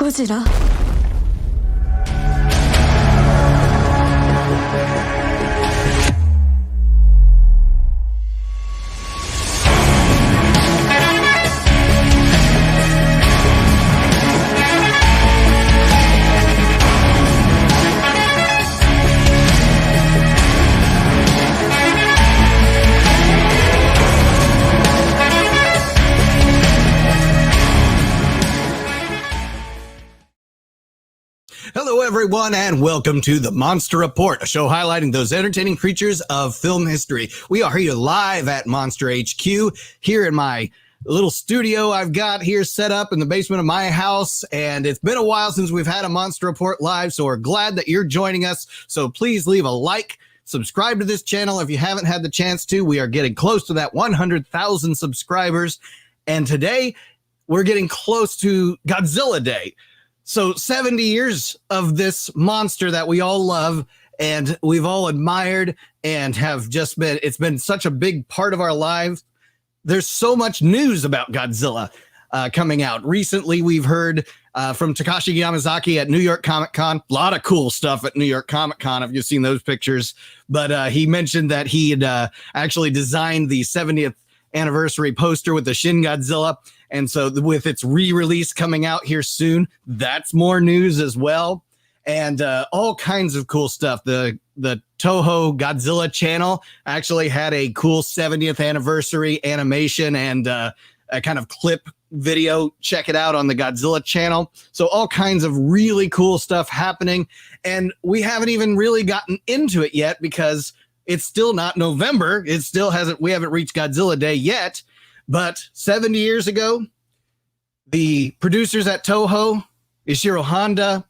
Gojira. Hello, everyone, and welcome to the Monster Report, a show highlighting those entertaining creatures of film history. We are here live at Monster HQ, here in my little studio I've got here set up in the basement of my house, and it's been a while since we've had a Monster Report live, so we're glad that you're joining us. So please leave a like, subscribe to this channel if you haven't had the chance to. We are getting close to that 100,000 subscribers, and today we're getting close to Godzilla Day. So 70 years of this monster that we all love and we've all admired and have just been, it's been such a big part of our lives. There's so much news about Godzilla coming out. Recently, we've heard from Takashi Yamazaki at New York Comic Con. A lot of cool stuff at New York Comic Con, if you've seen those pictures. But he mentioned that he had actually designed the 70th anniversary poster with the Shin Godzilla. And so with its re-release coming out here soon, that's more news as well. And all kinds of cool stuff. The Toho Godzilla channel actually had a cool 70th anniversary animation and a kind of clip video. Check it out on the Godzilla channel. So all kinds of really cool stuff happening. And we haven't even really gotten into it yet because it's still not November. It still hasn't, we haven't reached Godzilla Day yet. But 70 years ago, the producers at Toho, Ishiro Honda,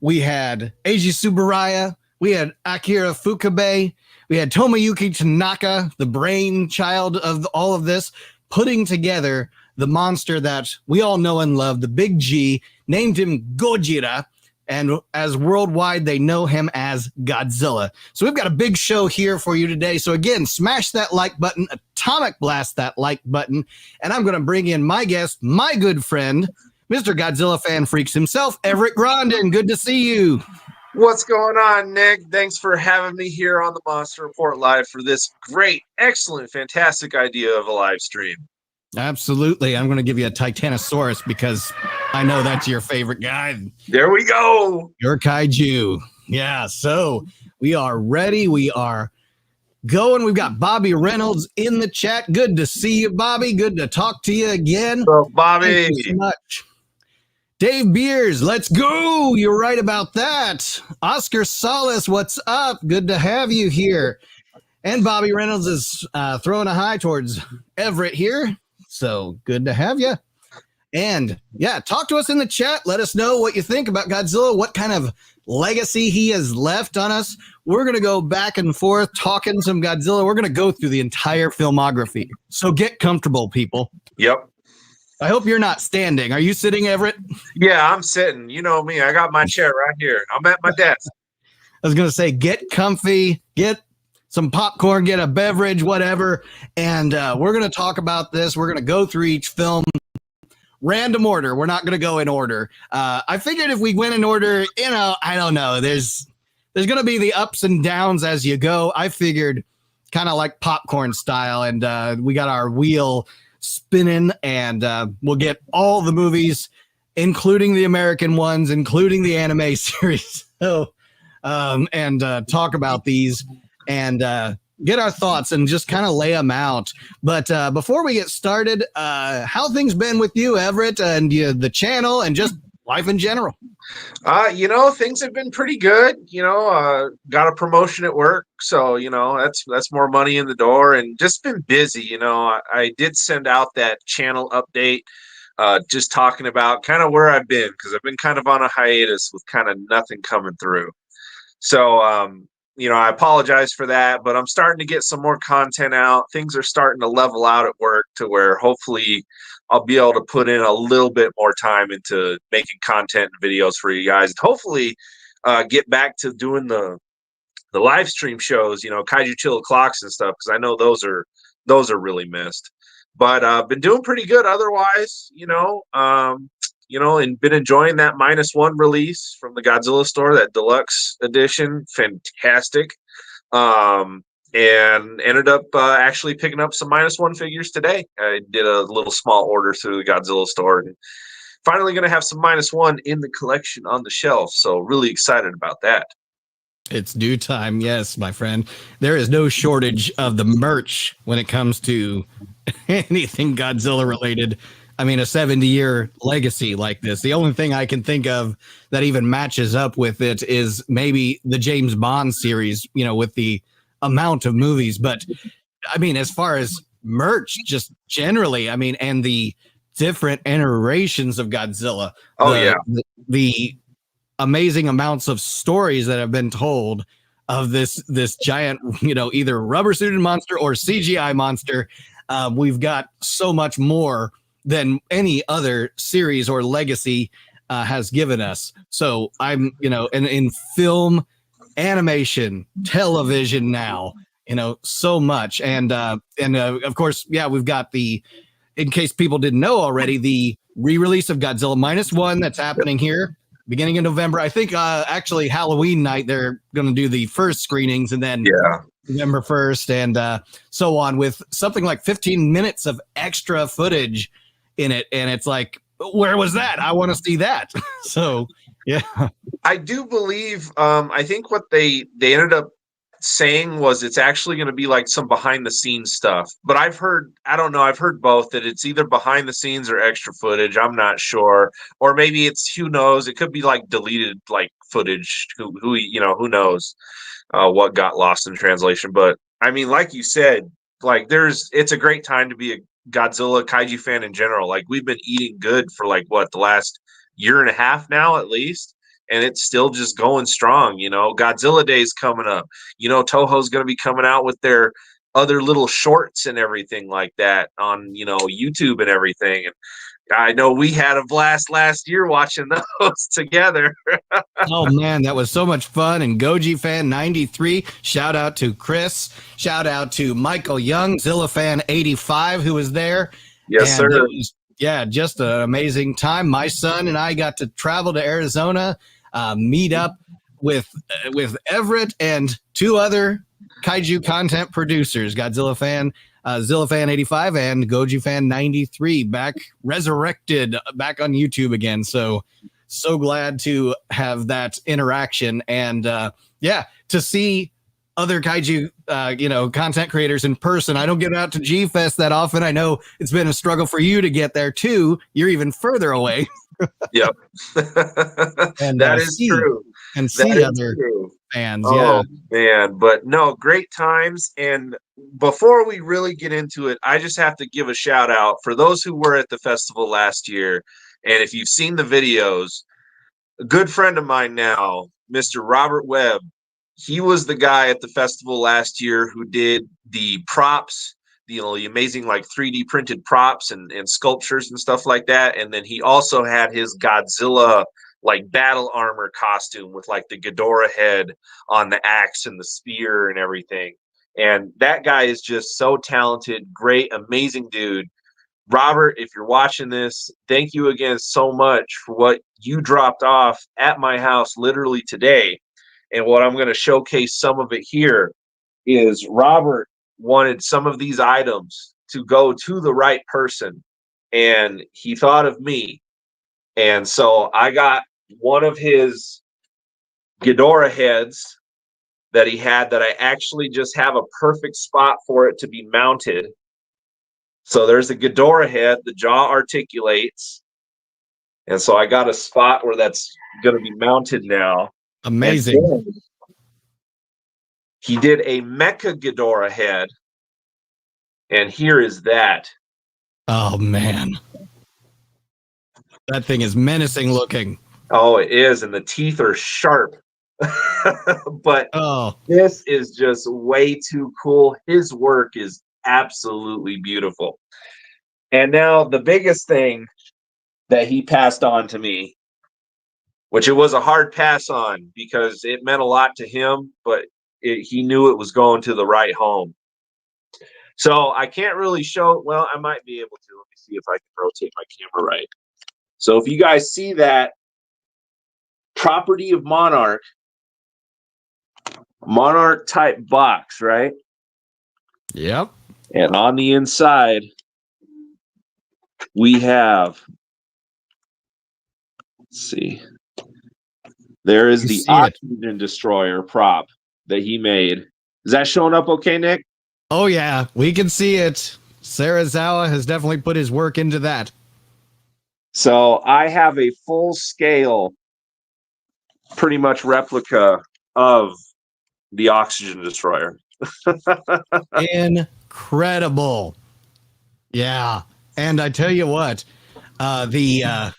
we had Eiji Tsuburaya, we had Akira Fukabe, we had Tomoyuki Tanaka, the brainchild of all of this, putting together the monster that we all know and love, the Big G, named him Gojira, and as worldwide, they know him as Godzilla. So we've got a big show here for you today. So again, smash that like button, atomic blast that like button, and I'm going to bring in my guest, my good friend, Mr. Godzilla Fan Freaks himself, Everett Grondin. Good to see you. What's going on, Nick? Thanks for having me here on the Monster Report Live for this great, excellent, fantastic idea of a live stream. Absolutely. I'm going to give you a Titanosaurus because I know that's your favorite guy. There we go. Your kaiju. Yeah, so we are ready. We are going. We've got Bobby Reynolds in the chat. Good to see you, Bobby. Good to talk to you again. So, Bobby. Thank you so much. Dave Beers, let's go. You're right about that. Oscar Salas, what's up? Good to have you here. And Bobby Reynolds is throwing a hi towards Everett here. So good to have you. And yeah, talk to us in the chat. Let us know what you think about Godzilla, what kind of legacy he has left on us. We're going to go back and forth talking some Godzilla. We're going to go through the entire filmography. So get comfortable, people. Yep. I hope you're not standing. Are you sitting, Everett? Yeah, I'm sitting. You know me. I got my chair right here. I'm at my desk. I was going to say, get comfy, get some popcorn, get a beverage, whatever. And we're going to talk about this. We're going to go through each film. Random order. We're not going to go in order. I figured if we went in order, you know, I don't know. There's going to be the ups and downs as you go. I figured kind of like popcorn style. And we got our wheel spinning and we'll get all the movies, including the American ones, including the anime series. So, and talk about these and get our thoughts and just kind of lay them out. But before we get started, how things been with you, Everett, and the channel and just life in general? You know, things have been pretty good. You know, got a promotion at work, so you know that's more money in the door, and just been busy. You know, I did send out that channel update, just talking about kind of where I've been because I've been kind of on a hiatus with kind of nothing coming through. So you know, I apologize for that, but I'm starting to get some more content out. Things are starting to level out at work to where hopefully I'll be able to put in a little bit more time into making content and videos for you guys. And hopefully get back to doing the live stream shows, you know, Kaiju Chill Clocks and stuff, because I know those are really missed. But been doing pretty good otherwise, you know. and been enjoying that -1 release from the Godzilla store, that deluxe edition. Fantastic. And ended up actually picking up some -1 figures today. I did a little small order through the Godzilla store, and finally going to have some -1 in the collection on the shelf. So really excited about that. It's due time. Yes, my friend. There is no shortage of the merch when it comes to anything Godzilla related. I mean, a 70-year legacy like this. The only thing I can think of that even matches up with it is maybe the James Bond series, with the amount of movies. But I mean, as far as merch, just generally, I mean, and the different iterations of Godzilla. The amazing amounts of stories that have been told of this giant, either rubber suited monster or CGI monster. We've got so much more than any other series or legacy has given us. So I'm, in film, animation, television now, so much. And of course, yeah, we've got in case people didn't know already, the re-release of Godzilla -1 that's happening here beginning of November. I think actually Halloween night they're going to do the first screenings, and then November 1st and so on, with something like 15 minutes of extra footage in it. And it's like, where was that? I want to see that. So, yeah. I do believe, I think what they ended up saying was it's actually going to be like some behind the scenes stuff. But I've heard both, that it's either behind the scenes or extra footage. I'm not sure. Or maybe it's, who knows? It could be like deleted like footage. Who knows what got lost in translation. But I mean, like you said, like it's a great time to be a Godzilla kaiju fan in general. Like, we've been eating good for like the last year and a half now at least, and it's still just going strong. Godzilla Day's coming up. Toho's going to be coming out with their other little shorts and everything like that on YouTube and everything. And I know we had a blast last year watching those together. Oh man, that was so much fun. And Goji Fan 93, shout out to Chris, shout out to Michael Young, Zilla Fan 85, who was there. Yes, and sir. Just an amazing time. My son and I got to travel to Arizona, meet up with Everett and two other kaiju content producers, Godzilla Fan, Zilla Fan 85 and Goji Fan 93, back resurrected back on YouTube again. So glad to have that interaction, and to see other kaiju content creators in person. I don't get out to G-Fest that often. I know it's been a struggle for you to get there too. You're even further away. Yep. And that is true. And see other fans. Oh, man. But no, great times. And before we really get into it, I just have to give a shout out for those who were at the festival last year. And if you've seen the videos, a good friend of mine now, Mr. Robert Webb, he was the guy at the festival last year who did the props, the amazing like 3D printed props and sculptures and stuff like that. And then he also had his Godzilla like battle armor costume with like the Ghidorah head on the axe and the spear and everything. And that guy is just so talented, great, amazing dude. Robert, if you're watching this, thank you again so much for what you dropped off at my house literally today. And what I'm going to showcase some of it here is Robert wanted some of these items to go to the right person, and he thought of me. And so I got one of his Ghidorah heads that he had that I actually just have a perfect spot for it to be mounted. So there's the Ghidorah head, the jaw articulates. And so I got a spot where that's going to be mounted now. Amazing. He did a Mechagodzilla head. And here is that. Oh, man. That thing is menacing looking. Oh, it is. And the teeth are sharp. But this is just way too cool. His work is absolutely beautiful. And now the biggest thing that he passed on to me, which it was a hard pass on because it meant a lot to him, but he knew it was going to the right home. So I can't really show it. Well, I might be able to. Let me see if I can rotate my camera right. So if you guys see that property of Monarch type box, right? Yep. And on the inside, we have, let's see, there is the oxygen destroyer prop that he made. Is that showing up okay, Nick? Oh, yeah, we can see it. Serizawa has definitely put his work into that. So I have a full scale, pretty much replica of the oxygen destroyer. Incredible. Yeah. And I tell you what, I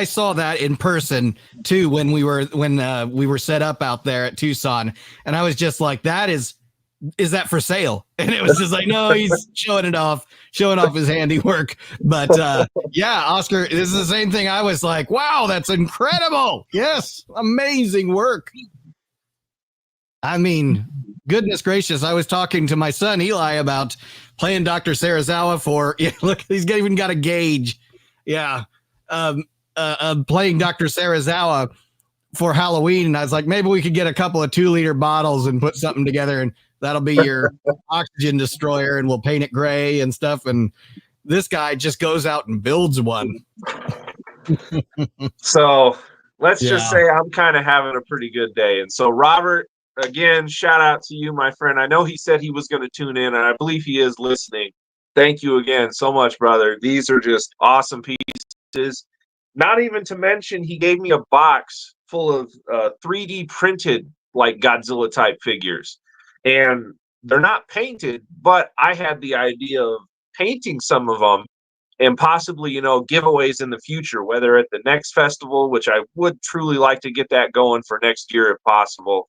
saw that in person too when we were set up out there at Tucson, and I was just like, is that for sale? And it was just like, no, he's showing off his handiwork. But yeah, Oscar, this is the same thing. I was like, wow, that's incredible. Yes, amazing work. I mean, goodness gracious, I was talking to my son Eli about playing Dr. Serizawa for, yeah, look, he's even got a gauge. Yeah. Playing Dr. Serizawa for Halloween. And I was like, maybe we could get a couple of 2-liter bottles and put something together, and that'll be your oxygen destroyer, and we'll paint it gray and stuff. And this guy just goes out and builds one. So let's just say I'm kind of having a pretty good day. And so, Robert, again, shout out to you, my friend. I know he said he was going to tune in, and I believe he is listening. Thank you again so much, brother. These are just awesome pieces. Not even to mention, he gave me a box full of 3D printed, like Godzilla type figures. And they're not painted, but I had the idea of painting some of them and possibly, giveaways in the future, whether at the next festival, which I would truly like to get that going for next year if possible,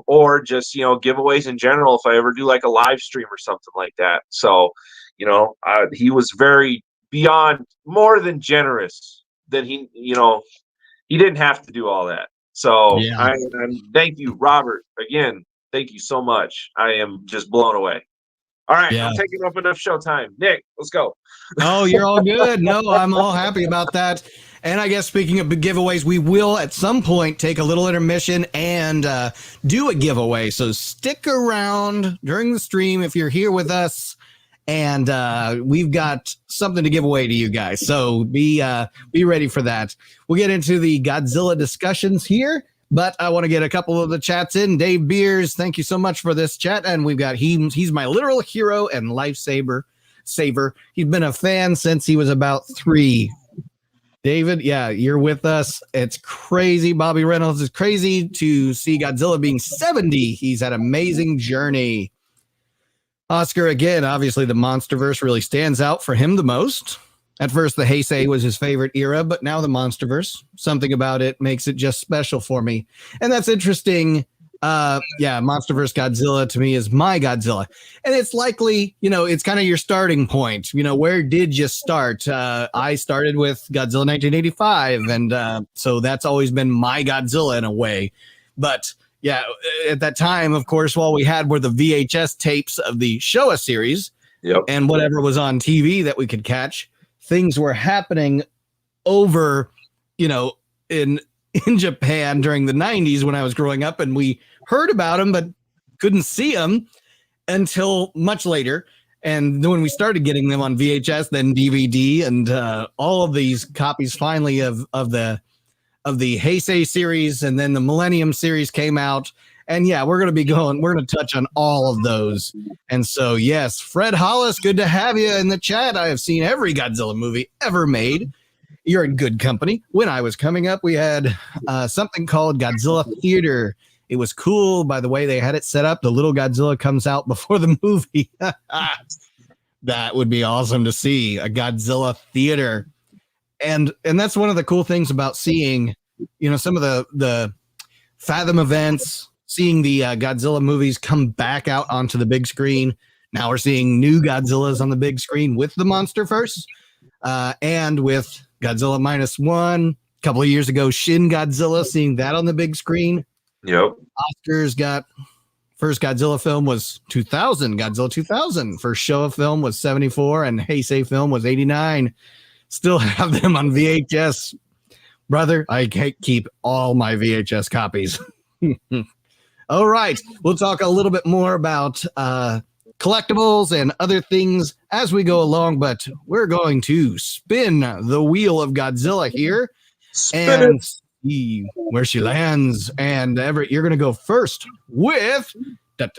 or just, giveaways in general if I ever do like a live stream or something like that. So, he was very beyond more than generous that he didn't have to do all that. So I thank you, Robert, again. Thank you so much. I am just blown away. All right, I'm taking up enough show time. Nick, let's go. Oh, you're all good. No, I'm all happy about that. And I guess speaking of giveaways, we will at some point take a little intermission and do a giveaway. So stick around during the stream if you're here with us. And we've got something to give away to you guys. So be ready for that. We'll get into the Godzilla discussions here. But I want to get a couple of the chats in. Dave Beers, thank you so much for this chat. And we've got he's my literal hero and lifesaver. He's been a fan since he was about 3. David, yeah, you're with us. It's crazy. Bobby Reynolds, it's crazy to see Godzilla being 70. He's had an amazing journey. Oscar, again, obviously the Monsterverse really stands out for him the most. At first, the Heisei was his favorite era, but now the Monsterverse, something about it makes it just special for me. And that's interesting. Monsterverse Godzilla to me is my Godzilla. And it's likely, it's kind of your starting point. Where did you start? I started with Godzilla 1985. And so that's always been my Godzilla in a way. But yeah, at that time, of course, all we had were the VHS tapes of the Showa series and whatever was on TV that we could catch. Things were happening over, in Japan during the 90s when I was growing up, and we heard about them, but couldn't see them until much later. And when we started getting them on VHS, then DVD, and all of these copies finally of the Heisei series, and then the Millennium series came out. And yeah, we're going to touch on all of those. And so, yes, Fred Hollis, good to have you in the chat. I have seen every Godzilla movie ever made. You're in good company. When I was coming up, we had something called Godzilla Theater. It was cool by the way they had it set up. The little Godzilla comes out before the movie. That would be awesome to see, a Godzilla Theater. And that's one of the cool things about seeing, some of the Fathom events, seeing the Godzilla movies come back out onto the big screen. Now we're seeing new Godzillas on the big screen with the Monsterverse and with Godzilla -1. A couple of years ago, Shin Godzilla, seeing that on the big screen. Yep. Oscar's got first Godzilla film was 2000, Godzilla 2000. First Showa film was 74, and Heisei film was 89. Still have them on VHS. Brother, I can't keep all my VHS copies. All right. We'll talk a little bit more about collectibles and other things as we go along, but we're going to spin the wheel of Godzilla here and see where she lands. And Everett, you're going to go first with don't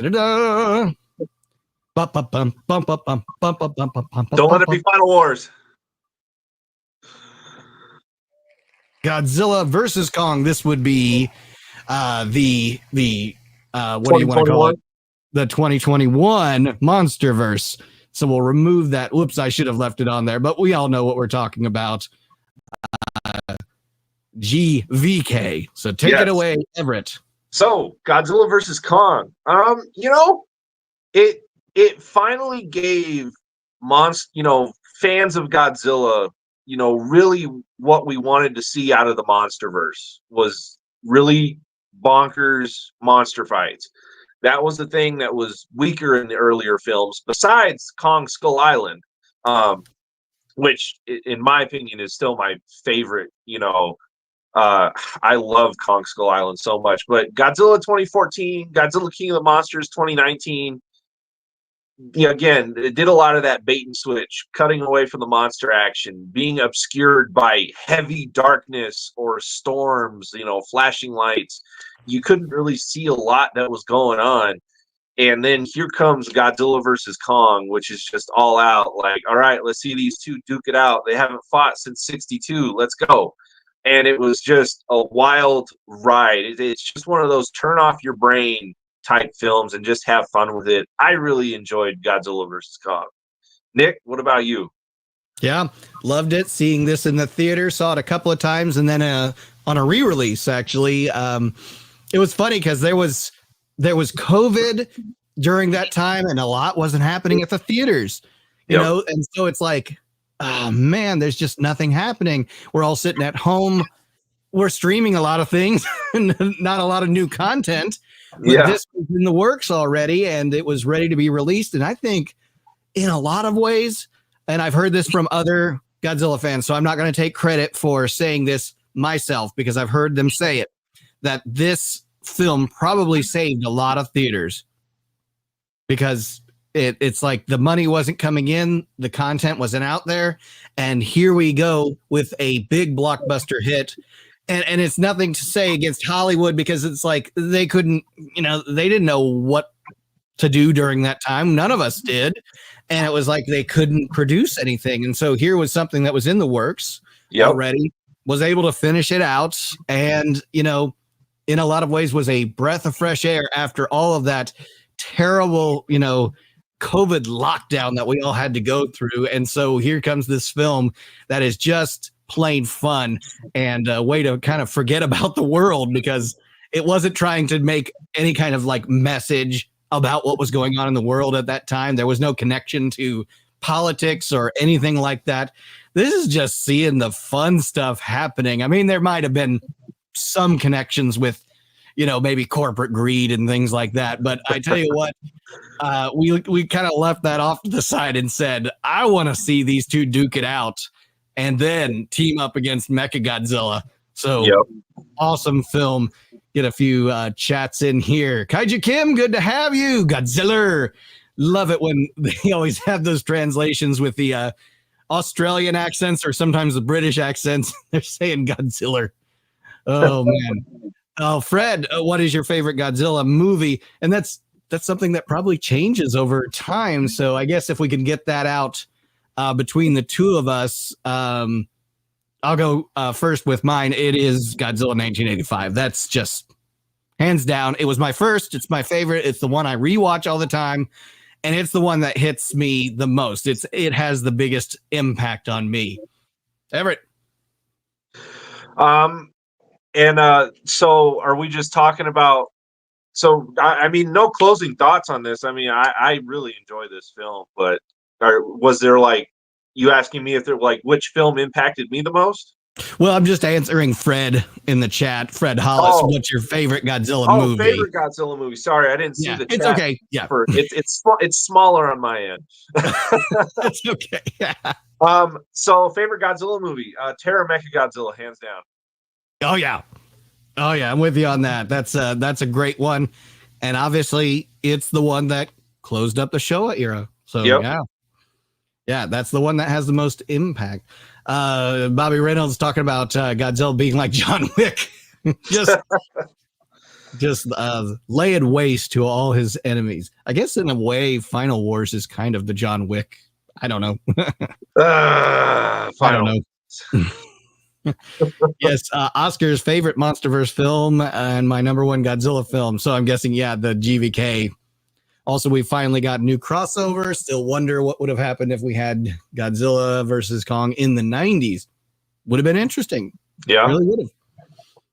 let it be Final Wars. Godzilla versus Kong. This would be what do you want to call it? The 2021 Monsterverse. So we'll remove that. Whoops, I should have left it on there, but we all know what we're talking about. GVK. So take it away, Everett. So Godzilla versus Kong. It finally gave fans of Godzilla, really what we wanted to see out of the Monsterverse was really bonkers monster fights. That was the thing that was weaker in the earlier films, besides Kong Skull Island, which, in my opinion, is still my favorite. I love Kong Skull Island so much. But Godzilla 2014, Godzilla King of the Monsters 2019, again, it did a lot of that bait and switch, cutting away from the monster action, being obscured by heavy darkness or storms, flashing lights. You couldn't really see a lot that was going on. And then here comes Godzilla versus Kong, which is just all out. Like, all right, let's see these two duke it out. They haven't fought since '62. Let's go. And it was just a wild ride. It's just one of those turn off your brain type films and just have fun with it. I really enjoyed Godzilla versus Kong. Nick, what about you? Yeah, loved it. Seeing this in the theater, saw it a couple of times, and then on a re-release, actually. It was funny because there was COVID during that time, and a lot wasn't happening at the theaters, you know, and so it's like, oh man, there's just nothing happening. We're all sitting at home. We're streaming a lot of things, and not a lot of new content. But this was in the works already, and it was ready to be released. And I think in a lot of ways, and I've heard this from other Godzilla fans, so I'm not going to take credit for saying this myself because I've heard them say it, that this film probably saved a lot of theaters because it's like the money wasn't coming in, the content wasn't out there, and here we go with a big blockbuster hit. And it's nothing to say against Hollywood because it's like they couldn't, they didn't know what to do during that time. None of us did. And it was like they couldn't produce anything. And so here was something that was in the works already, was able to finish it out. And, in a lot of ways was a breath of fresh air after all of that terrible, COVID lockdown that we all had to go through. And so here comes this film that is just plain fun and a way to kind of forget about the world because it wasn't trying to make any kind of like message about what was going on in the world at that time. There was no connection to politics or anything like that. This is just seeing the fun stuff happening. I mean, there might have been some connections with, maybe corporate greed and things like that. But I tell you what, we kind of left that off to the side and said, I want to see these two duke it out and then team up against Mechagodzilla. So awesome film. Get a few chats in here. Kaiju Kim, good to have you. Godzilla. Love it when they always have those translations with the Australian accents or sometimes the British accents. They're saying Godzilla. Oh, man. Oh, Fred, what is your favorite Godzilla movie? And that's something that probably changes over time. So I guess if we can get that out between the two of us, I'll go first with mine. It is Godzilla 1985. That's just hands down. It was my first. It's my favorite. It's the one I rewatch all the time. And it's the one that hits me the most. It has the biggest impact on me. Everett. So are we just talking about, I mean, no closing thoughts on this. I mean, I really enjoy this film, but was there like, you asking me if there like, which film impacted me the most? Well, I'm just answering Fred in the chat. Fred Hollis, Oh, what's your favorite Godzilla oh, movie? favorite Godzilla movie. Sorry, I didn't see Yeah, the it's chat. okay. Yeah, For it's smaller on my end. it's okay. Yeah. So favorite Godzilla movie, Terror Mechagodzilla, hands down. Oh yeah. Oh yeah, I'm with you on that. That's a great one. And obviously it's the one that closed up the Showa era. So Yep. yeah. Yeah, that's the one that has the most impact. Bobby Reynolds talking about Godzilla being like John Wick. just laying waste to all his enemies. I guess in a way, Final Wars is kind of the John Wick. I don't know. I don't Final. know. Yes, Oscar's favorite MonsterVerse film and my number one Godzilla film. So I'm guessing, yeah, the GVK. Also, we finally got new crossover. Still wonder what would have happened if we had Godzilla versus Kong in the 90s. Would have been interesting. Yeah. Really would have.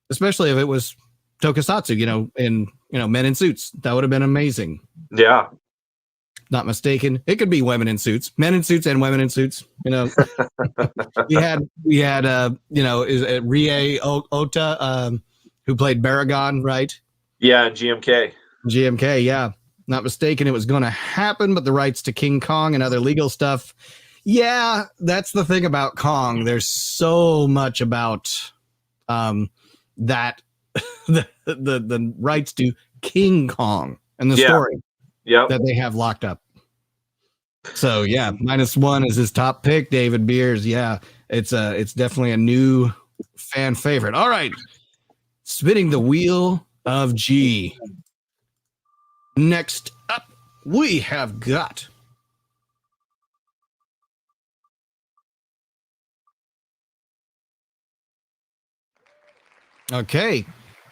Especially if it was Tokusatsu, in men in suits. That would have been amazing. Yeah. Not mistaken. It could be women in suits, men in suits and women in suits. We had is it Rie Ota, who played Baragon, right? Yeah, and GMK. GMK, yeah. Not mistaken, it was going to happen, but the rights to King Kong and other legal stuff. Yeah, that's the thing about Kong. There's so much about that the rights to King Kong and the story that they have locked up. So yeah, -1 is his top pick. David Beers, yeah, it's definitely a new fan favorite. All right, spinning the wheel of G. Next up, we have got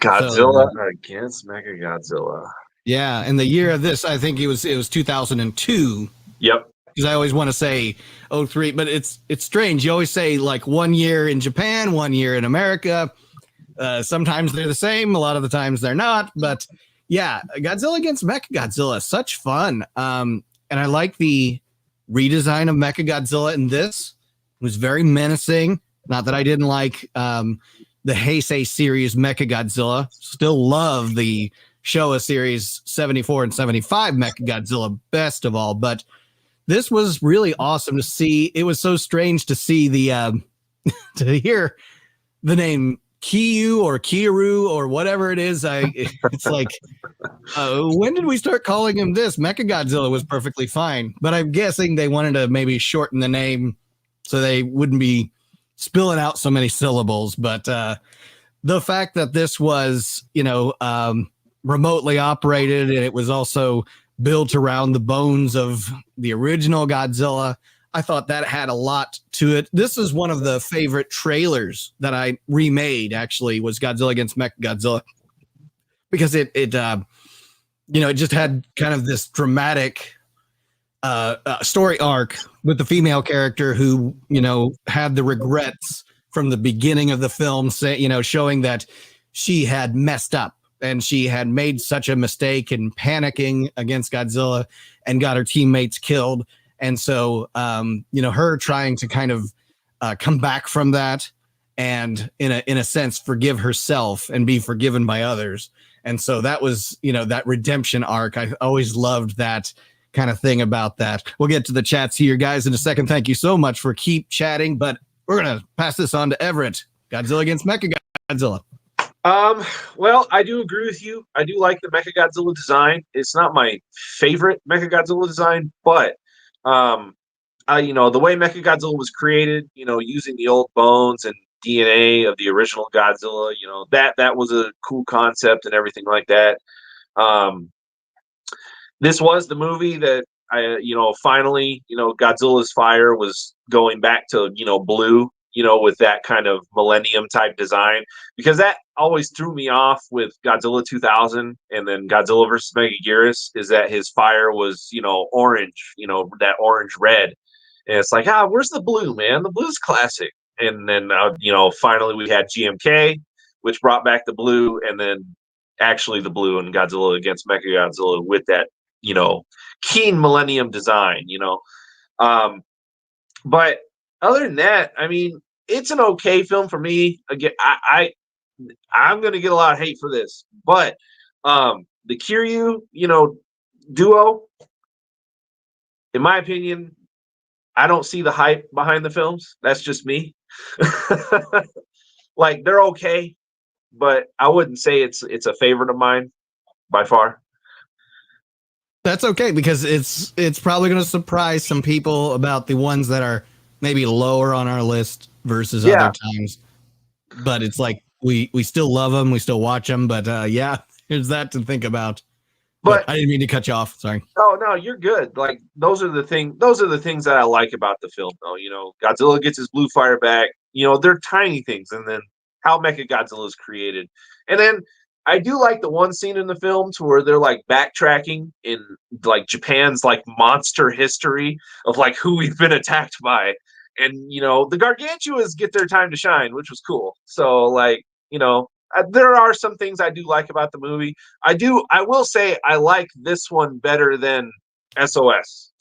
Godzilla against Mechagodzilla. Yeah, and the year of this, I think it was 2002. Yep. Because I always want to say 03, but it's strange. You always say like 1 year in Japan, 1 year in America. Sometimes they're the same, a lot of the times they're not. But yeah, Godzilla against Mechagodzilla, such fun. And I like the redesign of Mechagodzilla in this. It was very menacing. Not that I didn't like the Heisei series Mechagodzilla. Still love the Showa series 74 and 75 Mechagodzilla best of all. But this was really awesome to see. It was so strange to see the to hear the name Kiyu or Kiru or whatever it is. It's like, when did we start calling him this? Mechagodzilla was perfectly fine, but I'm guessing they wanted to maybe shorten the name so they wouldn't be spilling out so many syllables. But the fact that this was, remotely operated and it was also built around the bones of the original Godzilla, I thought that had a lot to it. This is one of the favorite trailers that I remade, actually, was Godzilla against Mechagodzilla, because it just had kind of this dramatic story arc with the female character who, had the regrets from the beginning of the film, showing that she had messed up and she had made such a mistake in panicking against Godzilla and got her teammates killed. And so, her trying to kind of come back from that and in a sense, forgive herself and be forgiven by others. And so that was, that redemption arc. I always loved that kind of thing about that. We'll get to the chats here, guys, in a second. Thank you so much for keep chatting, but we're going to pass this on to Everett. Godzilla against Mechagodzilla. Well, I do agree with you. I do like the Mechagodzilla design. It's not my favorite Mechagodzilla design, but the way Mechagodzilla was created, using the old bones and DNA of the original Godzilla, that was a cool concept and everything like that. This was the movie that finally, Godzilla's fire was going back to, blue, with that kind of millennium type design, because that always threw me off with Godzilla 2000 and then Godzilla versus Megaguirus, is that his fire was, orange, that orange red. And it's like, where's the blue, man? The blue's classic. And then, finally we had GMK, which brought back the blue, and then actually the blue in Godzilla against Mechagodzilla with that, keen millennium design, but other than that, I mean, it's an okay film for me. Again, I'm going to get a lot of hate for this, but the Kiryu, duo, in my opinion, I don't see the hype behind the films. That's just me. Like, they're okay, but I wouldn't say it's a favorite of mine by far. That's okay, because it's probably going to surprise some people about the ones that are maybe lower on our list versus other times. But it's like we still love them, we still watch them. But here's that to think about. But I didn't mean to cut you off. Sorry. No, you're good. Like, those are the things that I like about the film, though. Godzilla gets his blue fire back. They're tiny things, and then how Mechagodzilla is created, and then I do like the one scene in the film to where they're like backtracking in like Japan's like monster history of like who we've been attacked by. And, the Gargantuas get their time to shine, which was cool. So like, there are some things I do like about the movie. I will say I like this one better than SOS.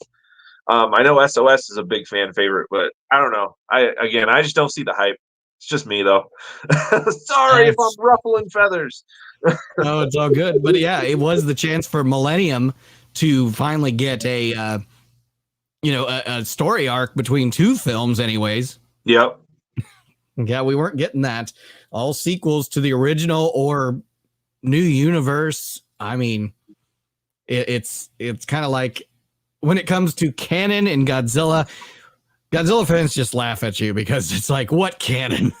I know SOS is a big fan favorite, but I don't know. I just don't see the hype. It's just me, though. Sorry if I'm ruffling feathers. No, it's all good. But yeah, it was the chance for Millennium to finally get a story arc between two films anyways. Yep. Yeah, we weren't getting that. All sequels to the original or new universe. I mean, it's kind of like when it comes to canon and Godzilla fans just laugh at you because it's like, what canon?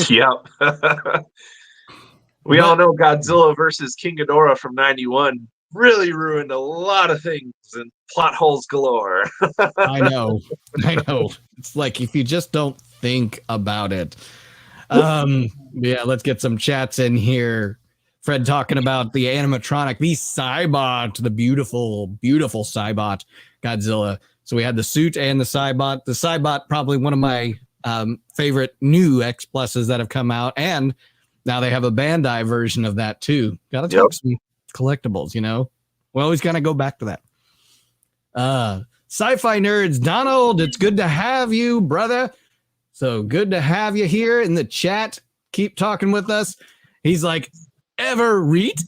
Yep. We all know Godzilla versus King Ghidorah from 91 really ruined a lot of things and plot holes galore. I know. It's like, if you just don't think about it. Yeah, let's get some chats in here. Fred talking about the animatronic, the Cybot, the beautiful, beautiful Cybot Godzilla. So we had the suit and the Cybot. The Cybot, probably one of my favorite new X Pluses that have come out. And now they have a Bandai version of that too. Gotta take some collectibles, We always gotta go back to that. Sci-fi nerds, Donald, it's good to have you, brother. So good to have you here in the chat. Keep talking with us. He's like, Evereat.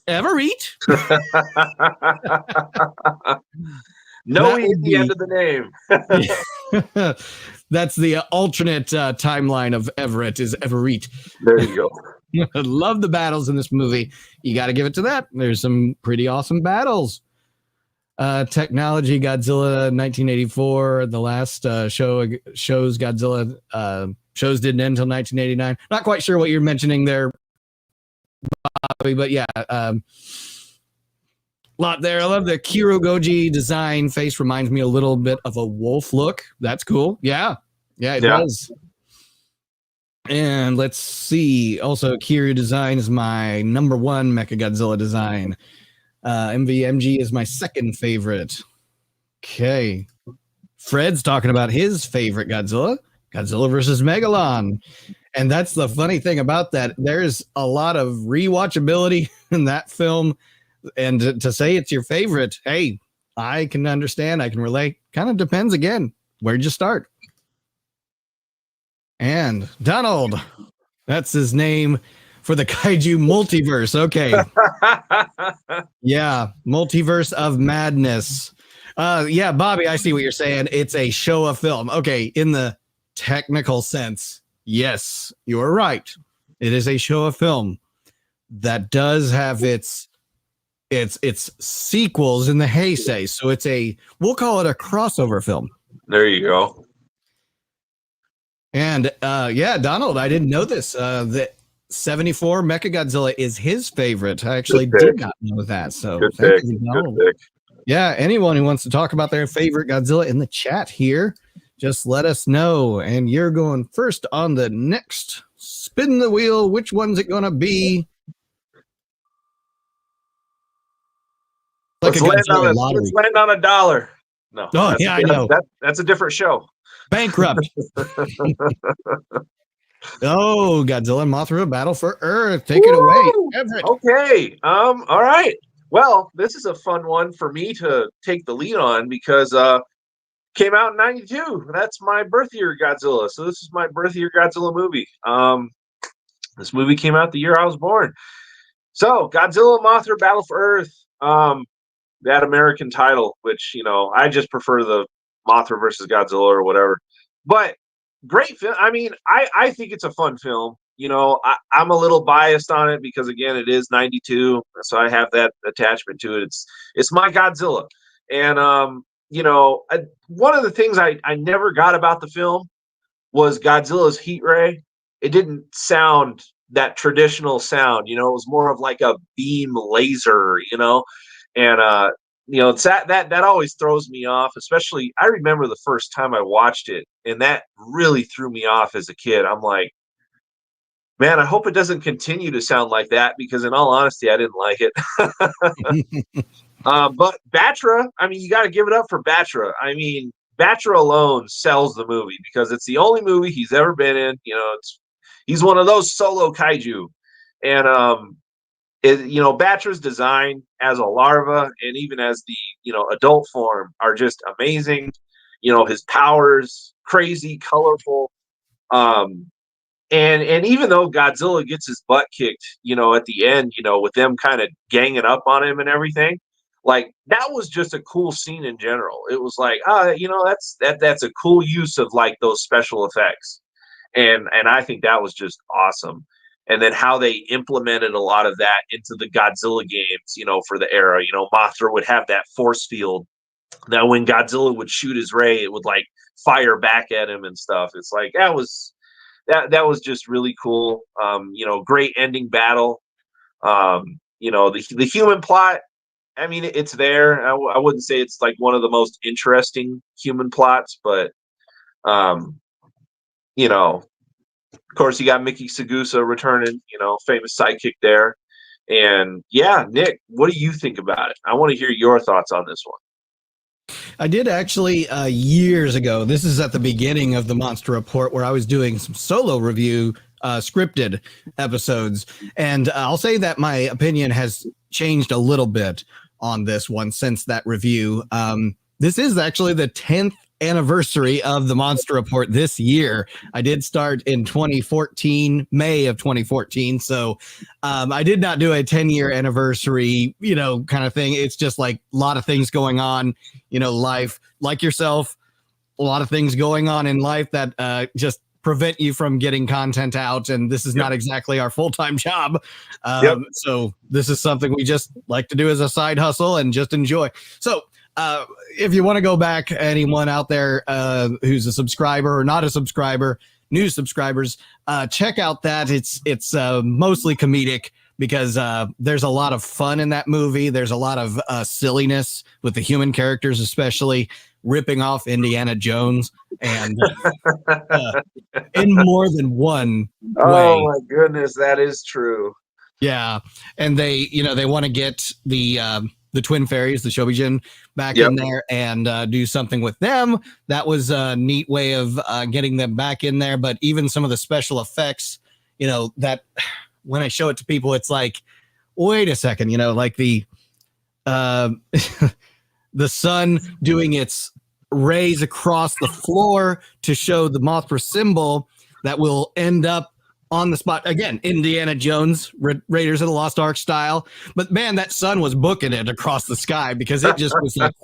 No E at the end of the name. That's the alternate timeline of Everett is Evereat. There you go. I love the battles in this movie. You got to give it to that. There's some pretty awesome battles. Technology, Godzilla 1984. The last shows Godzilla shows didn't end until 1989. Not quite sure what you're mentioning there, Bobby, but yeah. Lot there. I love the Kirogoji design. Face reminds me a little bit of a wolf look. That's cool. Yeah, it does. And let's see. Also, Kiryu design is my number one Mechagodzilla design. MVMG is my second favorite. Okay. Fred's talking about his favorite Godzilla versus Megalon. And that's the funny thing about that. There's a lot of rewatchability in that film. And to say it's your favorite, hey, I can understand. I can relate. Kind of depends, again, where'd you start? And Donald, that's his name for the Kaiju multiverse. Okay. Yeah, multiverse of madness. Yeah, Bobby, I see what you're saying. It's a Showa film. Okay, in the technical sense, yes, you are right. It is a Showa film that does have its sequels in the Heisei. So we'll call it a crossover film. There you go. And Donald, I didn't know this. The 74 Mechagodzilla is his favorite. I actually did not know that. So thank you, Donald. Yeah, anyone who wants to talk about their favorite Godzilla in the chat here, just let us know. And you're going first on the next spin the wheel. Which one's it going to be? Let's land on a dollar. No. Oh, yeah, I know. That's a different show. Bankrupt. Oh, Godzilla and Mothra Battle for Earth. Take it away, Everett. Okay. All right. Well, this is a fun one for me to take the lead on because came out in '92. That's my birth year Godzilla. So this is my birth year Godzilla movie. This movie came out the year I was born. So Godzilla, Mothra, Battle for Earth. That American title, which I just prefer the Mothra versus Godzilla or whatever. But great film. I mean, I think it's a fun film. I'm a little biased on it because again, it is '92, so I have that attachment to it. It's my Godzilla, and one of the things I never got about the film was Godzilla's heat ray. It didn't sound that traditional sound. It was more of like a beam laser. And it's that always throws me off. Especially, I remember the first time I watched it, and that really threw me off as a kid. I'm like, man, I hope it doesn't continue to sound like that because, in all honesty, I didn't like it. But Batra, I mean, you got to give it up for Batra. I mean, Batra alone sells the movie because it's the only movie he's ever been in. He's one of those solo kaiju, and Batra's design as a larva and even as the adult form are just amazing. His powers, crazy, colorful. And even though Godzilla gets his butt kicked, at the end, with them kind of ganging up on him and everything, like that was just a cool scene in general. It was like, that's a cool use of like those special effects. And I think that was just awesome. And then how they implemented a lot of that into the Godzilla games, for the era. Mothra would have that force field that when Godzilla would shoot his ray, it would like fire back at him and stuff. It's like that was just really cool. Great ending battle. The human plot, I mean, it's there. I wouldn't say it's like one of the most interesting human plots, but of course, you got Mickey Sagusa returning, famous sidekick there. And yeah, Nick, what do you think about it? I want to hear your thoughts on this one. I did actually years ago. This is at the beginning of the Monster Report where I was doing some solo review scripted episodes. And I'll say that my opinion has changed a little bit on this one since that review. This is actually the 10th anniversary of the Monster Report this year. I did start in 2014, May of 2014. So I did not do a 10-year anniversary, kind of thing. It's just like a lot of things going on, life, like yourself, a lot of things going on in life that just prevent you from getting content out. And this is not exactly our full-time job. So this is something we just like to do as a side hustle and just enjoy. So if you want to go back, anyone out there who's a subscriber or not a subscriber, new subscribers, check out that. It's mostly comedic because there's a lot of fun in that movie. There's a lot of silliness with the human characters, especially ripping off Indiana Jones and in more than one way. Oh my goodness, that is true. Yeah, and they want to get the Twin Fairies, the Shobijin, back in there and do something with them. That was a neat way of getting them back in there. But even some of the special effects, that when I show it to people, it's like, wait a second, like the the sun doing its rays across the floor to show the Mothra symbol that will end up on the spot again, Indiana Jones, Raiders of the Lost Ark style. But man, that sun was booking it across the sky because it just was like,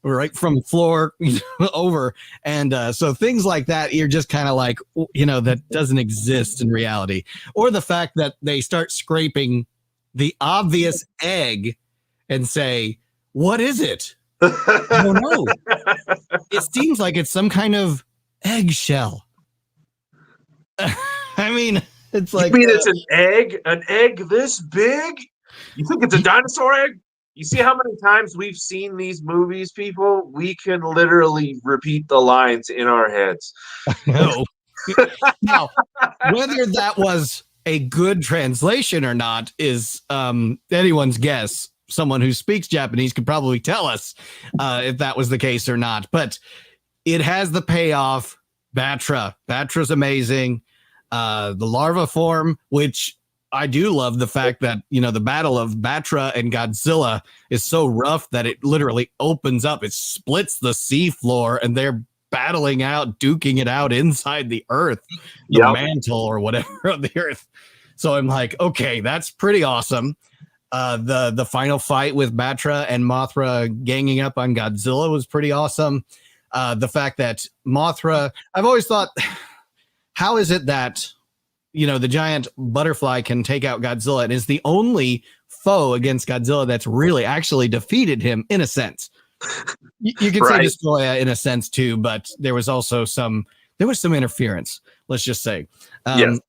right from floor over. And so things like that, you're just kind of like, that doesn't exist in reality. Or the fact that they start scraping the obvious egg and say, what is it? I don't know. It seems like it's some kind of eggshell. I mean, it's like, you mean it's an egg this big? You think it's a dinosaur egg? You see how many times we've seen these movies, people? We can literally repeat the lines in our heads. No. Now, whether that was a good translation or not is anyone's guess. Someone who speaks Japanese could probably tell us if that was the case or not. But it has the payoff. Batra's amazing. The larva form, which I do love the fact that, the battle of Batra and Godzilla is so rough that it literally opens up. It splits the seafloor and they're battling out, duking it out inside the earth, the mantle or whatever of the earth. So I'm like, okay, that's pretty awesome. The final fight with Batra and Mothra ganging up on Godzilla was pretty awesome. The fact that Mothra, I've always thought, how is it that the giant butterfly can take out Godzilla and is the only foe against Godzilla that's really actually defeated him in a sense. You could say Destroya in a sense too, but there was also some interference, let's just say. But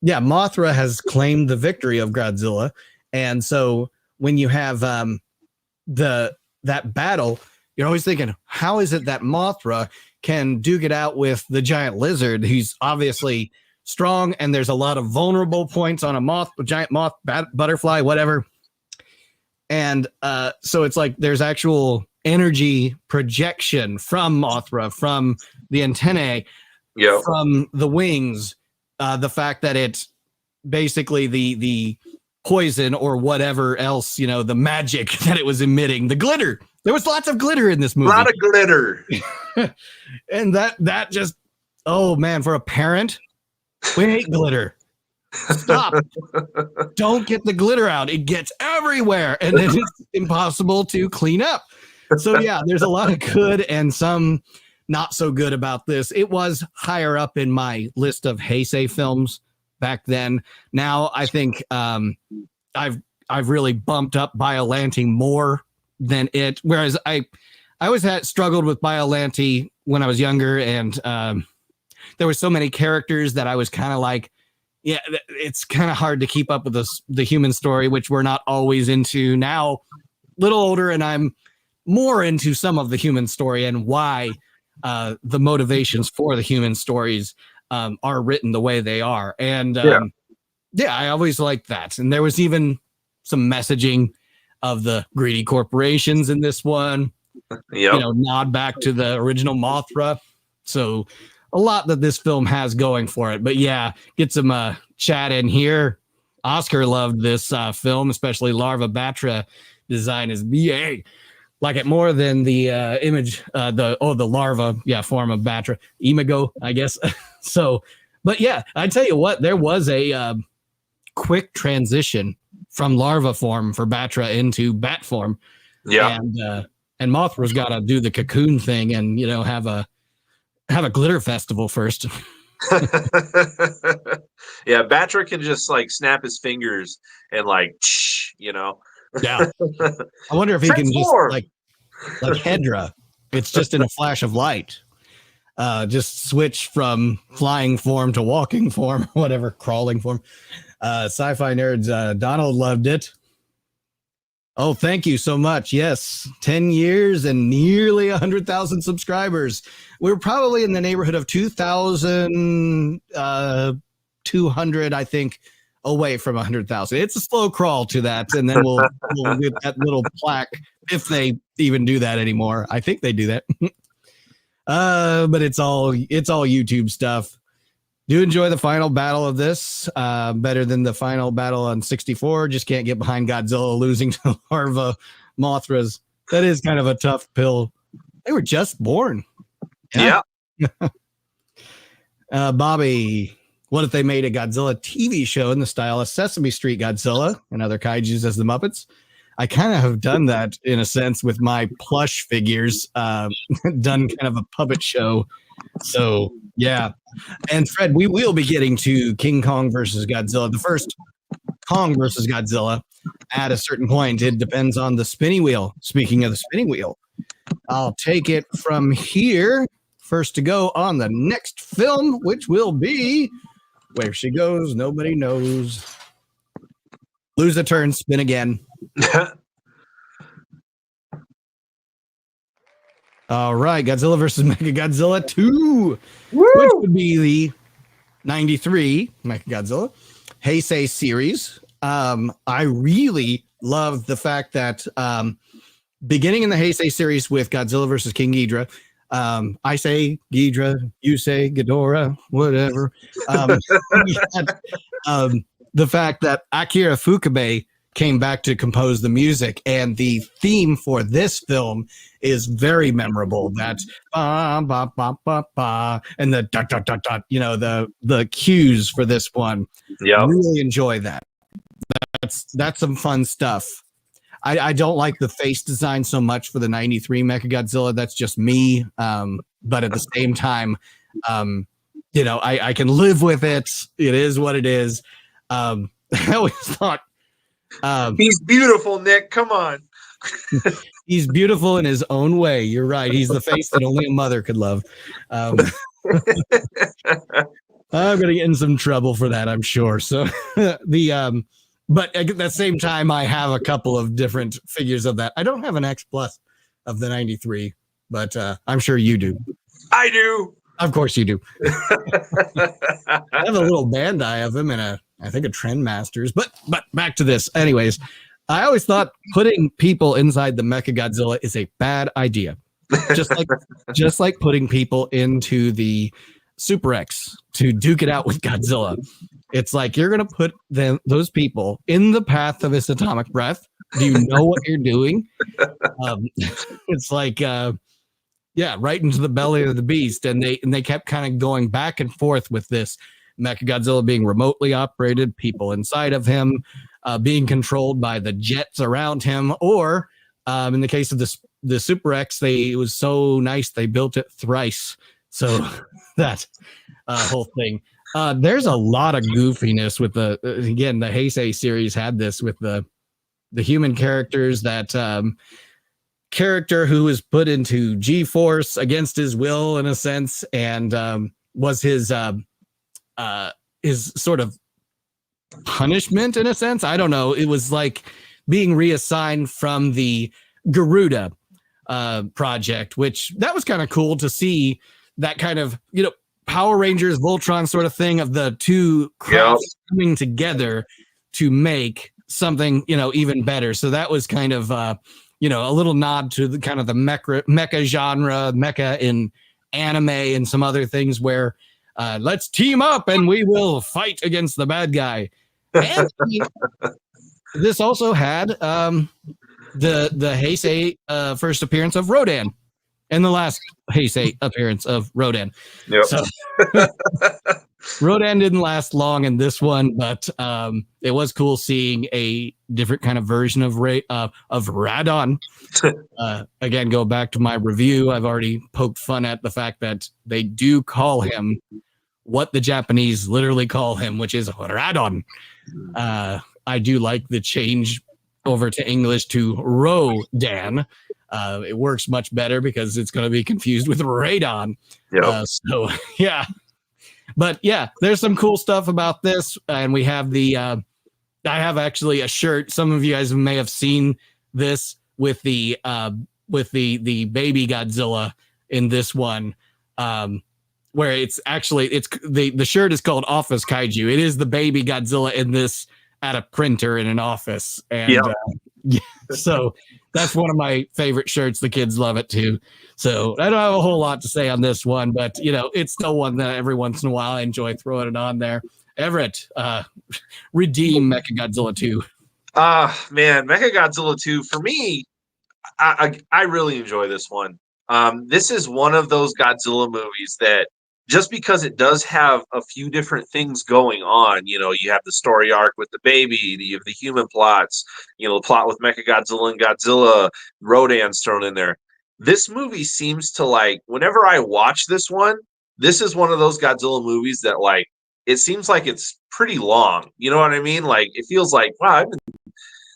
Mothra has claimed the victory of Godzilla. And so when you have that battle, you're always thinking, how is it that Mothra can duke it out with the giant lizard? He's obviously strong, and there's a lot of vulnerable points on a giant moth, butterfly, whatever. And so it's like there's actual energy projection from Mothra, from the antennae, from the wings, the fact that it's basically the poison or whatever else, the magic that it was emitting, the glitter. There was lots of glitter in this movie. A lot of glitter. And that just, oh man, for a parent, we hate glitter. Stop. Don't get the glitter out. It gets everywhere and then it's impossible to clean up. So yeah, there's a lot of good and some not so good about this. It was higher up in my list of Heisei films back then. Now I think I've really bumped up Biollante more than it. Whereas I always struggled with Biollante when I was younger, and there were so many characters that I was kind of like, yeah, it's kind of hard to keep up with the human story, which we're not always into now. Little older, and I'm more into some of the human story and why the motivations for the human stories are written the way they are. And I always liked that. And there was even some messaging of the greedy corporations in this one. Nod back to the original Mothra. So a lot that this film has going for it. But yeah, get some chat in here. Oscar loved this film, especially Larva Batra design is BA. Like it more than the image, the larva, form of Batra. Imago, I guess. So, but yeah, I tell you what, there was a quick transition from larva form for Batra into bat form. Yeah. And Mothra's got to do the cocoon thing and, have a glitter festival first. Yeah, Batra can just like snap his fingers and Yeah. I wonder if he can just like Hedorah. It's just in a flash of light. Just switch from flying form to walking form, whatever, crawling form. Sci-fi nerds, Donald loved it. Oh, thank you so much. Yes, 10 years and nearly 100,000 subscribers. We're probably in the neighborhood of 2,200, I think, away from 100,000. It's a slow crawl to that, and then we'll get that little plaque if they even do that anymore. I think they do that. But it's all YouTube stuff. Do enjoy the final battle of this. Better than the final battle on 64. Just can't get behind Godzilla losing to Larva Mothras. That is kind of a tough pill. They were just born. Yeah. Bobby, what if they made a Godzilla TV show in the style of Sesame Street Godzilla and other kaijus as the Muppets? I kind of have done that in a sense with my plush figures, done kind of a puppet show. So, yeah. And Fred, we will be getting to King Kong versus Godzilla, the first Kong versus Godzilla at a certain point. It depends on the spinning wheel. Speaking of the spinning wheel, I'll take it from here. First to go on the next film, which will be Where She Goes, Nobody Knows. Lose a turn, spin again. All right, Godzilla versus Mechagodzilla II, which would be the 93 Mechagodzilla Heisei series. I really love the fact that beginning in the Heisei series with Godzilla versus King Ghidorah, I say Ghidorah, you say Ghidorah, whatever. The fact that Akira Ifukube came back to compose the music, and the theme for this film is very memorable. That ba ba ba ba ba, and the dot dot dot dot. You know, the cues for this one. Yeah. Really enjoy that. That's some fun stuff. I don't like the face design so much for the '93 Mechagodzilla. That's just me. But at the same time, you know, I can live with it. It is what it is. I always thought he's beautiful, Nick. Come on. He's beautiful in his own way. You're right. He's the face that only a mother could love. I'm gonna get in some trouble for that, I'm sure. So but at the same time, I have a couple of different figures of that. I don't have an X Plus of the '93, but I'm sure you do. I do. Of course you do. I have a little Bandai of him and I think a Trendmasters. But back to this. Anyways, I always thought putting people inside the Mechagodzilla is a bad idea. Just like putting people into the Super X to duke it out with Godzilla. It's like you're gonna put those people in the path of his atomic breath. Do you know what you're doing? It's like right into the belly of the beast, and they kept kind of going back and forth with this Mechagodzilla being remotely operated, people inside of him being controlled by the jets around him, or in the case of the Super X, it was so nice they built it thrice. So that whole thing. There's a lot of goofiness with the Heisei series had this with the human characters. That character who was put into G-Force against his will in a sense, and was his sort of punishment in a sense. I don't know. It was like being reassigned from the Garuda project, which that was kind of cool to see that kind of, you know, Power Rangers, Voltron sort of thing of the two crafts coming together to make something, you know, even better. So that was kind of, you know, a little nod to the kind of the mecha genre, mecha in anime and some other things where let's team up and we will fight against the bad guy. And this also had the Heisei first appearance of Rodan and the last Heisei appearance of Rodan. Yep. So Rodan didn't last long in this one, but it was cool seeing a different kind of version of Radon. Again, go back to my review. I've already poked fun at the fact that they do call him what the Japanese literally call him, which is Radon. I do like the change over to English to Rodan. It works much better because it's going to be confused with radon. Yep. So yeah, but yeah, there's some cool stuff about this, and we have I have actually a shirt. Some of you guys may have seen this with the baby Godzilla in this one, where it's actually the shirt is called Office Kaiju. It is the baby Godzilla in this at a printer in an office, and yeah, so that's one of my favorite shirts. The kids love it too. So I don't have a whole lot to say on this one, but you know, it's still one that every once in a while I enjoy throwing it on there. Everett, redeem Mechagodzilla 2. Man, Mechagodzilla 2 for me, I really enjoy this one. This is one of those Godzilla movies that, just because it does have a few different things going on, you know, you have the story arc with the baby, you have the human plots, you know, the plot with Mechagodzilla and Godzilla, Rodan's thrown in there. This movie seems to, like, whenever I watch this one, this is one of those Godzilla movies that, like, it seems like it's pretty long. You know what I mean? Like, it feels like, wow,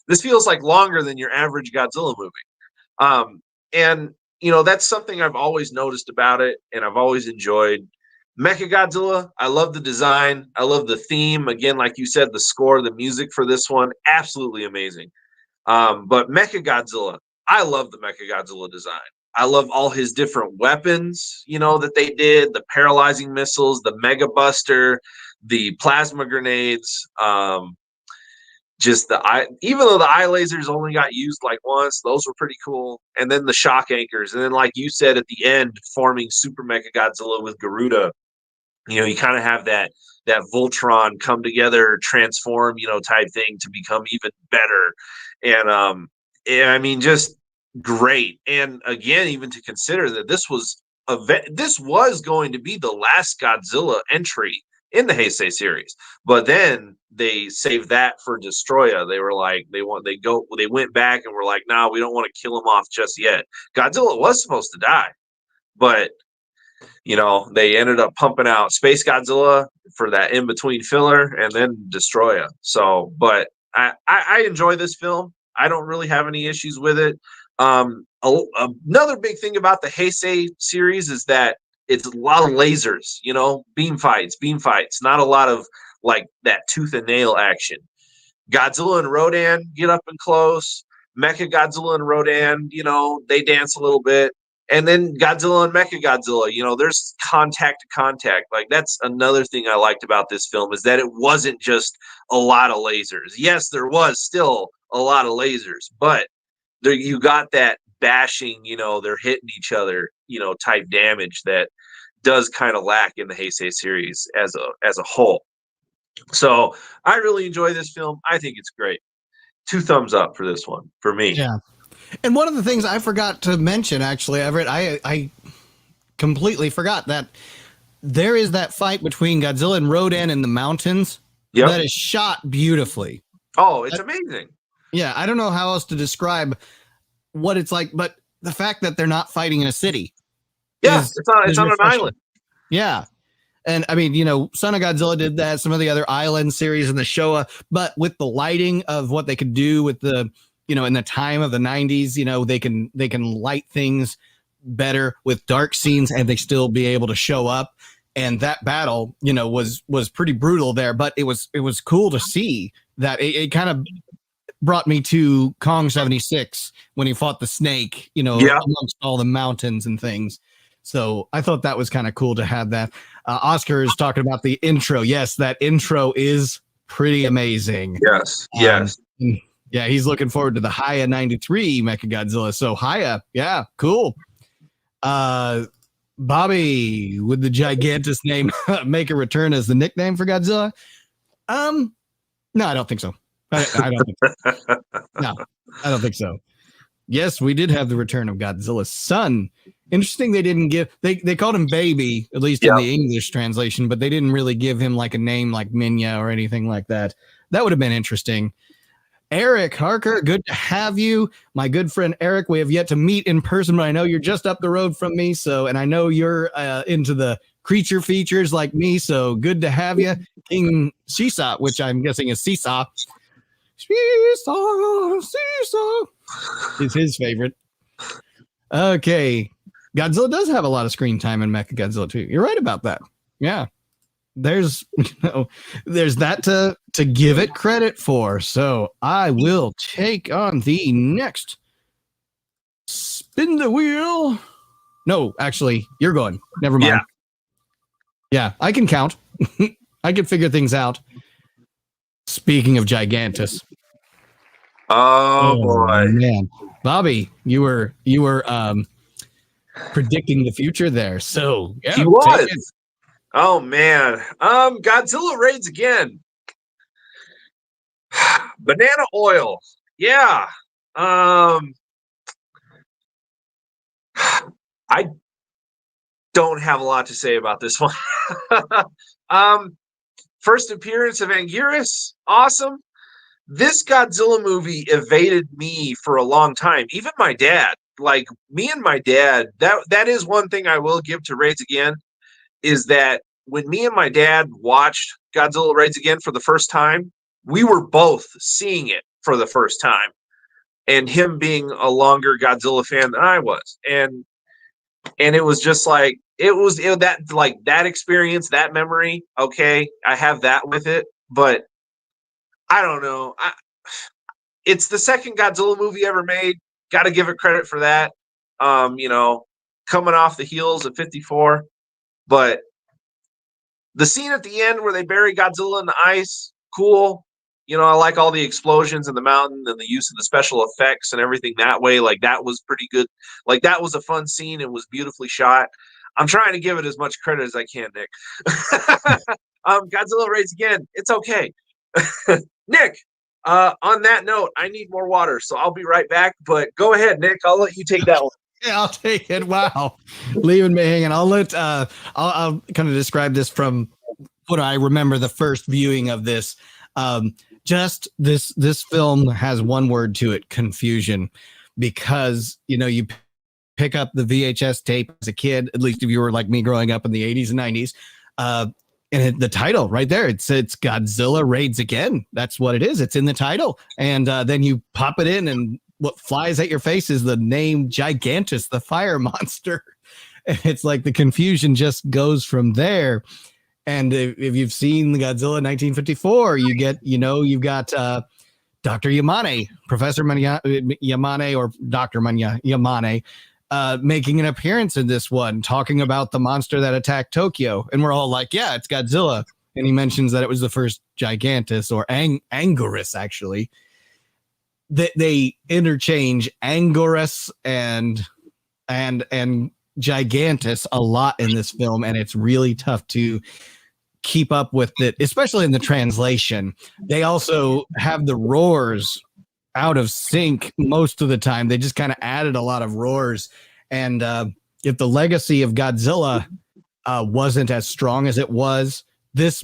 this feels like longer than your average Godzilla movie. And, you know, that's something I've always noticed about it, and I've always enjoyed. Mechagodzilla, I love the design. I love the theme. Again, like you said, the score, the music for this one, absolutely amazing. But Mechagodzilla, I love the Mechagodzilla design. I love all his different weapons, you know, that they did, the paralyzing missiles, the Mega Buster, the plasma grenades, just even though the eye lasers only got used like once, those were pretty cool. And then the shock anchors. And then, like you said, at the end, forming Super Mechagodzilla with Garuda. You kind of have that Voltron come together, transform, type thing to become even better. And I mean, just great. And again, even to consider that this was going to be the last Godzilla entry in the Heisei series, but then they saved that for Destroya. They were like, they went back and were like, nah, we don't want to kill him off just yet. Godzilla was supposed to die, but they ended up pumping out Space Godzilla for that in between filler and then Destroya. So, but I enjoy this film. I don't really have any issues with it. Another big thing about the Heisei series is that it's a lot of lasers, beam fights, not a lot of like that tooth and nail action. Godzilla and Rodan get up and close. Mechagodzilla and Rodan, they dance a little bit. And then Godzilla and Mechagodzilla, there's contact to contact. Like, that's another thing I liked about this film, is that it wasn't just a lot of lasers. Yes, there was still a lot of lasers, but there you got that bashing, they're hitting each other, type damage that does kind of lack in the Heisei series as a whole. So I really enjoy this film. I think it's great. 2 thumbs up for this one for me. Yeah. And one of the things I forgot to mention, actually, Everett, I completely forgot that there is that fight between Godzilla and Rodan in the mountains that is shot beautifully. Oh, it's amazing. Yeah, I don't know how else to describe what it's like, but the fact that they're not fighting in a city. Yeah, it's on an island. Yeah. And I mean, Son of Godzilla did that, some of the other island series in the Showa, but with the lighting of what they could do with the, in the time of the 90s, they can light things better with dark scenes and they still be able to show up. And that battle, was pretty brutal there, but it was cool to see that it kind of brought me to Kong 76 when he fought the snake, amongst all the mountains and things. So I thought that was kind of cool to have that. Oscar is talking about the intro. Yes, that intro is pretty amazing. Yes. Yeah, he's looking forward to the Haya 93 Mechagodzilla. So Haya, yeah, cool. Bobby, would the Gigantus name make a return as the nickname for Godzilla? No, I don't think so. I don't think so. No, I don't think so. Yes, we did have the return of Godzilla's son. Interesting, they didn't give they called him Baby, at least in the English translation, but they didn't really give him like a name like Minya or anything like that. That would have been interesting. Eric Harker, good to have you. My good friend Eric, we have yet to meet in person, but I know you're just up the road from me. And I know you're into the creature features like me. So good to have you. King Seesaw, which I'm guessing is Seesaw. Seesaw is his favorite. Okay. Godzilla does have a lot of screen time in Mechagodzilla 2. You're right about that. Yeah. There's that to give it credit for. So I will take on the next spin the wheel. No, actually, you're going. Never mind. Yeah, I can count. I can figure things out. Speaking of Gigantus. Oh boy, man, Bobby, you were predicting the future there. So yeah, he was. Oh man, Godzilla raids again. Banana oil, yeah. I don't have a lot to say about this one. First appearance of Anguirus, awesome. This Godzilla movie evaded me for a long time. Even my dad, like me and my dad, that is one thing I will give to Raids Again, is that when me and my dad watched Godzilla Raids Again for the first time, we were both seeing it for the first time. And him being a longer Godzilla fan than I was. And it was just like, that experience, that memory, okay, I have that with it, but I don't know. It's the second Godzilla movie ever made. Got to give it credit for that. Coming off the heels of 54. But the scene at the end where they bury Godzilla in the ice, cool. I like all the explosions in the mountain and the use of the special effects and everything that way. Like, that was pretty good. Like, that was a fun scene. It was beautifully shot. I'm trying to give it as much credit as I can, Nick. Godzilla Raids Again. It's okay. Nick, on that note, I need more water, so I'll be right back. But go ahead, Nick. I'll let you take that one. Yeah, I'll take it. Wow, leaving me hanging. I'll kind of describe this from what I remember the first viewing of this. Just this film has one word to it: confusion, because you pick up the VHS tape as a kid, at least if you were like me growing up in the 80s and 90s. And the title right there, it's Godzilla Raids Again. That's what it is. It's in the title. And then you pop it in, and what flies at your face is the name Gigantus, the fire monster. And it's like the confusion just goes from there. And if you've seen the Godzilla 1954, you've got Dr. Yamane, Professor Yamane, or Dr. Yamane, making an appearance in this one, talking about the monster that attacked Tokyo. And we're all like, yeah, it's Godzilla. And he mentions that it was the first Gigantus, or Angorus, actually. They interchange Angorus and Gigantus a lot in this film, and it's really tough to keep up with it, especially in the translation. They also have the roars out of sync most of the time. They just kind of added a lot of roars. And if the legacy of Godzilla wasn't as strong as it was, this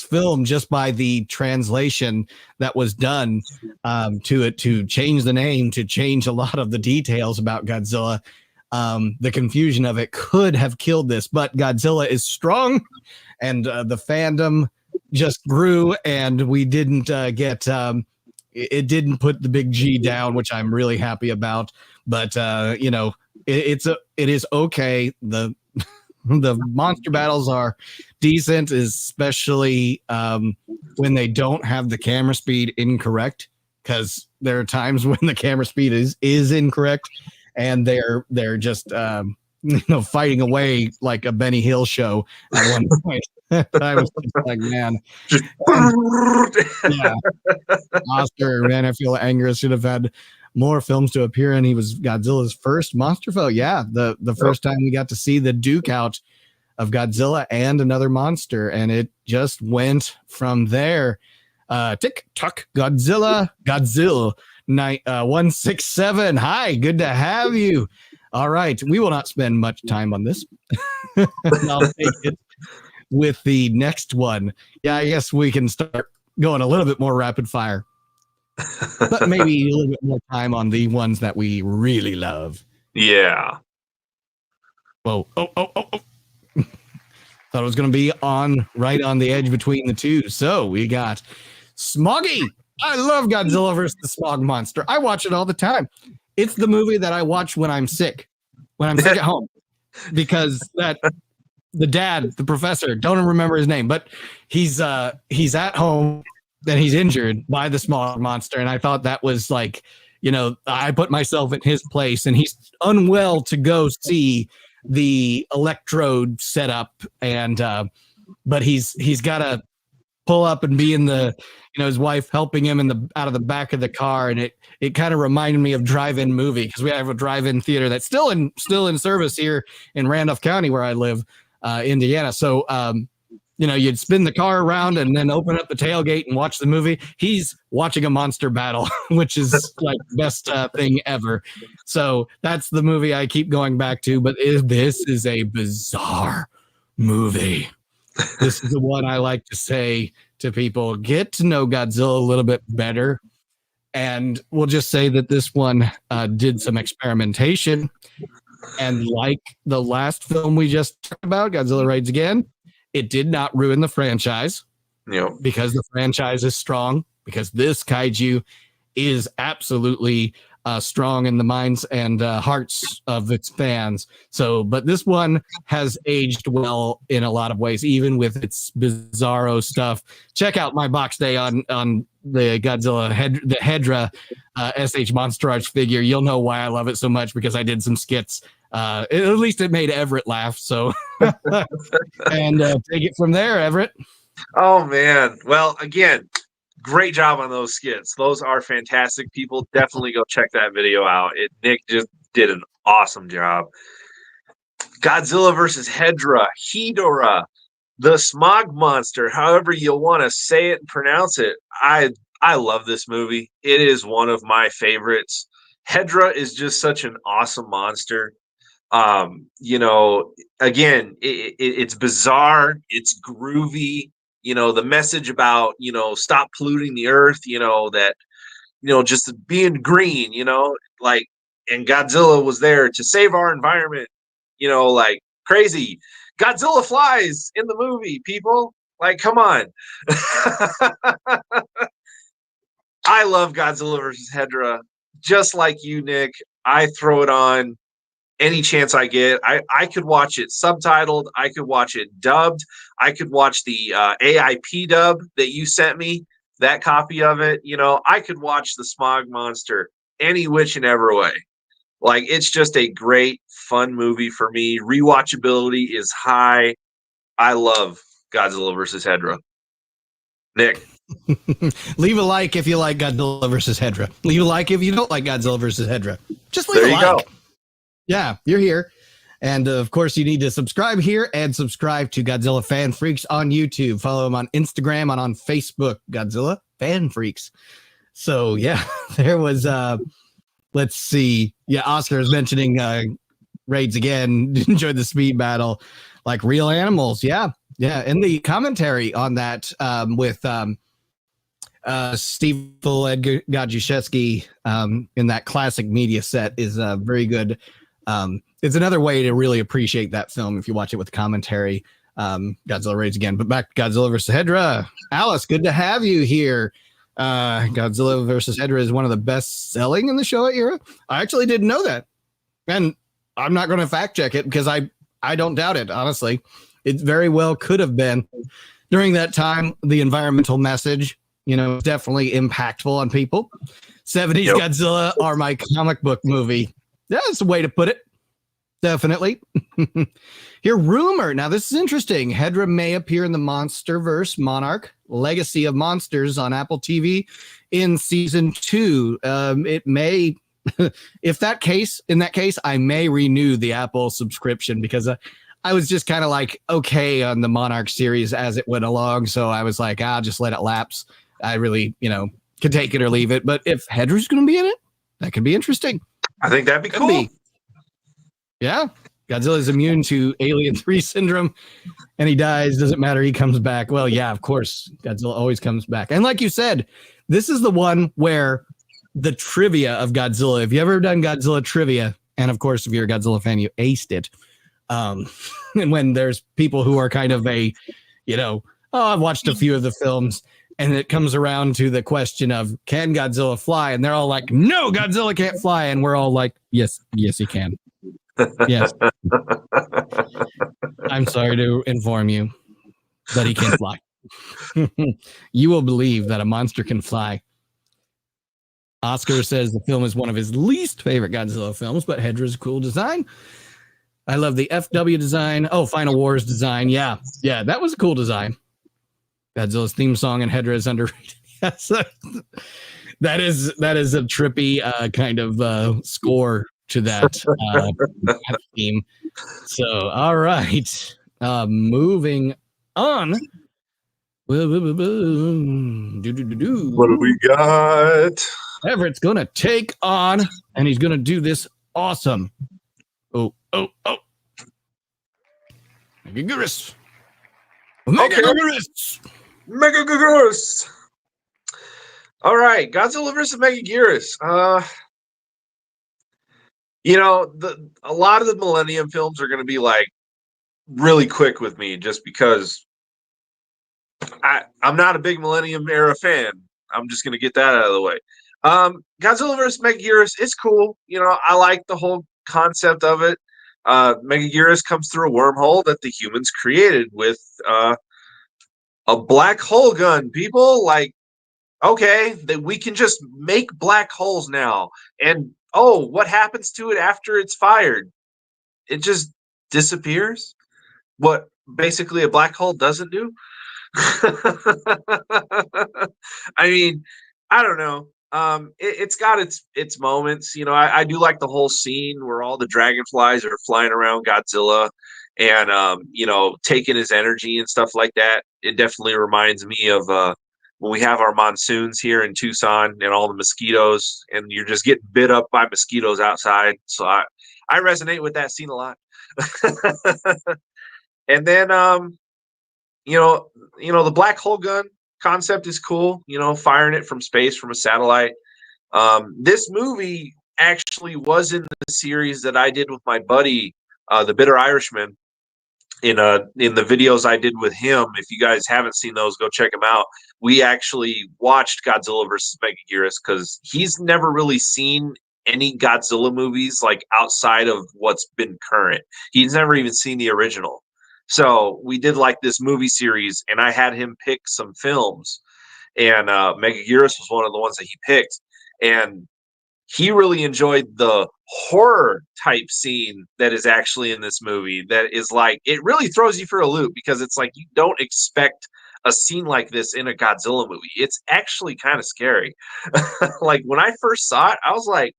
film, just by the translation that was done to it, to change the name, to change a lot of the details about Godzilla, the confusion of it could have killed this. But Godzilla is strong, and the fandom just grew, and we didn't get it didn't put the big G down, which I'm really happy about. But it is okay. The monster battles are decent, especially when they don't have the camera speed incorrect, because there are times when the camera speed is incorrect, and they're just fighting away like a Benny Hill show at one point. I was just like, man, yeah, Oscar, man, I feel Angus should have had more films to appear in. He was Godzilla's first monster foe. Yeah, the first time we got to see the duke out of Godzilla and another monster, and it just went from there. Tick tock, Godzilla 167. Hi, good to have you. All right, we will not spend much time on this. I'll take it with the next one. Yeah, I guess we can start going a little bit more rapid fire, but maybe a little bit more time on the ones that we really love. Yeah. Whoa. Oh. Thought it was going to be right on the edge between the two. So we got Smoggy. I love Godzilla versus the Smog Monster. I watch it all the time. It's the movie that I watch when I'm sick at home, because the dad, the professor, don't remember his name, but he's at home and he's injured by the Smog Monster. And I thought that was like, I put myself in his place, and he's unwell to go see the electrode setup, and but he's got to pull up and be in the, his wife helping him out of the back of the car, and it kind of reminded me of drive-in movie, because we have a drive-in theater that's still in service here in Randolph County where I live, Indiana. So you'd spin the car around and then open up the tailgate and watch the movie. He's watching a monster battle, which is like the best thing ever. So that's the movie I keep going back to. But this is a bizarre movie. This is the one I like to say to people: get to know Godzilla a little bit better. And we'll just say that this one did some experimentation. And like the last film we just talked about, Godzilla Raids Again, it did not ruin the franchise. Yep. Because the franchise is strong, because this kaiju is absolutely strong in the minds and hearts of its fans. So, but this one has aged well in a lot of ways, even with its bizarro stuff. Check out my box day on the Godzilla the Hedorah SH Monster Arch figure. You'll know why I love it so much, because I did some skits. At least it made Everett laugh. So, and take it from there, Everett. Oh man! Well, again, great job on those skits. Those are fantastic. People definitely go check that video out. Nick just did an awesome job. Godzilla versus Hedorah, the smog monster, however you want to say it and pronounce it. I love this movie. It is one of my favorites. Hedorah is just such an awesome monster. You know, again, it's bizarre, it's groovy. You know, the message about, you know, stop polluting the earth, you know, that, you know, just being green, you know, like, and Godzilla was there to save our environment, you know, like crazy. Godzilla flies in the movie, people. Like, come on. I love Godzilla versus Hedorah. Just like you, Nick, I throw it on any chance I get. I could watch it subtitled. I could watch it dubbed. I could watch the AIP dub that you sent me, that copy of it. You know, I could watch the Smog Monster any which and ever way. Like, it's just a great, fun movie for me. Rewatchability is high. I love Godzilla versus Hedorah. Nick. Leave a like if you like Godzilla versus Hedorah. Leave a like if you don't like Godzilla versus Hedorah. Just leave There a you like. go. Yeah, you're here. And of course, you need to subscribe here and subscribe to Godzilla Fan Freaks on YouTube. Follow him on Instagram and on Facebook, Godzilla Fan Freaks. So, yeah, there was, let's see. Yeah, Oscar is mentioning raids again. Enjoyed the speed battle. Like real animals. Yeah, yeah. And the commentary on that with Steve Gojira in that classic media set is very good. It's another way to really appreciate that film if you watch it with commentary. Godzilla raids again, but back to Godzilla versus Hedorah. Alice, good to have you here. Godzilla versus Hedorah is one of the best selling in the Showa era. I actually didn't know that, and I'm not going to fact check it because I don't doubt it. Honestly, it very well could have been. During that time, the environmental message, you know, definitely impactful on people. 70s Yep. Godzilla are my comic book movie. That's a way to put it. Definitely. Here, rumor. Now, this is interesting. Hedorah may appear in the MonsterVerse Monarch Legacy of Monsters on Apple TV in season 2. It may, in that case, I may renew the Apple subscription because I was just kind of like, okay, on the Monarch series as it went along. So I was like, I'll just let it lapse. I really, you know, could take it or leave it. But if Hedorah's going to be in it, that could be interesting. I think that'd be Could cool. be. Yeah. Godzilla is immune to Alien 3 syndrome and he dies. Doesn't matter. He comes back. Well, yeah, of course. Godzilla always comes back. And like you said, this is the one where the trivia of Godzilla, if you ever done Godzilla trivia, and of course, if you're a Godzilla fan, you aced it. And when there's people who are kind of a, you know, oh, I've watched a few of the films, and it comes around to the question of, can Godzilla fly? And they're all like, no, Godzilla can't fly. And we're all like, yes, he can. Yes. I'm sorry to inform you, but he can fly. You will believe that a monster can fly. Oscar says the film is one of his least favorite Godzilla films, but Hedorah's a cool design. I love the FW design. Oh, Final Wars design. Yeah, that was a cool design. Godzilla's theme song and Hedorah is underrated. Yes, that is a trippy kind of score to that theme. So, all right, moving on. What do we got? Everett's gonna take on, and he's gonna do this awesome. Oh. Megaguirus. Megaguirus. All right, Godzilla versus Megaguirus. You know, a lot of the Millennium films are going to be like really quick with me, just because I'm not a big Millennium era fan. I'm just going to get that out of the way. Godzilla versus Megaguirus is cool. You know, I like the whole concept of it. Megaguirus comes through a wormhole that the humans created with a black hole gun. People, like, okay, that we can just make black holes now. And oh, what happens to it after it's fired? It just disappears. What basically a black hole doesn't do. I mean, I don't know. It's got its moments. You know, I do like the whole scene where all the dragonflies are flying around Godzilla and you know, taking his energy and stuff like that. It definitely reminds me of when we have our monsoons here in Tucson and all the mosquitoes, and you're just getting bit up by mosquitoes outside. So I resonate with that scene a lot. And then the black hole gun concept is cool, you know, firing it from space from a satellite. This movie actually was in the series that I did with my buddy, the Bitter Irishman, in the videos I did with him. If you guys haven't seen those, go check them out. We actually watched Godzilla versus Megaguirus because he's never really seen any Godzilla movies like outside of what's been current. He's never even seen the original. So we did like this movie series, and I had him pick some films, and Megaguirus was one of the ones that he picked, and he really enjoyed the horror type scene that is actually in this movie. That is like, it really throws you for a loop because it's like you don't expect a scene like this in a Godzilla movie. It's actually kind of scary. Like when I first saw it, I was like,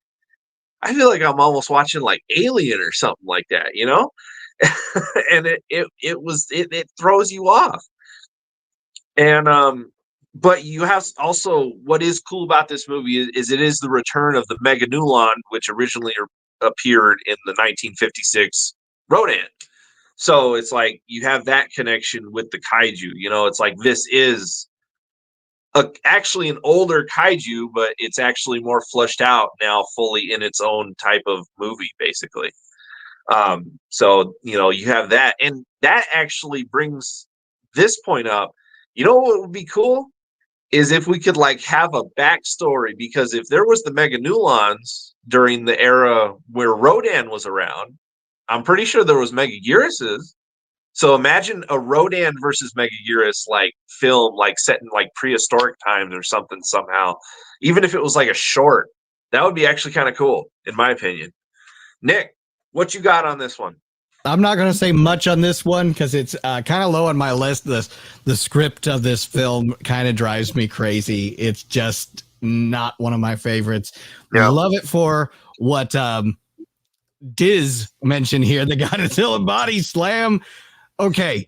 I feel like I'm almost watching like Alien or something like that, you know? And it throws you off. And but you have also, what is cool about this movie is it is the return of the Megalon, which originally appeared in the 1956 Rodan. So it's like you have that connection with the kaiju. You know, it's like this is actually an older kaiju, but it's actually more fleshed out now, fully in its own type of movie, basically. So you know, you have that, and that actually brings this point up. You know what would be cool is if we could like have a backstory, because if there was the Meganulons during the era where Rodan was around, I'm pretty sure there was Megaguiruses. So imagine a Rodan versus Megaguirus like film, like set in like prehistoric times or something somehow. Even if it was like a short, that would be actually kind of cool, in my opinion. Nick, what you got on this one? I'm not going to say much on this one because it's kind of low on my list. The script of this film kind of drives me crazy. It's just not one of my favorites. Yeah. Love it for what Diz mentioned here, the Godzilla body slam. Okay,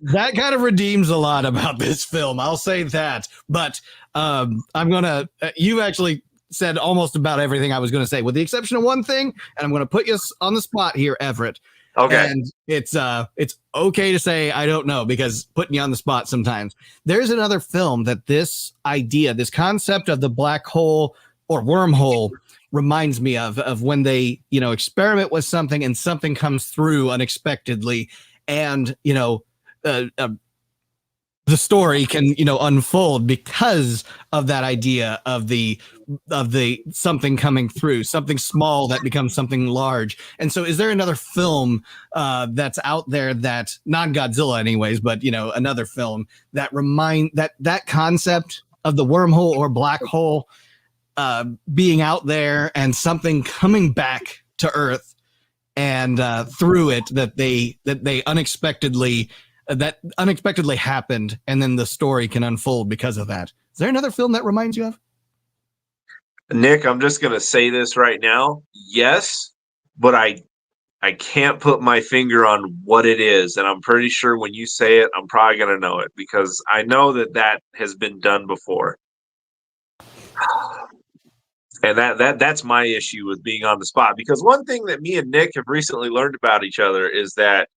that kind of redeems a lot about this film. I'll say that. But I'm going to you actually said almost about everything I was going to say, with the exception of one thing, and I'm going to put you on the spot here, Everett. Okay. And it's okay to say I don't know, because putting you on the spot sometimes. There's another film that this idea, this concept of the black hole or wormhole reminds me of when they, you know, experiment with something and something comes through unexpectedly, and you know, the story can, you know, unfold because of that idea of the something coming through, something small that becomes something large. And so is there another film that's out there, that non-Godzilla anyways, but you know, another film that that concept of the wormhole or black hole being out there and something coming back to Earth and through it that they unexpectedly happened, and then the story can unfold because of that? Is there another film that reminds you of? Nick, I'm just gonna say this right now. Yes, but I can't put my finger on what it is, and I'm pretty sure when you say it, I'm probably gonna know it because I know that has been done before. And that's my issue with being on the spot, because one thing that me and Nick have recently learned about each other is that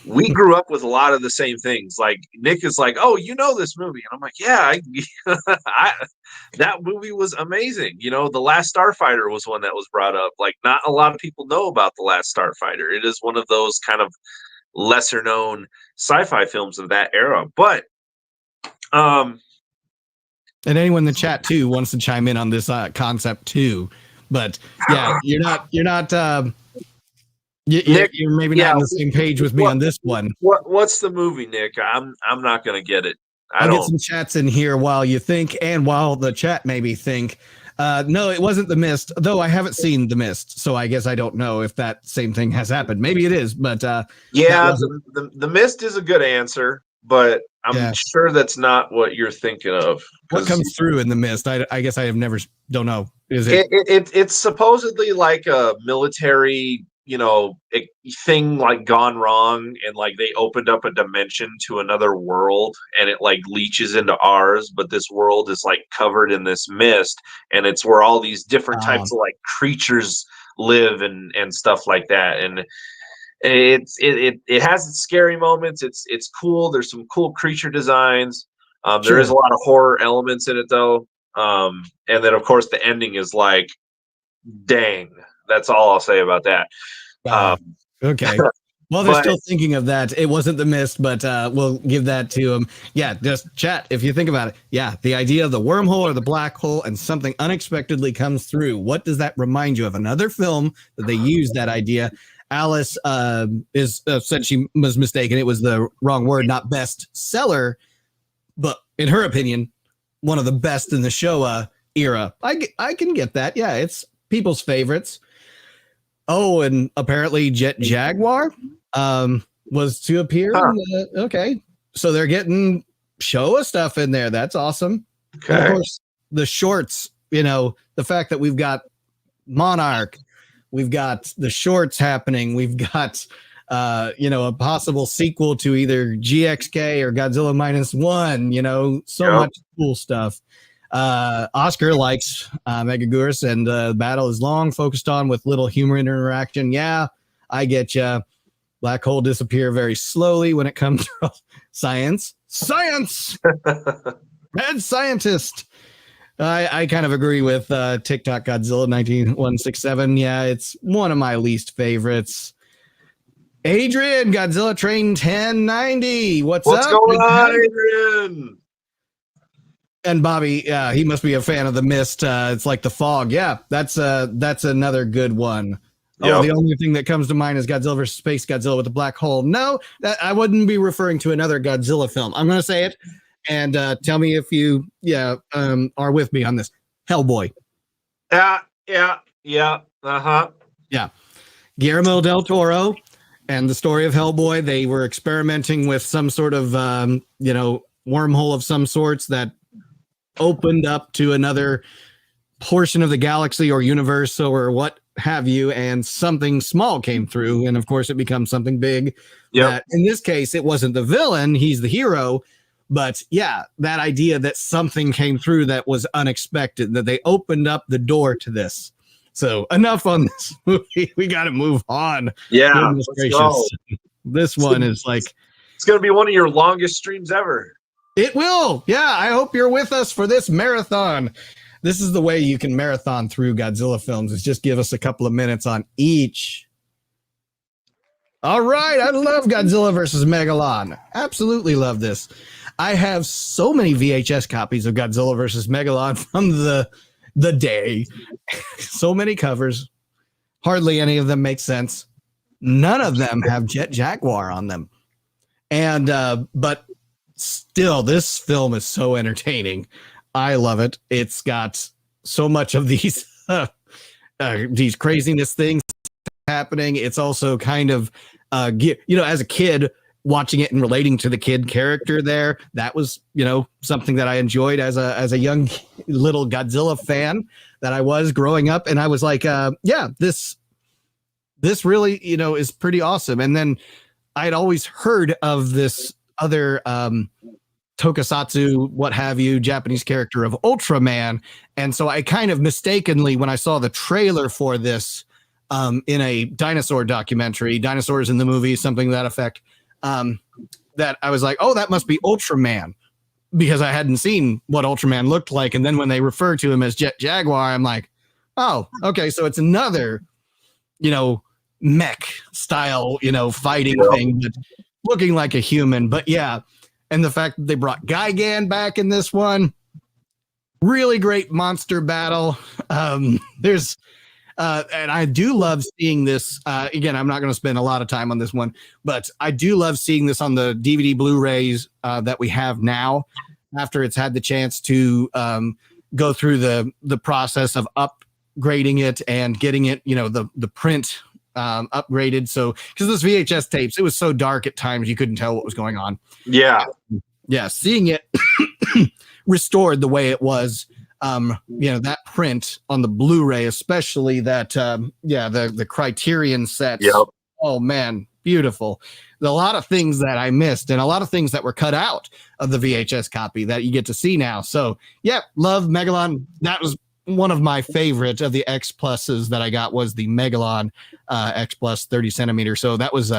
we grew up with a lot of the same things. Like Nick is like, "Oh, you know this movie," and I'm like, "Yeah, that movie was amazing." You know, The Last Starfighter was one that was brought up. Like, not a lot of people know about The Last Starfighter. It is one of those kind of lesser known sci-fi films of that era. But and anyone in the chat too wants to chime in on this concept too. But yeah, you're not. Nick, you're maybe not on the same page with me on this one. What's the movie, Nick? I'm not gonna get it. I'll get some chats in here while you think, and while the chat maybe think. No, it wasn't The Mist, though I haven't seen The Mist, so I guess I don't know if that same thing has happened. Maybe it is, but yeah, the Mist is a good answer. but I'm Yeah. sure that's not what you're thinking of. What comes through in the mist? I guess I have never don't know. Is it? It's supposedly like a military, thing like gone wrong, and like they opened up a dimension to another world, and it like leaches into ours, but this world is like covered in this mist, and it's where all these different types of like creatures live and stuff like that, and it has its scary moments. It's cool. There's some cool creature designs. There is a lot of horror elements in it though. And then of course the ending is like, dang. That's all I'll say about that. Okay. Well, they're but still thinking of that. It wasn't the mist, but we'll give that to them. Yeah, just chat if you think about it. Yeah, the idea of the wormhole or the black hole and something unexpectedly comes through. What does that remind you of? Another film that they used that idea. Alice said she was mistaken. It was the wrong word, not best seller, but in her opinion, one of the best in the Showa era. I can get that. Yeah, it's people's favorites. Oh, and apparently Jet Jaguar was to appear. Okay, so they're getting Showa stuff in there. That's awesome. Okay. And of course, the shorts. The fact that we've got Monarch. We've got the shorts happening. We've got, a possible sequel to either GXK or Godzilla -1. So much cool stuff. Oscar likes Megaguirus, and the battle is long, focused on with little humor interaction. Yeah, I get you. Black hole disappear very slowly when it comes to science. Mad scientist. I kind of agree with TikTok Godzilla 19167. Yeah, it's one of my least favorites. Adrian, Godzilla Train 1090. What's up? Going on, Adrian? And Bobby, he must be a fan of the mist. It's like the fog. Yeah, that's another good one. Yep. Oh, the only thing that comes to mind is Godzilla vs. Space Godzilla with the black hole. No, I wouldn't be referring to another Godzilla film. I'm going to say it. And tell me if you, are with me on this. Hellboy. Yeah. Uh-huh. Yeah. Guillermo del Toro and the story of Hellboy. They were experimenting with some sort of, wormhole of some sorts that opened up to another portion of the galaxy or universe or what have you. And something small came through. And of course, it becomes something big. Yeah. In this case, it wasn't the villain. He's the hero. But yeah, that idea that something came through that was unexpected, that they opened up the door to this. So enough on this movie. We got to move on. Yeah. This one is like... It's going to be one of your longest streams ever. It will. Yeah, I hope you're with us for this marathon. This is the way you can marathon through Godzilla films, is just give us a couple of minutes on each. All right, I love Godzilla versus Megalon. Absolutely love this. I have so many VHS copies of Godzilla versus Megalon from the day. So many covers. Hardly any of them make sense. None of them have Jet Jaguar on them. And but still, this film is so entertaining. I love it. It's got so much of these craziness things happening. It's also kind of as a kid watching it and relating to the kid character there, that was something that I enjoyed as a young little Godzilla fan that I was growing up. And I was like, this really is pretty awesome. And then I'd always heard of this other tokusatsu, what have you, Japanese character of Ultraman. And so I kind of mistakenly, when I saw the trailer for this in a dinosaur documentary, Dinosaurs in the Movie, something to that effect, that I was like, oh, that must be Ultraman, because I hadn't seen what Ultraman looked like. And then when they refer to him as Jet Jaguar, I'm like, oh, okay, so it's another, mech style, fighting thing, but looking like a human. But yeah, and the fact that they brought Gigan back in this one, really great monster battle. There's and I do love seeing this. Again, I'm not going to spend a lot of time on this one, but I do love seeing this on the DVD Blu-rays that we have now, after it's had the chance to go through the process of upgrading it and getting it, the print upgraded. So because those VHS tapes, it was so dark at times you couldn't tell what was going on. Yeah. Yeah, seeing it restored the way it was, that print on the Blu-ray, especially that, the Criterion sets. Yep. Oh man, beautiful. A lot of things that I missed and a lot of things that were cut out of the VHS copy that you get to see now. So yeah, love Megalon. That was one of my favorite of the X pluses that I got was the Megalon X plus 30 centimeter. So that was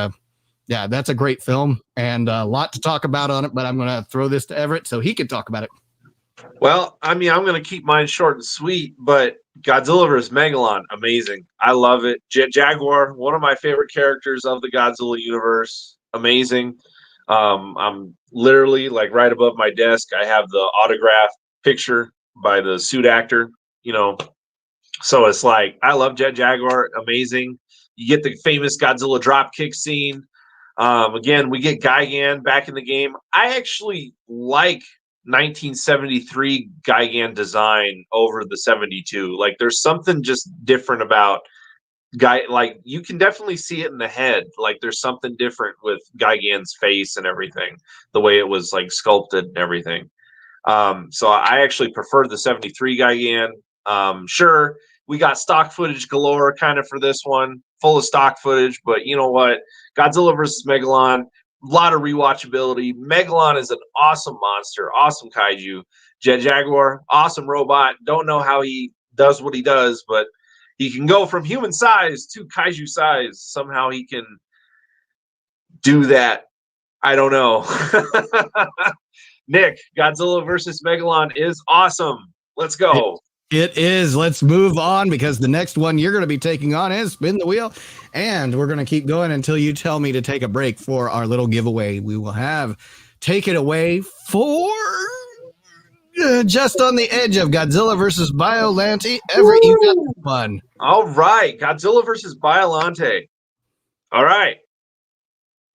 that's a great film and a lot to talk about on it, but I'm going to throw this to Everett so he can talk about it. Well, I mean, I'm going to keep mine short and sweet, but Godzilla vs. Megalon, amazing. I love it. Jet Jaguar, one of my favorite characters of the Godzilla universe, amazing. I'm literally like right above my desk. I have the autograph picture by the suit actor, So it's like, I love Jet Jaguar, amazing. You get the famous Godzilla dropkick scene. Again, we get Gigan back in the game. I actually like 1973 Gigan design over the 72. Like there's something just different about like you can definitely see it in the head. Like there's something different with Gigan's face and everything, the way it was like sculpted and everything. So I actually prefer the 73 Gigan. Sure, we got stock footage galore kind of for this one, full of stock footage, but you know what? Godzilla vs. Megalon, a lot of rewatchability. Megalon is an awesome monster, awesome kaiju. Jet Jaguar, awesome robot. Don't know how he does what he does, but he can go from human size to kaiju size. Somehow he can do that. I don't know. Nick, Godzilla vs. Megalon is awesome. Let's go. It is. Let's move on because the next one you're going to be taking on is Spin the Wheel. And we're going to keep going until you tell me to take a break for our little giveaway. We will have Take It Away for Just on the Edge of Godzilla versus Biollante. Everett, you got this one. All right. Godzilla versus Biollante. All right.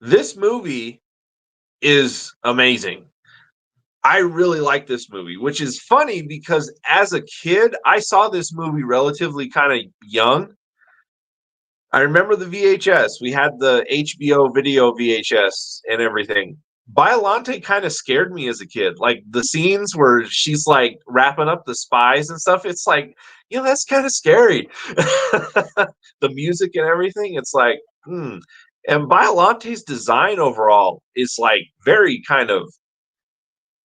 This movie is amazing. I really like this movie, which is funny because as a kid, I saw this movie relatively kind of young. I remember the VHS. We had the HBO video VHS and everything. Biollante kind of scared me as a kid. Like the scenes where she's like wrapping up the spies and stuff. It's like, that's kind of scary. The music and everything. It's like, And Biollante's design overall is like very kind of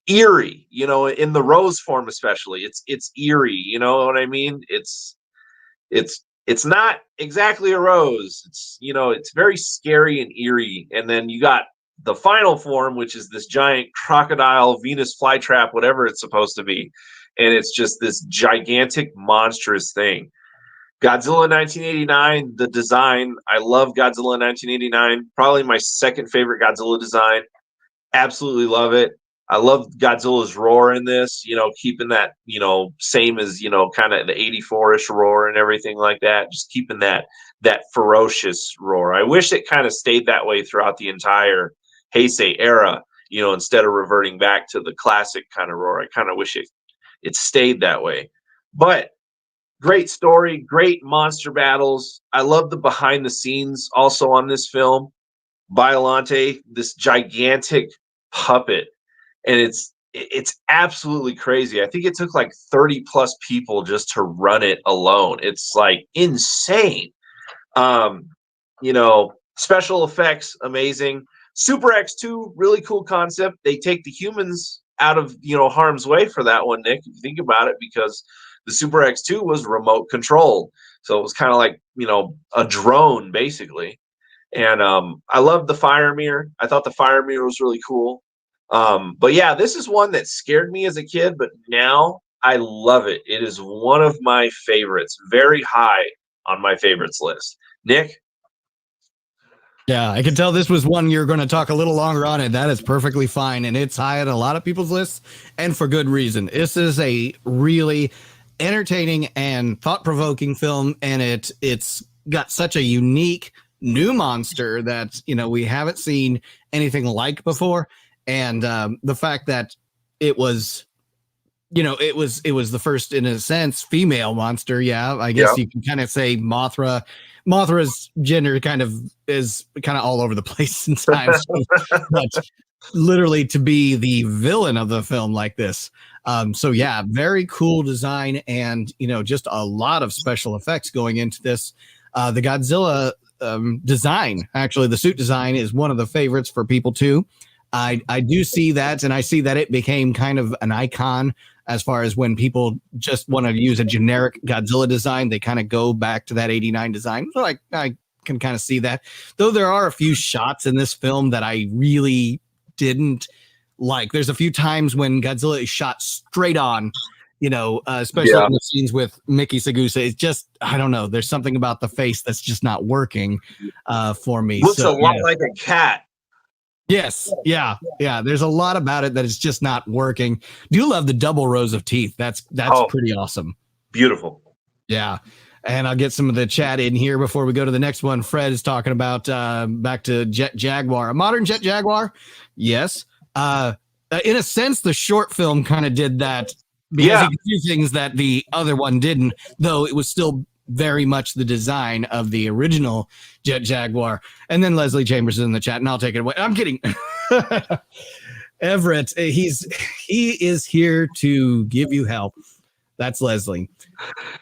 eerie, in the rose form especially. It's eerie, you know what I mean? It's not exactly a rose. It's very scary and eerie. And then you got the final form, which is this giant crocodile Venus flytrap, whatever it's supposed to be. And it's just this gigantic, monstrous thing. Godzilla 1989, the design. I love Godzilla 1989. Probably my second favorite Godzilla design. Absolutely love it. I love Godzilla's roar in this, keeping that, same as, kind of the 84-ish roar and everything like that. Just keeping that ferocious roar. I wish it kind of stayed that way throughout the entire Heisei era, instead of reverting back to the classic kind of roar. I kind of wish it stayed that way. But great story, great monster battles. I love the behind the scenes also on this film. Biollante, this gigantic puppet. And it's absolutely crazy. I think it took like 30 plus people just to run it alone. It's like insane. Special effects, amazing. Super X2, really cool concept. They take the humans out of, harm's way for that one, Nick, if you think about it, because the Super X2 was remote controlled. So it was kind of like, a drone basically. And I loved the fire mirror. I thought the fire mirror was really cool. But yeah, this is one that scared me as a kid, but now I love it. It is one of my favorites, very high on my favorites list. Nick? Yeah, I can tell this was one you're going to talk a little longer on, and that is perfectly fine. And it's high on a lot of people's lists, and for good reason. This is a really entertaining and thought-provoking film, and it's got such a unique new monster that, we haven't seen anything like before. And the fact that it was it was the first, in a sense, female monster. Yeah, I guess you can kind of say Mothra. Mothra's gender is kind of all over the place sometimes, but literally to be the villain of the film like this. So yeah, very cool design, and just a lot of special effects going into this. The Godzilla design, actually, the suit design is one of the favorites for people too. I do see that, and I see that it became kind of an icon as far as when people just want to use a generic Godzilla design, they kind of go back to that 89 design. So I can kind of see that. Though there are a few shots in this film that I really didn't like. There's a few times when Godzilla is shot straight on, especially in the scenes with Miki Sagusa. It's just, I don't know. There's something about the face that's just not working for me. Looks a lot like a cat. Yes. Yeah. There's a lot about it that is just not working. Do love the double rows of teeth. That's pretty awesome. Beautiful. Yeah. And I'll get some of the chat in here before we go to the next one. Fred is talking about back to Jet Jaguar, a modern Jet Jaguar. Yes. In a sense, the short film kind of did that because he could do things that the other one didn't, though it was still very much the design of the original Jet Jaguar. And then Leslie Chambers is in the chat, and I'll take it away. I'm kidding. Everett, he is here to give you help. That's Leslie.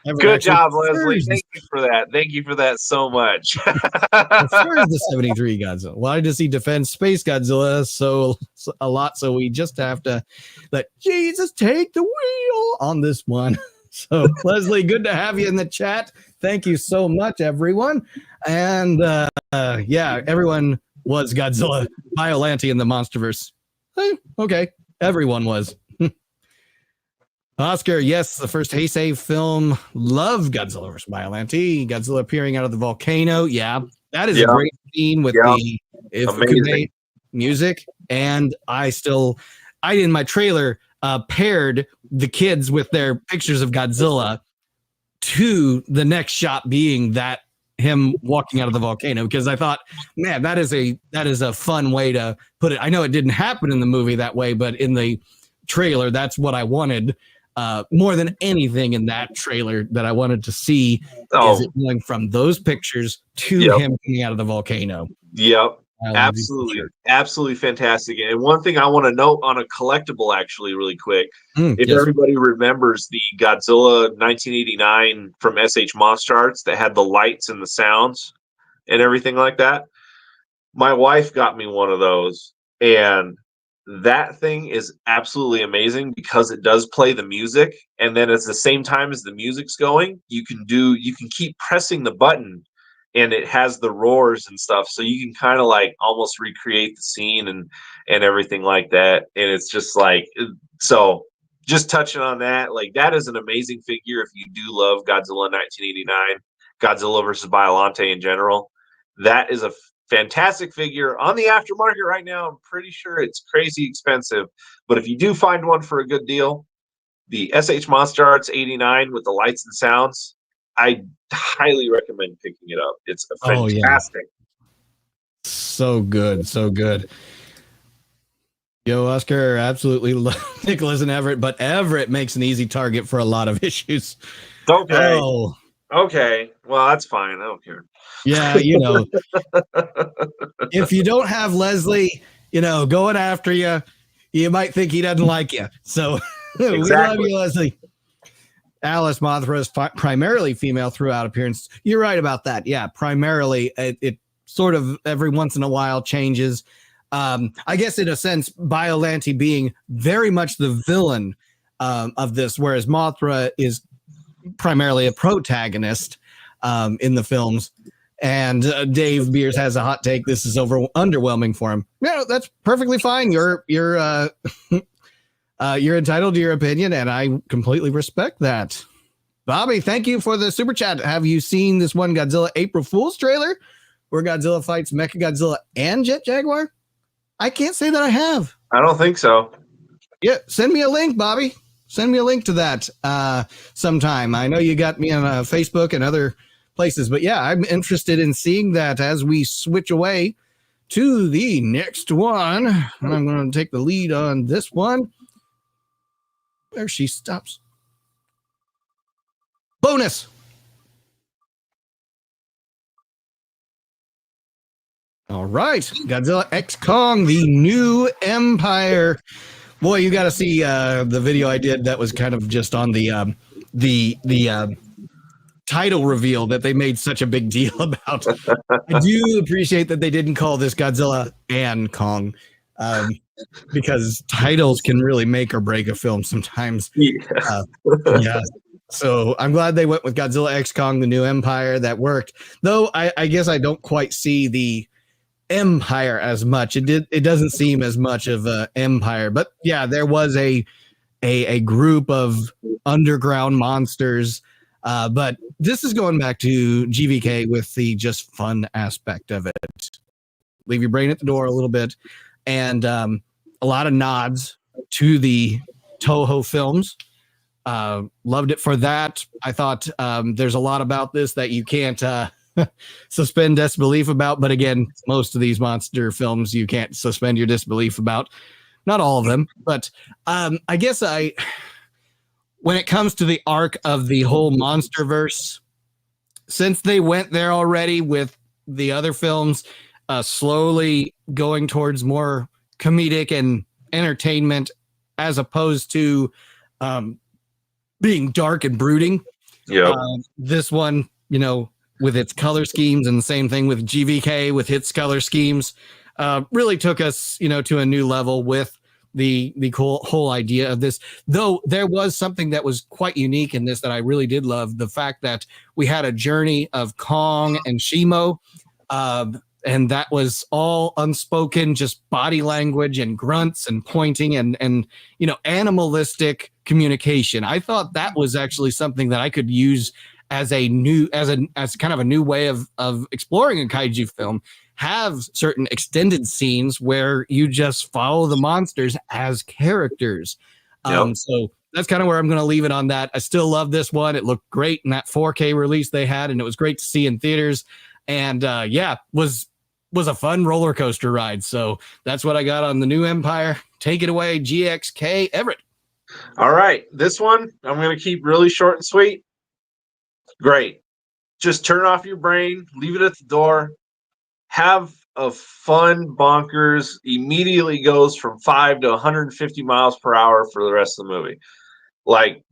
Everett, good job, Leslie. Thank you for that. Thank you for that so much. Prefers the 73 Godzilla. Why does he defend Space Godzilla so a lot? So we just have to let Jesus take the wheel on this one. So, Leslie, good to have you in the chat. Thank you so much, everyone. And everyone was Godzilla, Biollante in the Monsterverse. Okay, everyone was. Oscar, yes, the first Heisei film. Love Godzilla vs. Biollante. Godzilla appearing out of the volcano. Yeah, that is a great scene with the Ifukube music. And I in my trailer, paired the kids with their pictures of Godzilla to the next shot being that him walking out of the volcano, because I thought, man, that is a fun way to put it. I know it didn't happen in the movie that way, but in the trailer, that's what I wanted more than anything in that trailer that I wanted to see is it going from those pictures to him coming out of the volcano. Yep. Absolutely fantastic. And one thing I want to note on a collectible, actually, really quick, if everybody remembers the Godzilla 1989 from SH Monster Arts that had the lights and the sounds and everything like that, my wife got me one of those, and that thing is absolutely amazing because it does play the music, and then at the same time as the music's going, you can keep pressing the button, and it has the roars and stuff, so you can kind of like almost recreate the scene and everything like that. And it's just like, so just touching on that, like, that is an amazing figure if you do love Godzilla 1989, Godzilla versus Biollante in general. That is a fantastic figure on the aftermarket right now. I'm pretty sure it's crazy expensive, but if you do find one for a good deal, the SH Monster Arts 89 with the lights and sounds, I highly recommend picking it up. It's a fantastic. So good. Yo, Oscar, absolutely love Nicholas and Everett, but Everett makes an easy target for a lot of issues. Okay. Well, that's fine. I don't care. Yeah, if you don't have Leslie, going after you, you might think he doesn't like you. So we love you, Leslie. Alice, Mothra is primarily female throughout appearance. You're right about that. Yeah, primarily. It sort of every once in a while changes. I guess in a sense, Biollante being very much the villain of this, whereas Mothra is primarily a protagonist in the films. And Dave Beers has a hot take. This is underwhelming for him. No, that's perfectly fine. You're entitled to your opinion, and I completely respect that. Bobby, thank you for the super chat. Have you seen this one Godzilla April Fool's trailer where Godzilla fights Mechagodzilla and Jet Jaguar? I can't say that I have. I don't think so. Yeah, send me a link, Bobby. Send me a link to that sometime. I know you got me on Facebook and other places, but yeah, I'm interested in seeing that as we switch away to the next one. And I'm going to take the lead on this one. There she stops. Bonus. All right, Godzilla X Kong, the new empire. Boy, you got to see the video I did. That was kind of just on the title reveal that they made such a big deal about. I do appreciate that they didn't call this Godzilla and Kong, because titles can really make or break a film sometimes. Yeah. So I'm glad they went with Godzilla X Kong, the new empire. That worked. Though I guess I don't quite see the empire as much. It doesn't seem as much of an empire, but yeah, there was a group of underground monsters. But this is going back to GVK with the just fun aspect of it. Leave your brain at the door a little bit, and a lot of nods to the Toho films. Loved it for that. I thought there's a lot about this that you can't suspend disbelief about, but again, most of these monster films you can't suspend your disbelief about. Not all of them, but I guess when it comes to the arc of the whole MonsterVerse, since they went there already with the other films, slowly going towards more comedic and entertainment as opposed to being dark and brooding. Yeah. This one, with its color schemes, and the same thing with GVK with its color schemes, really took us, to a new level with the whole idea of this. Though there was something that was quite unique in this that I really did love, the fact that we had a journey of Kong and Shimo, and that was all unspoken, just body language and grunts and pointing and animalistic communication. I thought that was actually something that I could use as kind of a new way of exploring a kaiju film. Have certain extended scenes where you just follow the monsters as characters. Yep. So that's kind of where I'm going to leave it on that. I still love this one. It looked great in that 4K release they had, and it was great to see in theaters. And was a fun roller coaster ride. So that's what I got on the new empire. Take it away, GXK Everett. All right, this one I'm going to keep really short and sweet. Great. Just turn off your brain, leave it at the door, have a fun bonkers, immediately goes from 5 to 150 miles per hour for the rest of the movie. Like,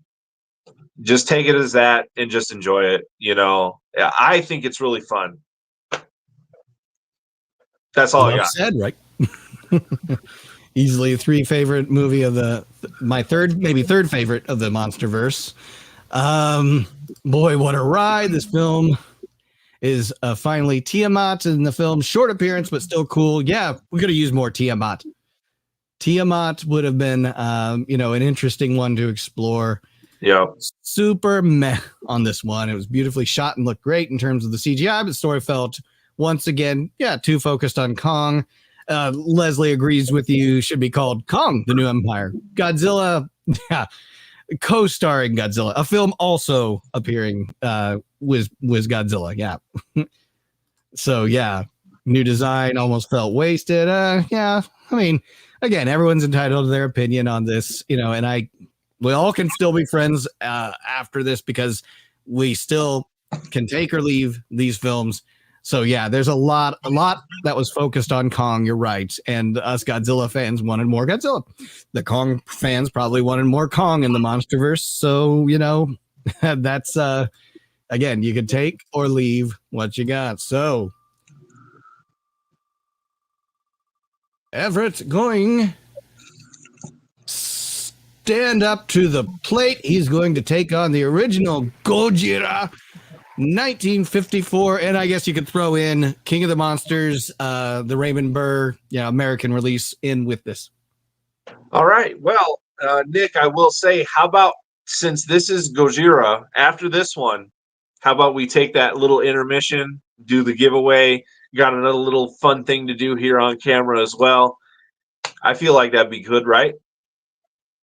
just take it as that and just enjoy it. I think it's really fun. That's all I got. Said, right? Easily three favorite movie of my third favorite of the MonsterVerse. Boy, what a ride. This film is finally Tiamat in the film. Short appearance, but still cool. Yeah, we could have used more Tiamat. Tiamat would have been, an interesting one to explore. Yeah. Super meh on this one. It was beautifully shot and looked great in terms of the CGI, but the story felt, once again, too focused on Kong. Leslie agrees with you. Should be called Kong, the New Empire. Godzilla, co-starring Godzilla. A film also appearing was Godzilla. Yeah. So new design almost felt wasted. I mean, again, everyone's entitled to their opinion on this, and we all can still be friends after this because we still can take or leave these films. So there's a lot that was focused on Kong. You're right. And us Godzilla fans wanted more Godzilla. The Kong fans probably wanted more Kong in the MonsterVerse. So, that's, again, you could take or leave what you got. So Everett going stand up to the plate. He's going to take on the original Gojira, 1954, and I guess you could throw in King of the Monsters, the Raymond Burr, American release in with this. All right. Well, Nick, I will say, how about, since this is Gojira, after this one, how about we take that little intermission, do the giveaway, got another little fun thing to do here on camera as well. I feel like that'd be good, right?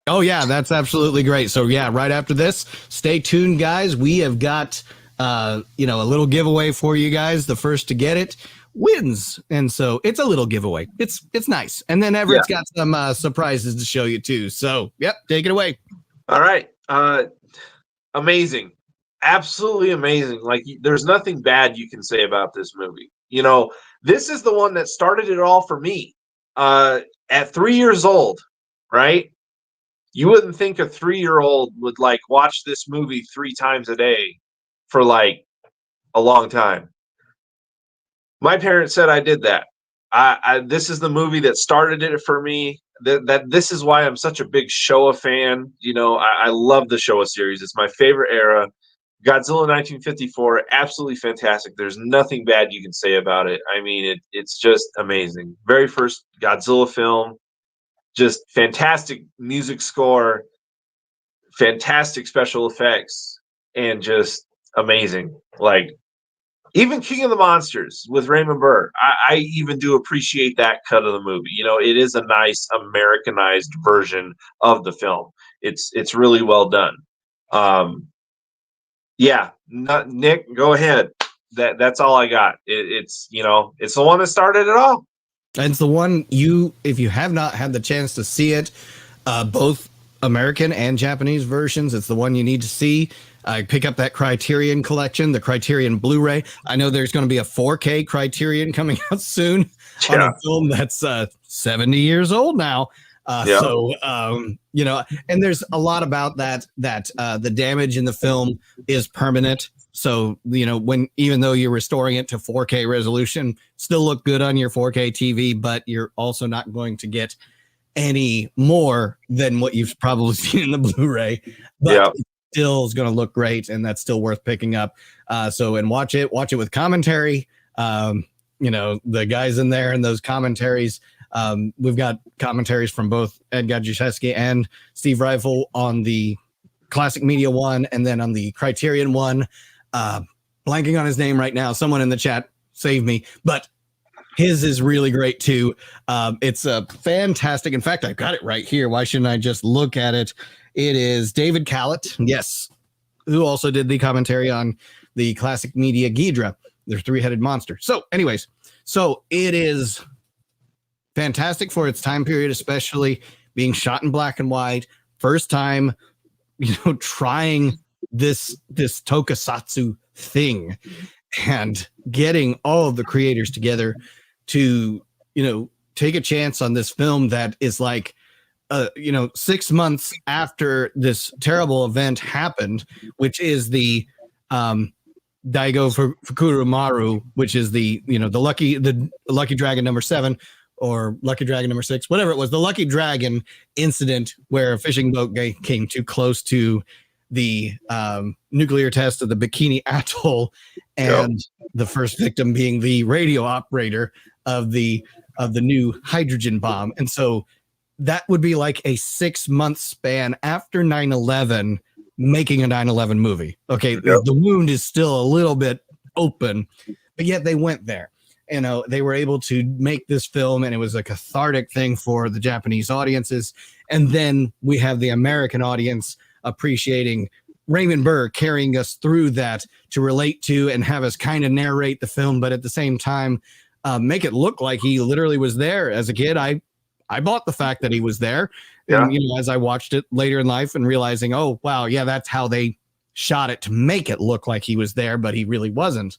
Oh, yeah, that's absolutely great. So, right after this, stay tuned, guys. We have got a little giveaway for you guys. The first to get it wins, and so it's a little giveaway. It's nice, and then Everett's got some surprises to show you too. So, take it away. All right. Amazing. Absolutely amazing. Like, there's nothing bad you can say about this movie. You know, this is the one that started it all for me. At 3 years old, right? You wouldn't think a 3-year-old would like watch this movie 3 times a day for like a long time. My parents said I did that. This is the movie that started it for me. That this is why I'm such a big Showa fan. You know, I love the Showa series. It's my favorite era. Godzilla 1954, absolutely fantastic. There's nothing bad you can say about it. I mean, it's just amazing. Very first Godzilla film, just fantastic music score, fantastic special effects, and just amazing. Like, even King of the Monsters with Raymond Burr, I even do appreciate that cut of the movie. You know, it is a nice Americanized version of the film. It's really well done. Um, yeah, Nick, go ahead. That's all I got. It's it's the one that started it all. And it's the one if you have not had the chance to see it, both American and Japanese versions, it's the one you need to see. Pick up that Criterion collection, the Criterion Blu-ray. I know there's going to be a 4K Criterion coming out soon on a film that's 70 years old now. So, and there's a lot about that the damage in the film is permanent. So, even though you're restoring it to 4K resolution, still look good on your 4K TV, but you're also not going to get any more than what you've probably seen in the Blu-ray. But it still is going to look great, and that's still worth picking up. And watch it with commentary. The guys in there and those commentaries. We've got commentaries from both Ed Godzilla and Steve Rifle on the Classic Media one, and then on the Criterion one. Blanking on his name right now. Someone in the chat save me, but his is really great too. It's a fantastic. In fact, I've got it right here. Why shouldn't I just look at it? It is David Callett, yes, who also did the commentary on the Classic Media Ghidra, their three-headed monster. So, anyways, it is fantastic for its time period, especially being shot in black and white. First time, trying this tokusatsu thing and getting all of the creators together to take a chance on this film that is like 6 months after this terrible event happened, which is the Daigo Fukurumaru, which is the lucky dragon number 7 or lucky dragon number 6, whatever it was, the lucky dragon incident where a fishing boat came too close to the nuclear test of the Bikini Atoll, and the first victim being the radio operator of the new hydrogen bomb. And so that would be like a 6-month span after 9/11 making a 9/11 movie. Okay, the wound is still a little bit open, but yet they went there. They were able to make this film, and it was a cathartic thing for the Japanese audiences. And then we have the American audience appreciating Raymond Burr carrying us through that to relate to and have us kind of narrate the film, but at the same time, make it look like he literally was there. As a kid, I bought the fact that he was there. And, as I watched it later in life and realizing, oh, wow, yeah, that's how they shot it to make it look like he was there, but he really wasn't.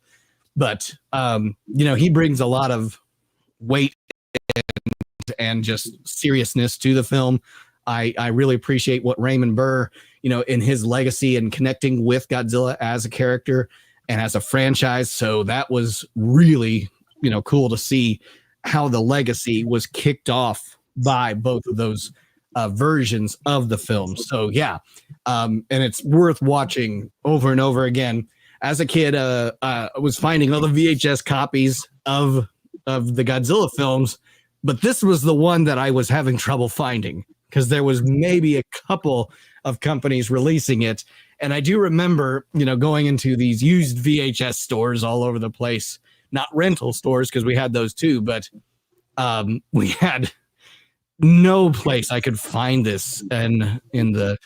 But, he brings a lot of weight and just seriousness to the film. I really appreciate what Raymond Burr, in his legacy and connecting with Godzilla as a character and as a franchise. So that was really, cool to see how the legacy was kicked off by both of those versions of the film. So yeah, and it's worth watching over and over again. As a kid, I was finding all the VHS copies of the Godzilla films, but this was the one that I was having trouble finding because there was maybe a couple of companies releasing it. And I do remember, going into these used VHS stores all over the place, not rental stores because we had those too, but we had no place I could find this in the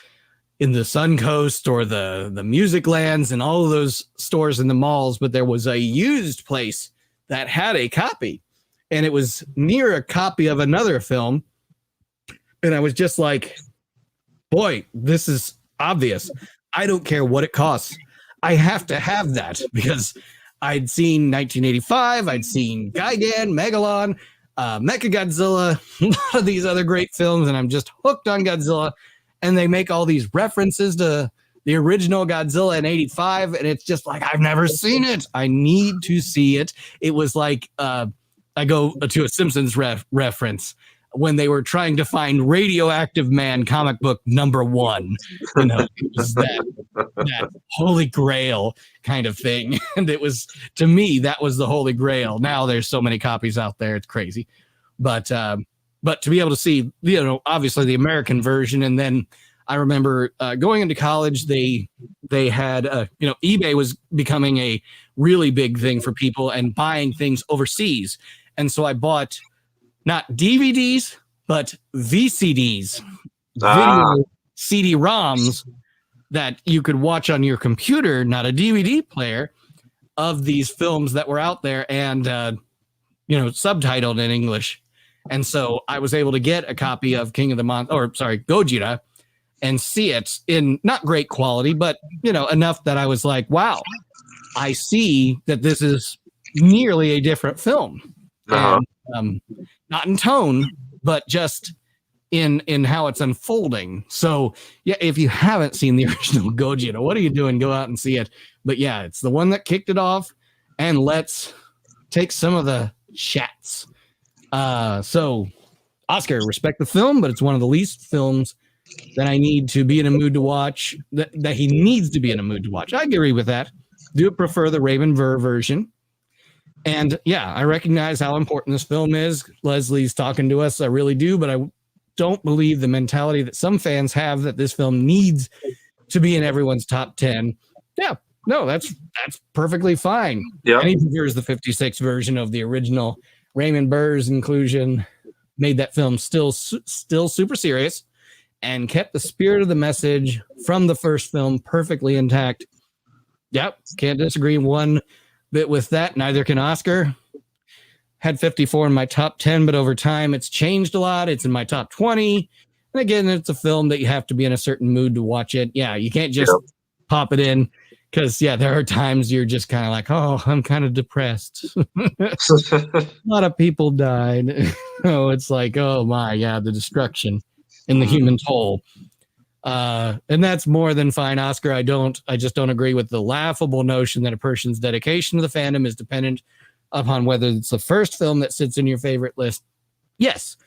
Suncoast or the Music Lands and all of those stores in the malls, but there was a used place that had a copy, and it was near a copy of another film. And I was just like, boy, this is obvious. I don't care what it costs. I have to have that because I'd seen 1985, I'd seen Gigan, Megalon, Mechagodzilla, a lot of these other great films, and I'm just hooked on Godzilla. And they make all these references to the original Godzilla in 85, and it's just like, I've never seen it. I need to see it. It was like, I go to a Simpsons reference when they were trying to find Radioactive Man comic book #1. You know, it was that holy grail kind of thing. And it was, to me, that was the holy grail. Now there's so many copies out there. It's crazy. But to be able to see, you know, obviously the American version. And then I remember going into college, they had, you know, eBay was becoming a really big thing for people and buying things overseas. And so I bought not DVDs, but VCDs, video CD-ROMs that you could watch on your computer, not a DVD player, of these films that were out there and, you know, subtitled in English. And so I was able to get a copy of Gojira and see it in not great quality, but, you know, enough that I was like, wow, I see that this is nearly a different film. And, not in tone, but just in how it's unfolding. So yeah, if you haven't seen the original Gojira, what are you doing? Go out and see it. But yeah, it's the one that kicked it off. And let's take some of the chats. So Oscar, respect the film, but it's one of the least films that I need to be in a mood to watch, that he needs to be in a mood to watch. I agree with that. Do prefer the Raven Ver version. And yeah, I recognize how important this film is. Leslie's talking to us. I really do, but I don't believe the mentality that some fans have that this film needs to be in everyone's top 10. Yeah, no, that's perfectly fine. Yeah. And even here's the 56 version of the original. Raymond Burr's inclusion made that film still super serious and kept the spirit of the message from the first film perfectly intact. Yep, can't disagree one bit with that. Neither can Oscar. Had 54 in my top 10, but over time it's changed a lot. It's in my top 20. And again, it's a film that you have to be in a certain mood to watch it. Yeah, you can't just pop it in because, yeah, there are times you're just kind of like, oh, I'm kind of depressed. A lot of people died. Oh, it's like, oh my, yeah, the destruction and the human toll. And that's more than fine, Oscar. I just don't agree with the laughable notion that a person's dedication to the fandom is dependent upon whether it's the first film that sits in your favorite list. Yes,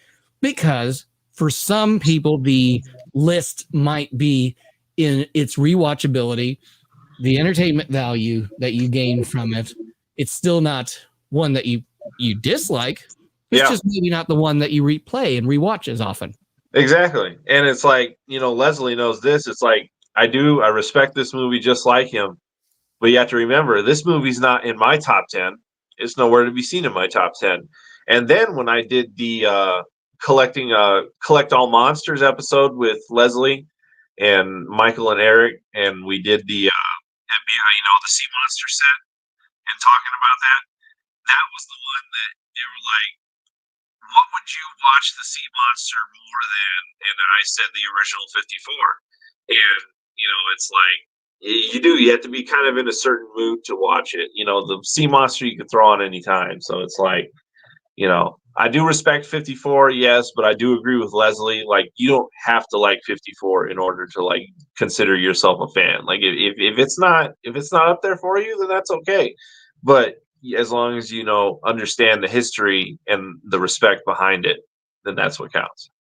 because for some people, the list might be in its rewatchability, the entertainment value that you gain from it. It's still not one that you dislike. It's just maybe not the one that you replay and rewatch as often. Exactly. And it's like, you know, Leslie knows this. It's like, I respect this movie just like him. But you have to remember, this movie's not in my top 10. It's nowhere to be seen in my top 10. And then when I did the Collect All Monsters episode with Leslie and Michael and Eric, and we did the FBI, the Sea Monster set, and talking about that was the one that they were like, what would you watch the Sea Monster more than? And I said the original 54. And, it's like, you have to be kind of in a certain mood to watch it. The Sea Monster you can throw on any time. So it's like, I do respect 54, yes, but I do agree with Leslie. Like, you don't have to like 54 in order to like consider yourself a fan. Like, if it's not up there for you, then that's okay. But as long as understand the history and the respect behind it, then that's what counts.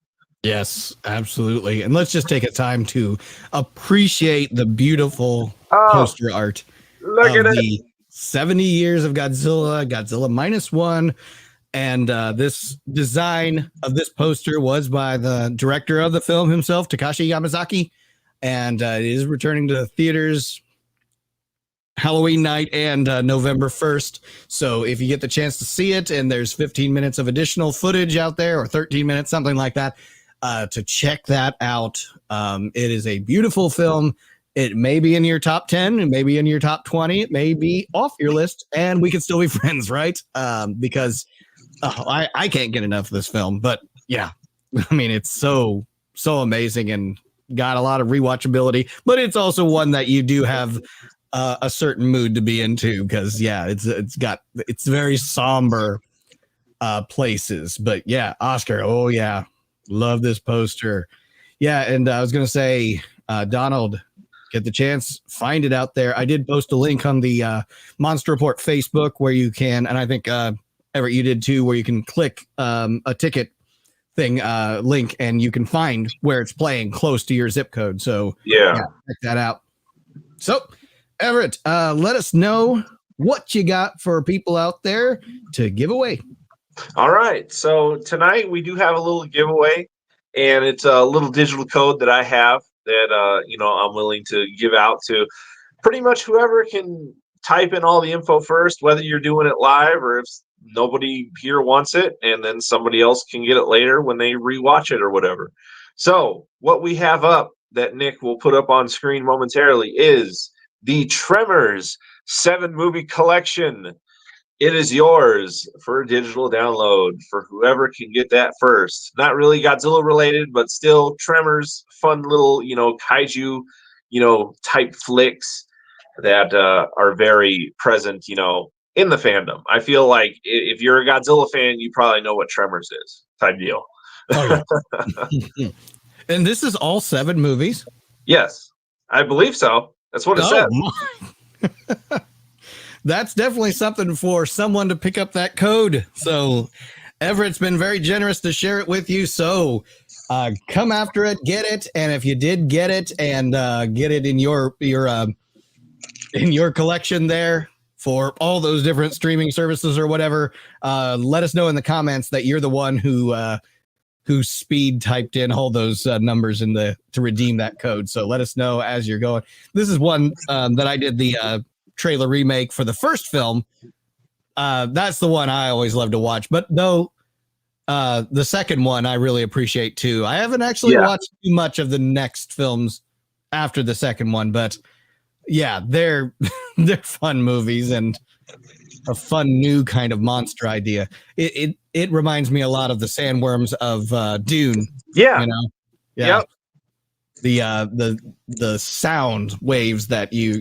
Yes, absolutely. And let's just take a time to appreciate the beautiful poster art. Look at the 70 years of Godzilla -1. And this design of this poster was by the director of the film himself, Takashi Yamazaki. And it is returning to the theaters Halloween night and November 1st. So if you get the chance to see it and there's 15 minutes of additional footage out there, or 13 minutes, something like that, to check that out. It is a beautiful film. It may be in your top 10, it may be in your top 20, it may be off your list, and we can still be friends, right? Because I can't get enough of this film. But yeah, I mean, it's so amazing. And got a lot of rewatchability, but it's also one that you do have a certain mood to be into because it's very somber places. But yeah, Oscar, oh yeah, love this poster. Yeah, and I was gonna say, Donald, get the chance, find it out there. I did post a link on the Monster Report Facebook where you can, and I think Everett, you did too, where you can click a ticket thing link and you can find where it's playing close to your zip code. So yeah, check that out. So Everett, let us know what you got for people out there to give away. All right. So tonight we do have a little giveaway, and it's a little digital code that I have that I'm willing to give out to pretty much whoever can type in all the info first, whether you're doing it live or if nobody here wants it, and then somebody else can get it later when they rewatch it or whatever. So what we have up that Nick will put up on screen momentarily is the Tremors 7-movie collection. It is yours for a digital download for whoever can get that first. Not really Godzilla related, but still Tremors, fun little, kaiju, type flicks that are very present, in the fandom. I feel like if you're a Godzilla fan, you probably know what Tremors is, type deal. Oh, yeah. And this is all 7 movies? Yes, I believe so. That's what it says. That's definitely something for someone to pick up that code. So Everett's been very generous to share it with you. So come after it, get it. And if you did get it and get it in your collection there for all those different streaming services or whatever, let us know in the comments that you're the one who speed typed in all those numbers to redeem that code. So let us know as you're going. This is one that I did the trailer remake for the first film. That's the one I always love to watch. But no, the second one I really appreciate too. I haven't actually watched too much of the next films after the second one, but yeah, they're fun movies and a fun new kind of monster idea. It reminds me a lot of the sandworms of Dune. Yeah. Yeah. Yep. The sound waves that you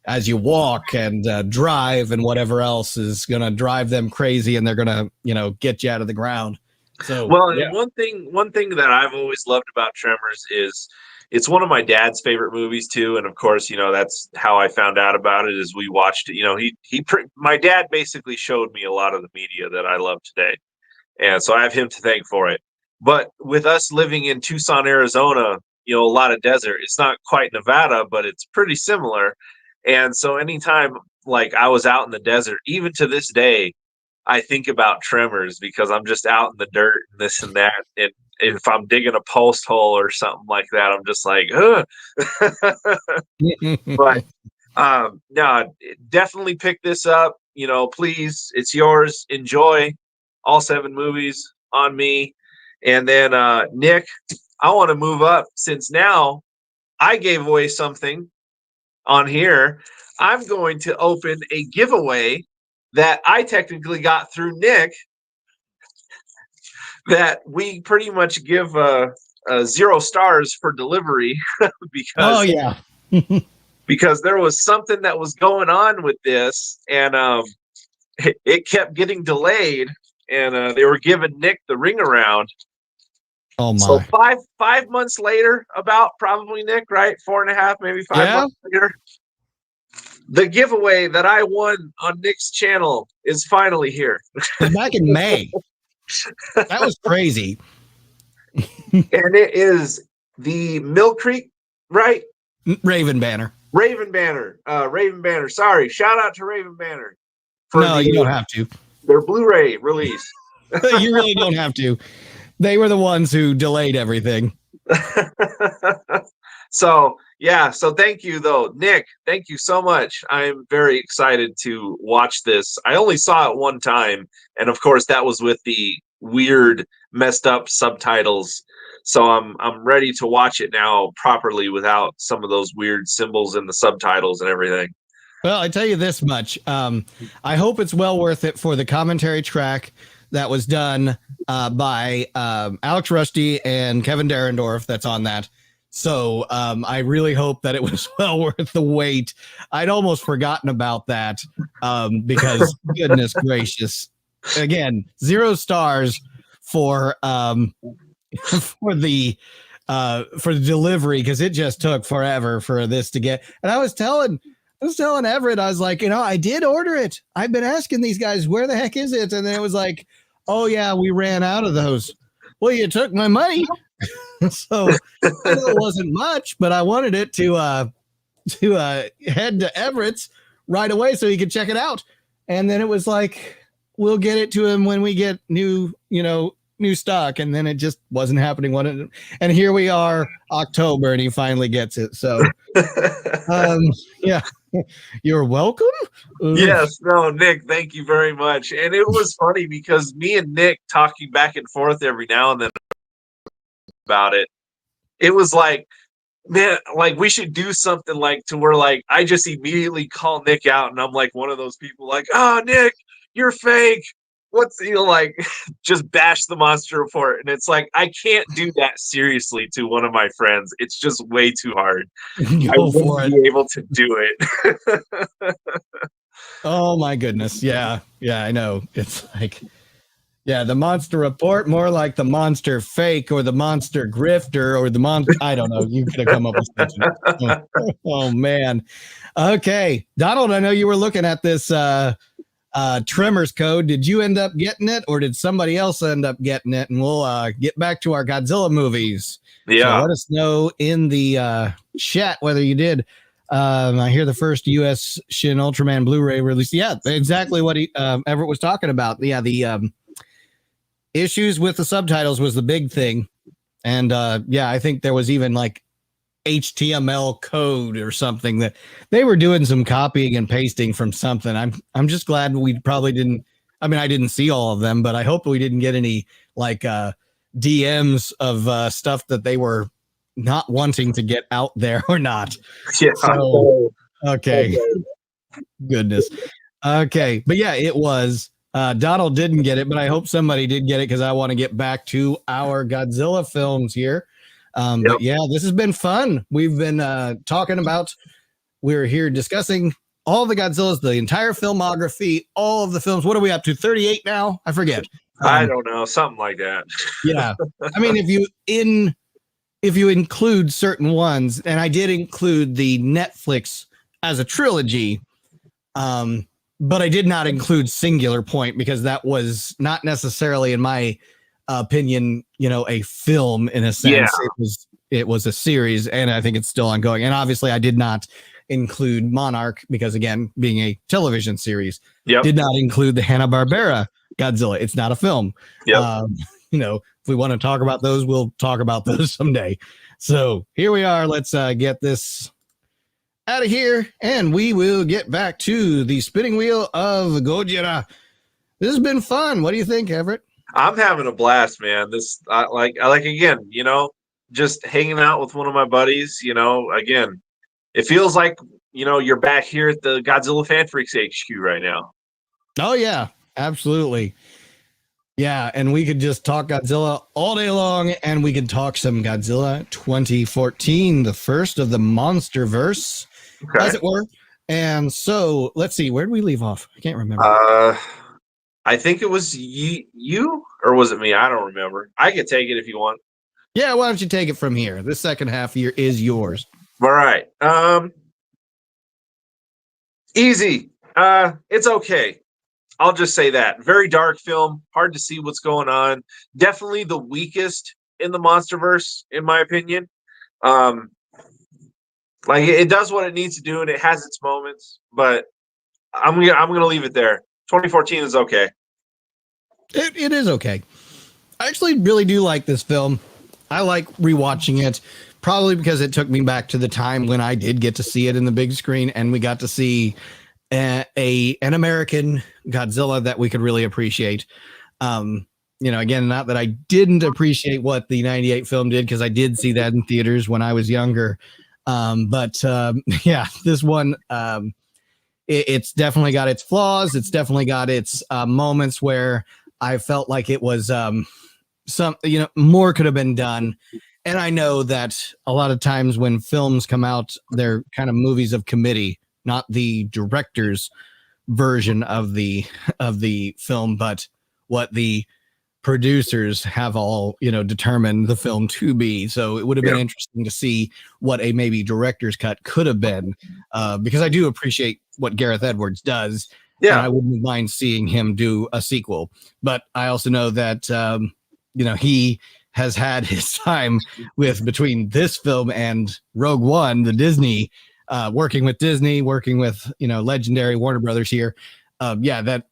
as you walk and drive and whatever else is going to drive them crazy, and they're going to get you out of the ground. So and one thing that I've always loved about Tremors is it's one of my dad's favorite movies too, and of course, that's how I found out about it. Is we watched it. My dad basically showed me a lot of the media that I love today, and so I have him to thank for it. But with us living in Tucson, Arizona, a lot of desert. It's not quite Nevada, but it's pretty similar. And so anytime like I was out in the desert, even to this day, I think about Tremors because I'm just out in the dirt and this and that. And if I'm digging a post hole or something like that, I'm just like, ugh. But no, definitely pick this up. Please, it's yours. Enjoy all 7 movies on me. And then Nick, I want to move up since now I gave away something on here. I'm going to open a giveaway that I technically got through Nick that we pretty much give 0 stars for delivery because because there was something that was going on with this, and it kept getting delayed, and they were giving Nick the ring around. Oh my! So 5 months later, about probably Nick, right? 4.5, maybe 5 months later, the giveaway that I won on Nick's channel is finally here. Back in May. That was crazy. And it is the Mill Creek, right? Raven Banner. Raven Banner. Sorry. Shout out to Raven Banner. No, you don't have to. Their Blu-ray release. You really don't have to. They were the ones who delayed everything. So thank you though, Nick. Thank you so much. I'm very excited to watch this. I only saw it one time, and of course that was with the weird, messed up subtitles. So I'm ready to watch it now properly without some of those weird symbols in the subtitles and everything. Well, I tell you this much. I hope it's well worth it for the commentary track that was done by Alex Rusty and Kevin Derendorf. That's on that. So I really hope that it was well worth the wait. I'd almost forgotten about that because goodness gracious, again, 0 stars for for the delivery because it just took forever for this to get. And I was telling Everett, I was like, I did order it. I've been asking these guys, where the heck is it? And then it was like, oh yeah, we ran out of those. Well, you took my money. So I know it wasn't much, but I wanted it to head to Everett's right away so he could check it out. And then it was like, we'll get it to him when we get new stock. And then it just wasn't happening. And here we are, October, and he finally gets it. So, yeah, you're welcome. Yes, no, Nick, thank you very much. And it was funny because me and Nick talking back and forth every now and then about it. It was like, man, like we should do something like to where like I just immediately call Nick out, and I'm like one of those people like, oh, Nick, you're fake. What's like just bash the monster report. And it's like I can't do that seriously to one of my friends. It's just way too hard. I wouldn't be able to do it. Oh my goodness. Yeah, I know. It's like, yeah, the monster report, more like the monster fake or the monster grifter or the monster. I don't know. You could have come up with something. Oh man. Okay, Donald, I know you were looking at this Tremors code. Did you end up getting it, or did somebody else end up getting it? And we'll get back to our Godzilla movies. Yeah. So let us know in the chat whether you did. I hear the first U.S. Shin Ultraman Blu-ray release. Yeah, exactly what Everett was talking about. Yeah, the issues with the subtitles was the big thing. And I think there was even like HTML code or something that they were doing some copying and pasting from something. I'm just glad we probably didn't. I mean, I didn't see all of them, but I hope we didn't get any like DMs of stuff that they were not wanting to get out there or not. Yeah. So, okay. Goodness. Okay. But yeah, it was. Donald didn't get it, but I hope somebody did get it because I want to get back to our Godzilla films here. But yeah, this has been fun. We've been talking about, we're here discussing all the Godzillas, the entire filmography, all of the films. What are we up to? 38 now? I forget. I don't know, something like that. Yeah. I mean, if you include certain ones, and I did include the Netflix as a trilogy, but I did not include Singular Point because that was not necessarily, in my opinion, a film in a sense. Yeah. It was a series, and I think it's still ongoing. And obviously, I did not include Monarch because, again, being a television series, did not include the Hanna-Barbera Godzilla. It's not a film. Yep. If we want to talk about those, we'll talk about those someday. So here we are. Let's get this out of here, and we will get back to the spinning wheel of Gojira. This has been fun. What do you think, Everett? I'm having a blast, man. This I like again, just hanging out with one of my buddies, again, it feels like, you're back here at the Godzilla Fan Freaks HQ right now. Oh yeah, absolutely. Yeah, and we could just talk Godzilla all day long, and we could talk some Godzilla 2014, the first of the Monsterverse, as it were. And so, let's see, where did we leave off? I can't remember. I think it was you, or was it me? I don't remember. I could take it if you want. Yeah, why don't you take it from here? The second half here is yours. All right. Easy. It's okay. I'll just say that. Very dark film. Hard to see what's going on. Definitely the weakest in the Monsterverse, in my opinion. Like it does what it needs to do, and it has its moments. But I'm gonna leave it there. 2014 is okay. It is okay. I actually really do like this film. I like rewatching it, probably because it took me back to the time when I did get to see it in the big screen, and we got to see an American Godzilla that we could really appreciate. Again, not that I didn't appreciate what the 98 film did, because I did see that in theaters when I was younger. This one, it's definitely got its flaws. It's definitely got its moments where I felt like it was more could have been done. And I know that a lot of times when films come out, they're kind of movies of committee, not the director's version of the film, but what the producers have all determined the film to be. So it would have been interesting to see what a maybe director's cut could have been, because I do appreciate what Gareth Edwards does, and I wouldn't mind seeing him do a sequel. But I also know that he has had his time with between this film and Rogue One, the Disney, working with Disney, working with legendary Warner Brothers here. That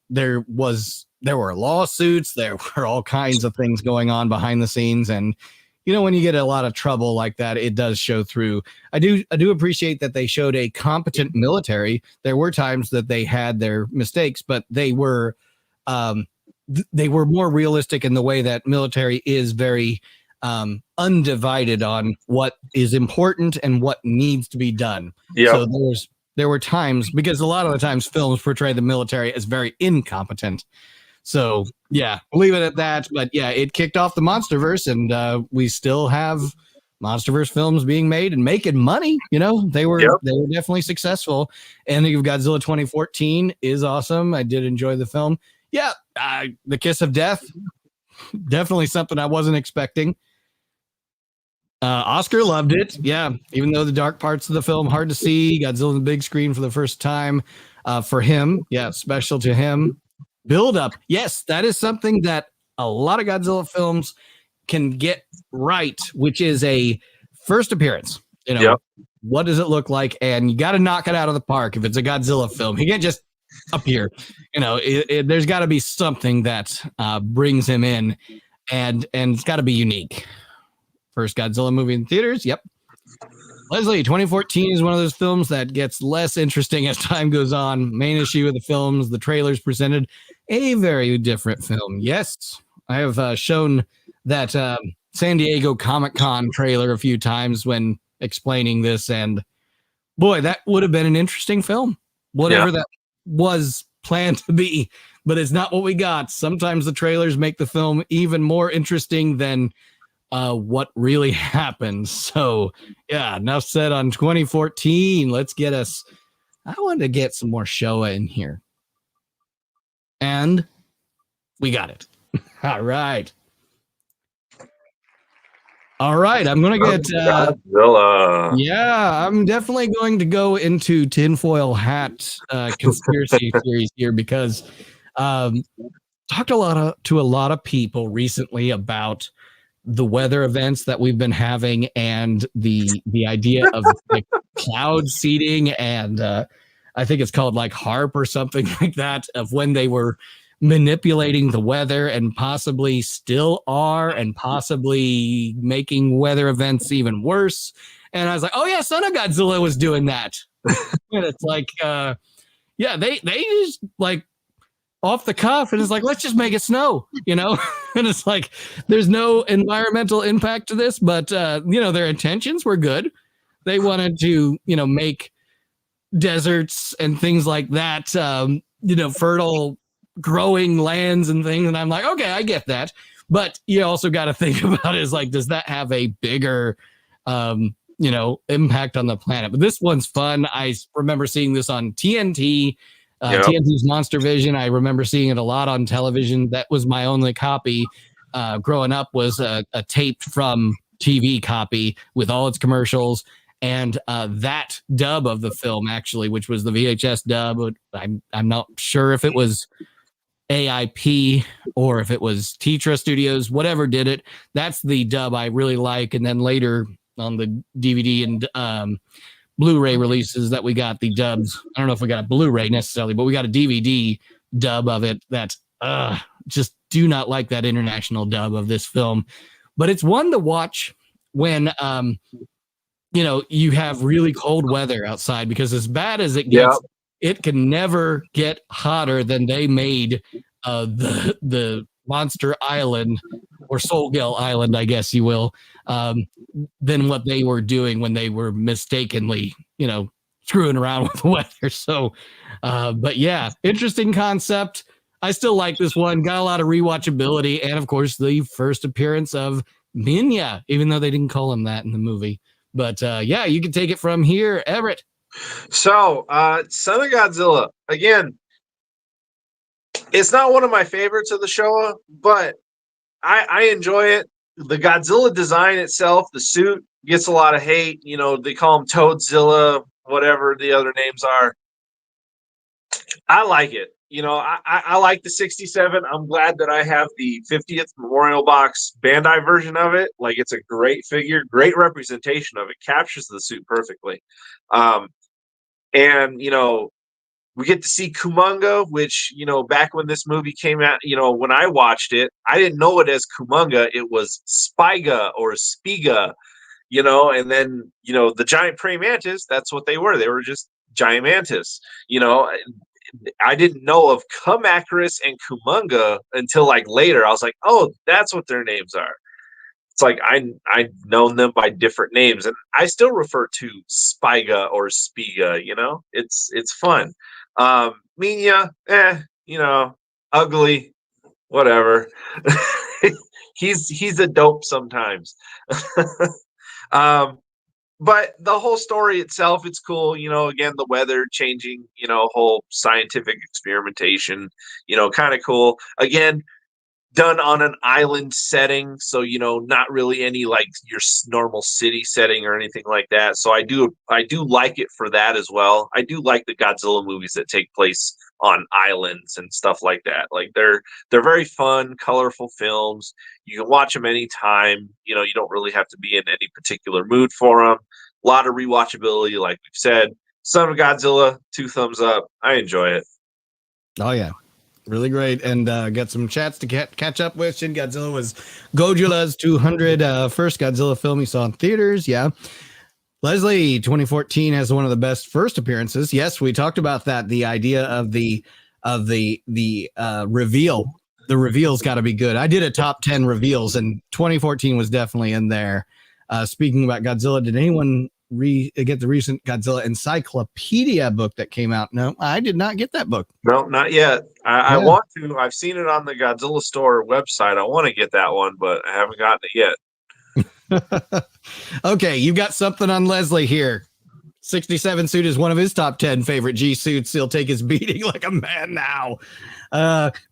there were lawsuits, there were all kinds of things going on behind the scenes, and when you get a lot of trouble like that, it does show through. I do appreciate that they showed a competent military. There were times that they had their mistakes, but they were more realistic in the way that military is very undivided on what is important and what needs to be done. So there were times, because a lot of the times films portray the military as very incompetent. So we'll leave it at that. But it kicked off the MonsterVerse, and we still have MonsterVerse films being made and making money. They were definitely successful. And the Godzilla 2014 is awesome. I did enjoy the film. The Kiss of Death, definitely something I wasn't expecting. Oscar loved it. Even though the dark parts of the film hard to see, Godzilla on the big screen for the first time, for him, special to him. Build up, yes, that is something that a lot of Godzilla films can get right, which is a first appearance. What does it look like? And you got to knock it out of the park. If it's a Godzilla film, he can't just appear. There's got to be something that brings him in, and it's got to be unique. First Godzilla movie in theaters. Leslie, 2014 is one of those films that gets less interesting as time goes on. Main issue of the films, the trailers presented a very different film. Yes, I have shown that San Diego Comic-Con trailer a few times when explaining this, and boy, that would have been an interesting film. Whatever that was planned to be, but it's not what we got. Sometimes the trailers make the film even more interesting than what really happened. So enough said on 2014. Let's get us, I wanted to get some more Showa in here, and we got it. All right, I'm gonna get Godzilla. I'm definitely going to go into tinfoil hat conspiracy theories here, because talked to a lot of people recently about the weather events that we've been having, and the idea of like cloud seeding, and I think it's called like HARP or something like that, of when they were manipulating the weather and possibly still are, and possibly making weather events even worse. And I was like, oh yeah, Son of Godzilla was doing that. And it's like, they just like off the cuff, and it's like, let's just make it snow, and it's like, there's no environmental impact to this, but their intentions were good. They wanted to make deserts and things like that, fertile growing lands and things, and I'm like, okay, I get that, but you also got to think about it as like, does that have a bigger impact on the planet? But this one's fun. I remember seeing this on TNT. TNT's Monster Vision. I remember seeing it a lot on television. That was my only copy growing up, was a taped from TV copy with all its commercials, and that dub of the film, actually, which was the VHS dub. I'm not sure if it was AIP or if it was Toho Studios, whatever did it. That's the dub I really like. And then later on the DVD and Blu-ray releases that we got the dubs. I don't know if we got a Blu-ray necessarily, but we got a DVD dub of it that just do not like that international dub of this film. But it's one to watch when you have really cold weather outside, because as bad as it gets, it can never get hotter than they made the Monster Island, or Solgel Island, I guess you will, than what they were doing when they were mistakenly, screwing around with the weather. So, but interesting concept. I still like this one. Got a lot of rewatchability, and of course, the first appearance of Minya, even though they didn't call him that in the movie. But yeah, you can take it from here, Everett. So, Son of Godzilla, again, it's not one of my favorites of the Showa, but I enjoy it. The Godzilla design itself, the suit, gets a lot of hate. You know, they call him Toadzilla, whatever the other names are. I like it. You know, I like the 67. I'm glad that I have the 50th Memorial Box Bandai version of it. Like, it's a great figure, great representation of it, captures the suit perfectly. And, you know, we get to see Kumonga, which, you know, back when this movie came out, you know, when I watched it, I didn't know it as Kumonga. It was Spiga or Spiga, you know, and then, you know, the giant praying mantis, that's what they were. They were just giant mantis, you know. I didn't know of Kamakrus and Kumonga until like later. I was like, oh, that's what their names are. It's like I've known them by different names, and I still refer to Spiga or Spiga. You know, it's fun. Minya, you know, ugly, whatever. he's a dope sometimes. But the whole story itself, it's cool. You know, again, the weather changing, you know, whole scientific experimentation, you know, kind of cool. Again, done on an island setting, so, you know, not really any like your normal city setting or anything like that. So I do like it for that as well. I do like the Godzilla movies that take place on islands and stuff like that. Like, they're very fun, colorful films. You can watch them anytime. You know, you don't really have to be in any particular mood for them. A lot of rewatchability, like we've said. Son of Godzilla, 2 thumbs up. I enjoy it. Oh yeah, really great. And got some chats to catch up with. Shin Godzilla was Godzilla's 200 first Godzilla film he saw in theaters. Yeah. Leslie, 2014 has one of the best first appearances. Yes, we talked about that. The idea of the reveal. The reveal's got to be good. I did a top 10 reveals, and 2014 was definitely in there. Speaking about Godzilla, did anyone get the recent Godzilla Encyclopedia book that came out? No, I did not get that book. No, not yet. I want to. I've seen it on the Godzilla Store website. I want to get that one, but I haven't gotten it yet. Okay, you got something on Leslie here. 67 suit is one of his top 10 favorite G suits. He'll take his beating like a man now.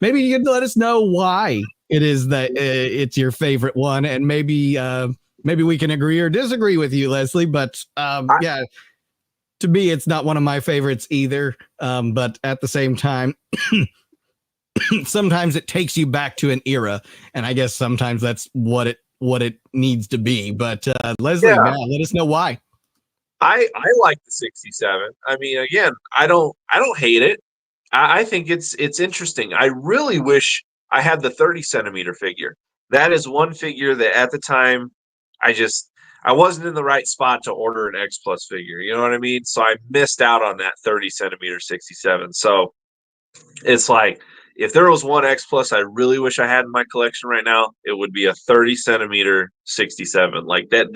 Maybe you can let us know why it is that it's your favorite one, and maybe we can agree or disagree with you, Leslie. But yeah, to me, it's not one of my favorites either. But at the same time, sometimes it takes you back to an era, and I guess sometimes that's what it needs to be. But Leslie, let us know why. I like the 67. I mean, again, I don't hate it. I think it's interesting. I really wish I had the 30 centimeter figure. That is one figure that at the time I wasn't in the right spot to order an X Plus figure. You know what I mean? So I missed out on that 30 centimeter 67. So it's like, if there was one X Plus I really wish I had in my collection right now, it would be a 30 centimeter 67. Like that,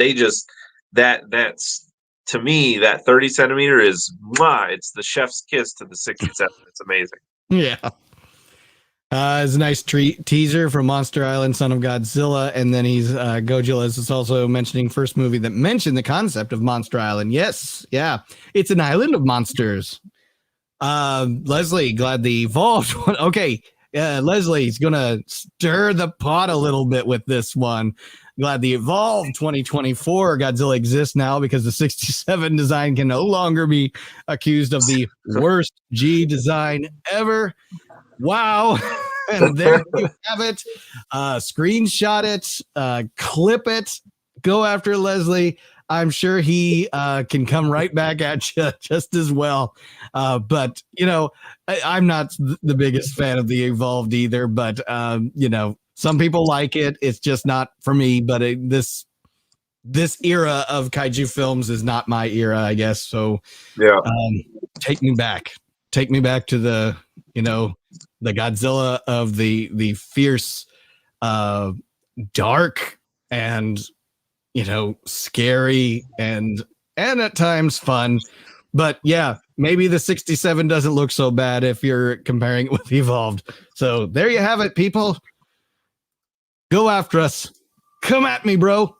that's to me, that 30 centimeter is it's the chef's kiss to the 67. It's amazing. Yeah. It's a nice teaser from Monster Island, Son of Godzilla, and then Gojira is also mentioning first movie that mentioned the concept of Monster Island. Yes, yeah, it's an island of monsters. Leslie, glad the evolved one. Okay, Leslie's gonna stir the pot a little bit with this one. Glad the evolved 2024 Godzilla exists now, because the 67 design can no longer be accused of the worst G design ever. Wow. And there you have it. Screenshot it, clip it, go after Leslie. I'm sure he can come right back at you just as well. But, you know, I'm not the biggest fan of the evolved either, but, you know, some people like it. It's just not for me. But this era of kaiju films is not my era, I guess. So yeah, take me back to the, you know, the Godzilla of the fierce, dark, and, you know, scary and at times fun. But yeah, maybe the 67 doesn't look so bad if you're comparing it with Evolved. So there you have it, people. Go after us. Come at me, bro.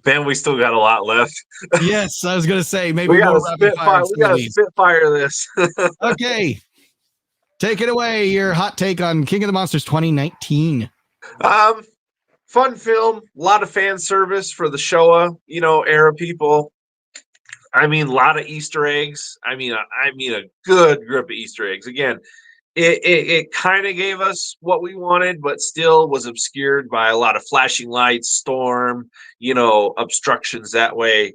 Man, we still got a lot left. Yes, I was gonna say maybe We got more to rapid fire. spitfire. We got to spitfire this. Okay, take it away. Your hot take on King of the Monsters 2019. Fun film. A lot of fan service for the Showa, era people. I mean, a lot of Easter eggs. I mean, a good group of Easter eggs. Again, it kind of gave us what we wanted, but still was obscured by a lot of flashing lights, storm, obstructions that way.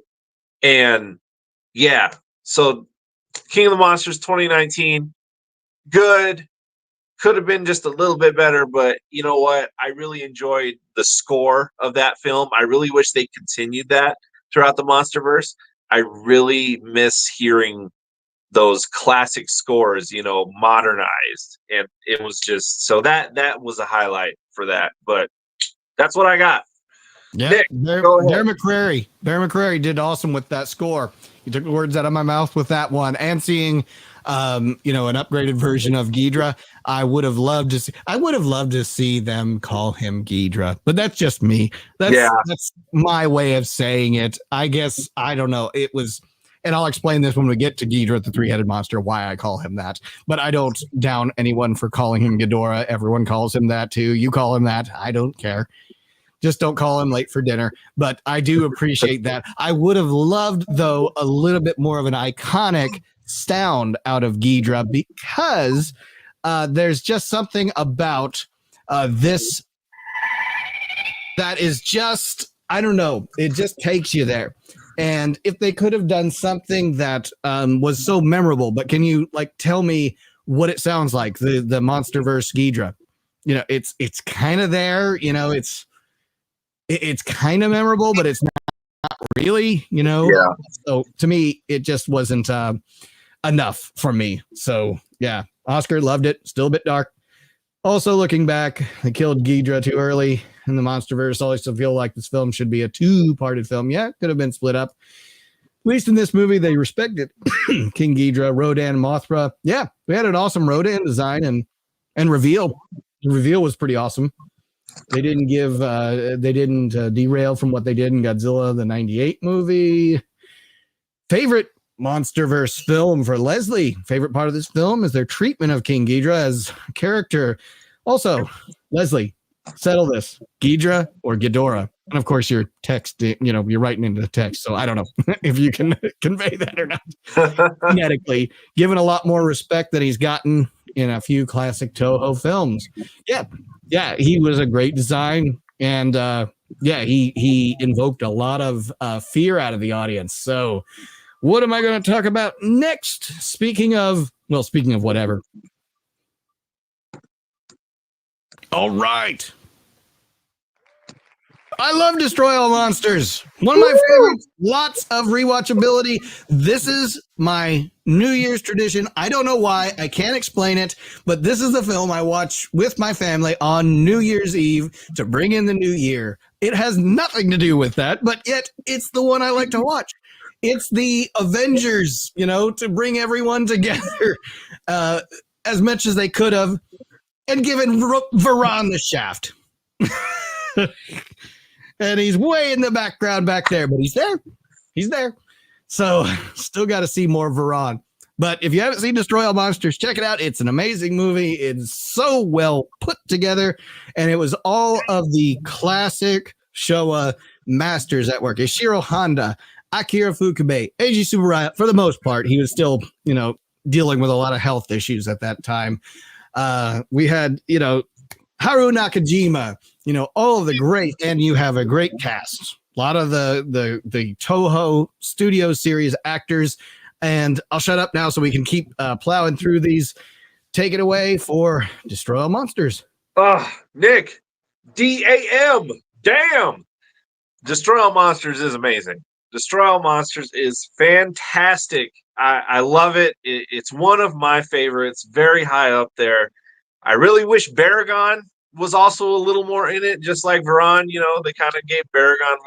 And yeah, so King of the Monsters 2019, good. Could have been just a little bit better, but you know what? I really enjoyed the score of that film. I really wish they continued that throughout the Monsterverse. I really miss hearing those classic scores, modernized, and it was just so that was a highlight for that. But that's what I got. Yeah, Nick, Bear McCreary did awesome with that score. He took the words out of my mouth with that one, and seeing, an upgraded version of Ghidra. I would have loved to see them call him Ghidra, but that's just me. That's my way of saying it. I guess I don't know. It was, and I'll explain this when we get to Ghidra, the three-headed monster, why I call him that. But I don't down anyone for calling him Ghidorah. Everyone calls him that too. You call him that. I don't care. Just don't call him late for dinner. But I do appreciate that. I would have loved, though, a little bit more of an iconic sound out of Ghidra, because there's just something about this that is just, I don't know, it just takes you there. And if they could have done something that was so memorable, but can you tell me what it sounds like, the Monsterverse Ghidra? It's kind of there, it's kind of memorable, but it's not really, Yeah. So to me, it just wasn't enough for me. So yeah, Oscar loved it. Still a bit dark. Also, looking back, they killed Ghidra too early in the Monsterverse. I also feel like this film should be a two-parted film. Yeah, it could have been split up. At least in this movie, they respected King Ghidra, Rodan, Mothra. Yeah, we had an awesome Rodan design and reveal. The reveal was pretty awesome. They didn't derail from what they did in Godzilla, the 98 movie. Favorite Monsterverse film for Leslie. Favorite part of this film is their treatment of King Ghidra as a character. Also, Leslie, settle this. Ghidra or Ghidorah? And of course, you're you're writing into the text. So I don't know if you can convey that or not. Phonetically, given a lot more respect than he's gotten in a few classic Toho films. Yeah, he was a great design. And he invoked a lot of fear out of the audience. So what am I going to talk about next? Speaking of whatever. All right. I love Destroy All Monsters. One of my favorites. Lots of rewatchability. This is my New Year's tradition. I don't know why. I can't explain it, but this is the film I watch with my family on New Year's Eve to bring in the new year. It has nothing to do with that, but yet it's the one I like to watch. It's the Avengers, to bring everyone together as much as they could have and given Varan the shaft. And he's way in the background back there, but he's there. He's there. So still got to see more Varan. But if you haven't seen Destroy All Monsters, check it out. It's an amazing movie. It's so well put together. And it was all of the classic Showa masters at work. Ishiro Honda, Akira Fukube, Eiji Tsuburaya. For the most part, he was still, dealing with a lot of health issues at that time. We had, Haru Nakajima, all of the great, and you have a great cast. A lot of the Toho Studios series actors. And I'll shut up now so we can keep plowing through these. Take it away for Destroy All Monsters. Nick, DAM, damn. Destroy All Monsters is amazing. Destroy All Monsters is fantastic. I love it. It's one of my favorites, very high up there. I really wish Baragon was also a little more in it, just like Varan. They kind of gave Baragon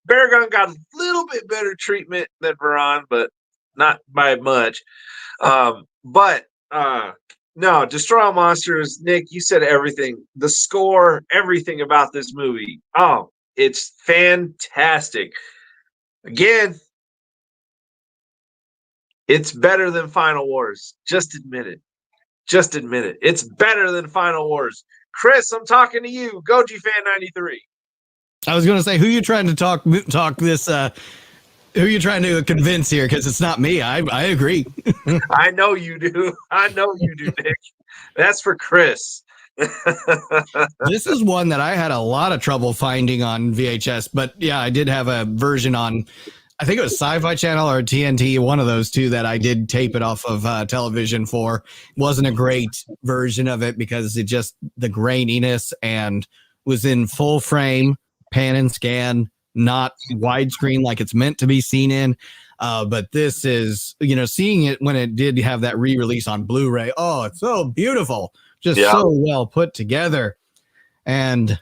Baragon got a little bit better treatment than Varan, but not by much. But No, Destroy All Monsters. Nick, you said everything. The score, everything about this movie. Oh, it's fantastic. Again, it's better than Final Wars. Just admit it. Just admit it. It's better than Final Wars. Chris, I'm talking to you. Goji Fan 93. I was going to say, who are you trying to talk this? Who are you trying to convince here? Because it's not me. I agree. I know you do. I know you do, Nick. That's for Chris. This is one that I had a lot of trouble finding on VHS, but yeah, I did have a version on, I think it was Sci-Fi Channel or TNT, one of those two that I did tape it off of television for. It wasn't a great version of it because it just, the graininess and was in full frame, pan and scan, not widescreen like it's meant to be seen in. But this is, seeing it when it did have that re-release on Blu-ray. Oh, it's so beautiful. Just so well put together. And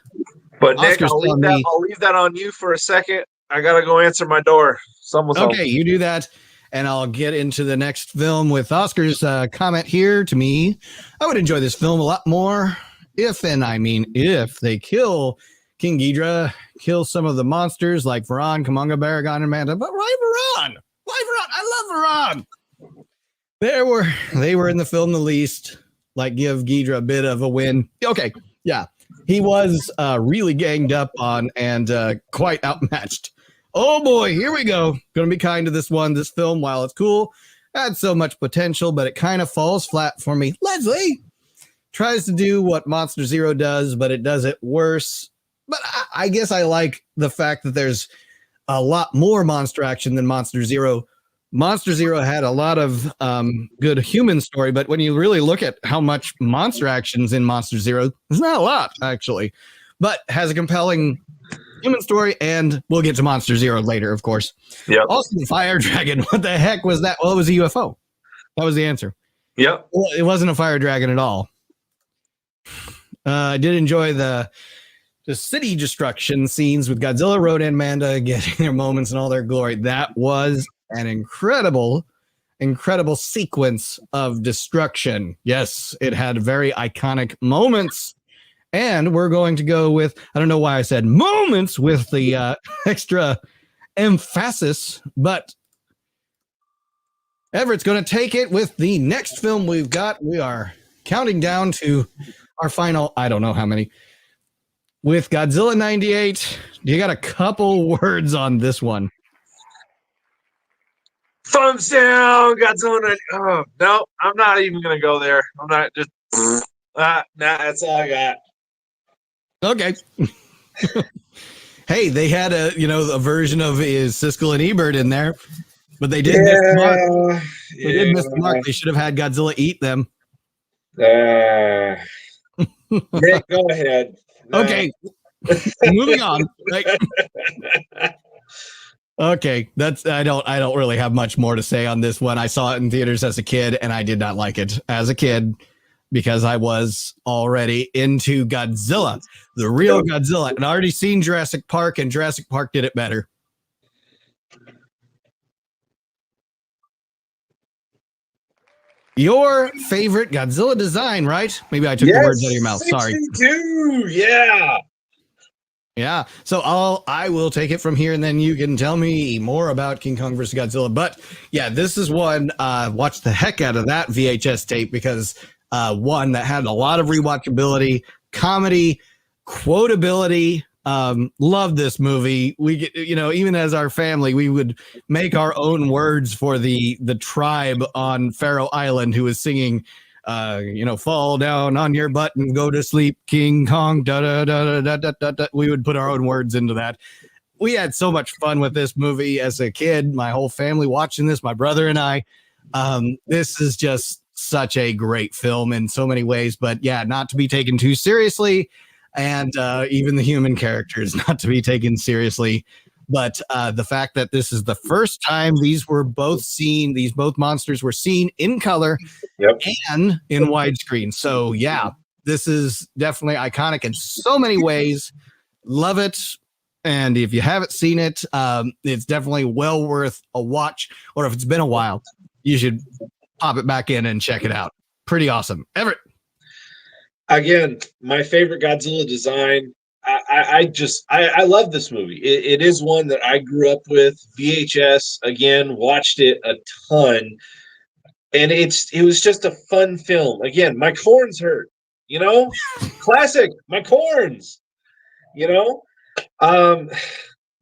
but Nick, I'll leave that on you for a second. I gotta go answer my door. Someone's okay. home. You do that, and I'll get into the next film with Oscar's comment here to me. I would enjoy this film a lot more if they kill King Ghidorah, kill some of the monsters like Varan, Kumonga, Baragon, and Manta. But why Varan? Why Varan? I love Varan. They were in the film the least. Like, give Ghidorah a bit of a win. Okay, yeah. He was really ganged up on and quite outmatched. Oh, boy, here we go. Going to be kind to this one. This film, while it's cool, had so much potential, but it kind of falls flat for me. Leslie tries to do what Monster Zero does, but it does it worse. But I guess I like the fact that there's a lot more monster action than Monster Zero. Monster Zero had a lot of good human story, but when you really look at how much monster action's in Monster Zero, there's not a lot, actually. But has a compelling human story, and we'll get to Monster Zero later, of course. Yep. Also, the fire dragon. What the heck was that? Well, it was a UFO. That was the answer. Yep. Well, it wasn't a fire dragon at all. I did enjoy the city destruction scenes with Godzilla, Rodan, Manda getting their moments in all their glory. That was an incredible sequence of destruction. Yes, it had very iconic moments. And we're going to go with, I don't know why I said moments with the extra emphasis, but Everett's going to take it with the next film we've got. We are counting down to our final, I don't know how many, with Godzilla 98. You got a couple words on this one. Thumbs down, Godzilla. Oh, no, I'm not even going to go there. I'm not just, nah, that's all I got. Okay. Hey, they had a version of Siskel and Ebert in there, but they did miss the mark. They did miss the mark. They should have had Godzilla eat them. Nick, go ahead. Okay. Moving on. Okay, I don't really have much more to say on this one. I saw it in theaters as a kid, and I did not like it as a kid because I was already into Godzilla, the real Godzilla, and I already seen Jurassic Park, and Jurassic Park did it better. Your favorite Godzilla design, right? Maybe I took the words out of your mouth. 62, sorry. Yeah. Yeah, so I will take it from here, and then you can tell me more about King Kong vs. Godzilla. But yeah, this is one, watch the heck out of that VHS tape because one that had a lot of rewatchability, comedy, quotability. Love this movie. We get, even as our family, we would make our own words for the tribe on Faroe Island who was singing fall down on your butt and go to sleep, King Kong, da da da da da da da. We would put our own words into that. We had so much fun with this movie as a kid. My whole family watching this, my brother and I. This is just such a great film in so many ways, but yeah, not to be taken too seriously, and even the human characters not to be taken seriously. But the fact that this is the first time these both monsters were seen in color and in widescreen. So yeah, this is definitely iconic in so many ways. Love it. And if you haven't seen it, it's definitely well worth a watch. Or if it's been a while, you should pop it back in and check it out. pretty awesome. Everett. Again, my favorite Godzilla design. I love this movie. It is one that I grew up with. VHS, again, watched it a ton, and it was just a fun film. Again, my corns hurt, you know, classic. My corns, you know. Um,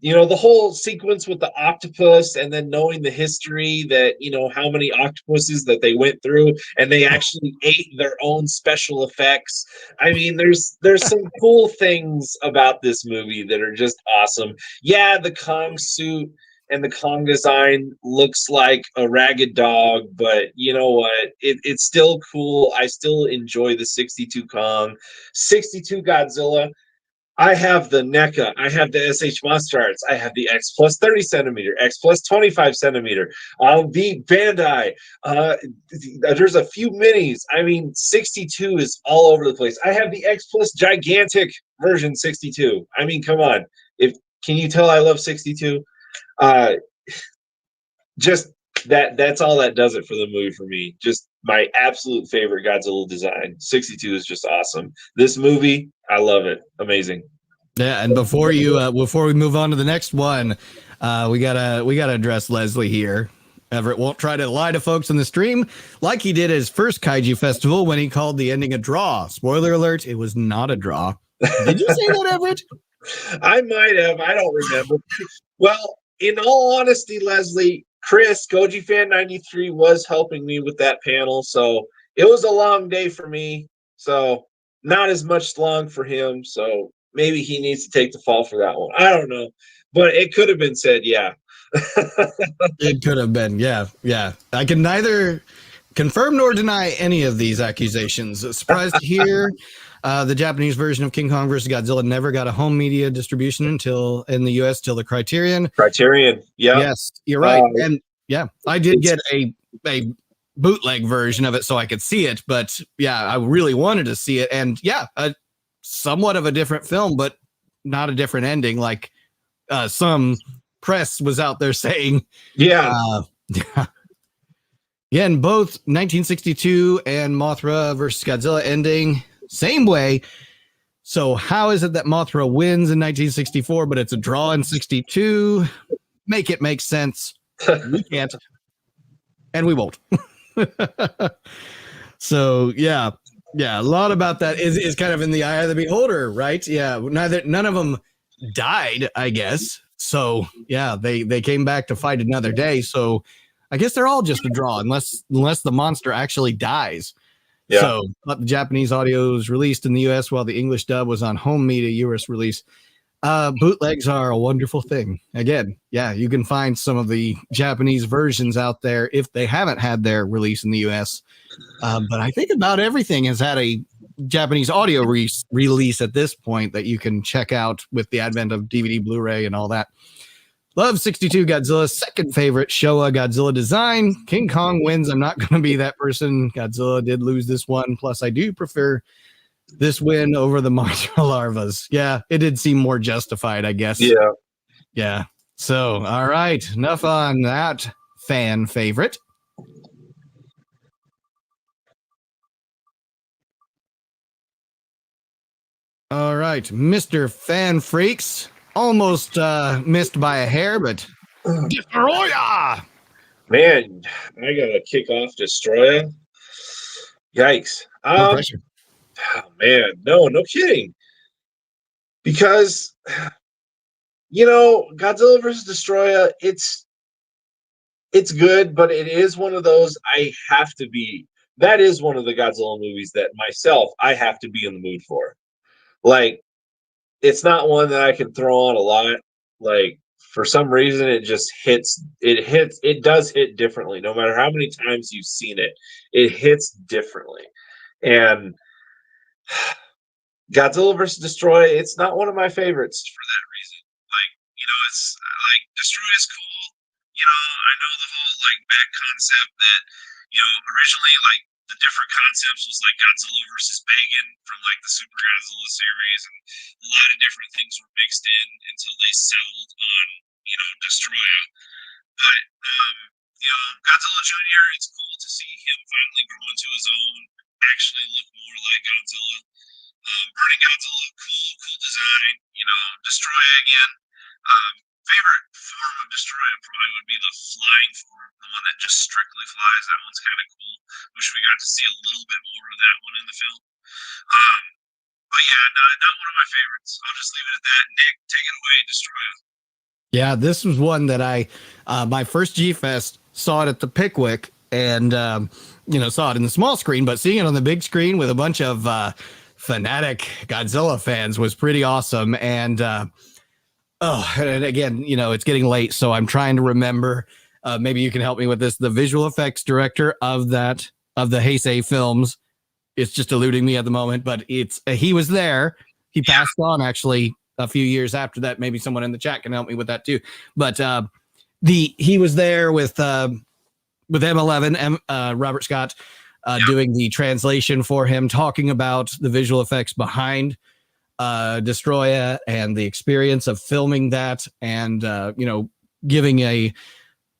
the whole sequence with the octopus, and then knowing the history that, how many octopuses that they went through, and they actually ate their own special effects. I mean, there's some cool things about this movie that are just awesome. Yeah, the Kong suit and the Kong design looks like a ragged dog, but you know what? It's still cool. I still enjoy the 62 Kong, 62 Godzilla. I have the NECA. I have the SH Monster Arts. I have the X plus 30 centimeter, X plus 25 centimeter. The Bandai. There's a few minis. I mean, 62 is all over the place. I have the X plus gigantic version 62. I mean, come on. Can you tell I love 62? Just that's all that does it for the movie for me. Just my absolute favorite Godzilla design. 62 is just awesome. This movie, I love it. Amazing. Yeah, and before we move on to the next one, we gotta address Leslie here. Everett won't try to lie to folks in the stream like he did at his first Kaiju Festival when he called the ending a draw. Spoiler alert, it was not a draw. Did you say that, Everett? I might have. I don't remember. Well, in all honesty, Leslie, Chris, Goji Fan 93 was helping me with that panel, so it was a long day for me. So not as much long for him. So maybe he needs to take the fall for that one. I don't know, but it could have been said, yeah. It could have been, yeah. I can neither confirm nor deny any of these accusations. Surprised to hear the Japanese version of King Kong vs. Godzilla never got a home media distribution until in the U.S. till the Criterion. Yeah. Yes, you're right. And yeah, I did get a bootleg version of it so I could see it, but yeah, I really wanted to see it. And yeah, somewhat of a different film, but not a different ending like some press was out there saying. Yeah. Yeah, in both 1962 and Mothra versus Godzilla ending, same way. So how is it that Mothra wins in 1964, but it's a draw in 62? Make it make sense. We can't. And we won't. So yeah, a lot about that is kind of in the eye of the beholder, right? Yeah, none of them died, I guess. So yeah, they came back to fight another day. So I guess they're all just a draw, unless the monster actually dies. Yeah. So the Japanese audio was released in the US while the English dub was on home media US release. Bootlegs are a wonderful thing. Again, yeah, you can find some of the Japanese versions out there if they haven't had their release in the US. But I think about everything has had a Japanese audio release at this point that you can check out with the advent of DVD, Blu-ray, and all that. Love 62 Godzilla. Second favorite Showa Godzilla design. King Kong wins. I'm not going to be that person. Godzilla did lose this one. Plus, I do prefer this win over the Mothra larvas. Yeah, it did seem more justified, I guess. Yeah. So, all right. Enough on that fan favorite. All right, Mr. Fan Freaks. Almost missed by a hair, but Destroyer! Man, I gotta kick off Destroyer. Yikes. No pressure. Oh, man, no kidding. Because Godzilla vs. Destroyer, it's good, but it is one of those that is one of the Godzilla movies that myself I have to be in the mood for. Like, it's not one that I can throw on a lot. Like, for some reason it does hit differently. No matter how many times you've seen it, it hits differently. And Godzilla vs. Destroy, it's not one of my favorites for that reason. Like, it's like Destroy is cool. I know the whole like back concept that, originally like the different concepts was like Godzilla versus Megan from like the Super Godzilla series, and a lot of different things were mixed in until they settled on, Destroyer. But Godzilla Jr., it's cool to see him finally grow into his own, actually look more like Godzilla. Burning Godzilla, cool design. Destroya again. Favorite form of Destroya probably would be the flying form, the one that just strictly flies. That one's kind of cool. Wish we got to see a little bit more of that one in the film. But yeah, not one of my favorites. I'll just leave it at that. Nick, take it away, Destroya. Yeah, this was one that my first G-Fest, saw it at the Pickwick, and saw it in the small screen, but seeing it on the big screen with a bunch of fanatic Godzilla fans was pretty awesome. And and again, it's getting late, so I'm trying to remember. Maybe you can help me with this. The visual effects director of the Heisei films, it's just eluding me at the moment, but he was there. He passed on actually a few years after that. Maybe someone in the chat can help me with that too. But he was there with M11, Robert Scott, doing the translation for him, talking about the visual effects behind Destroya and the experience of filming that, and giving a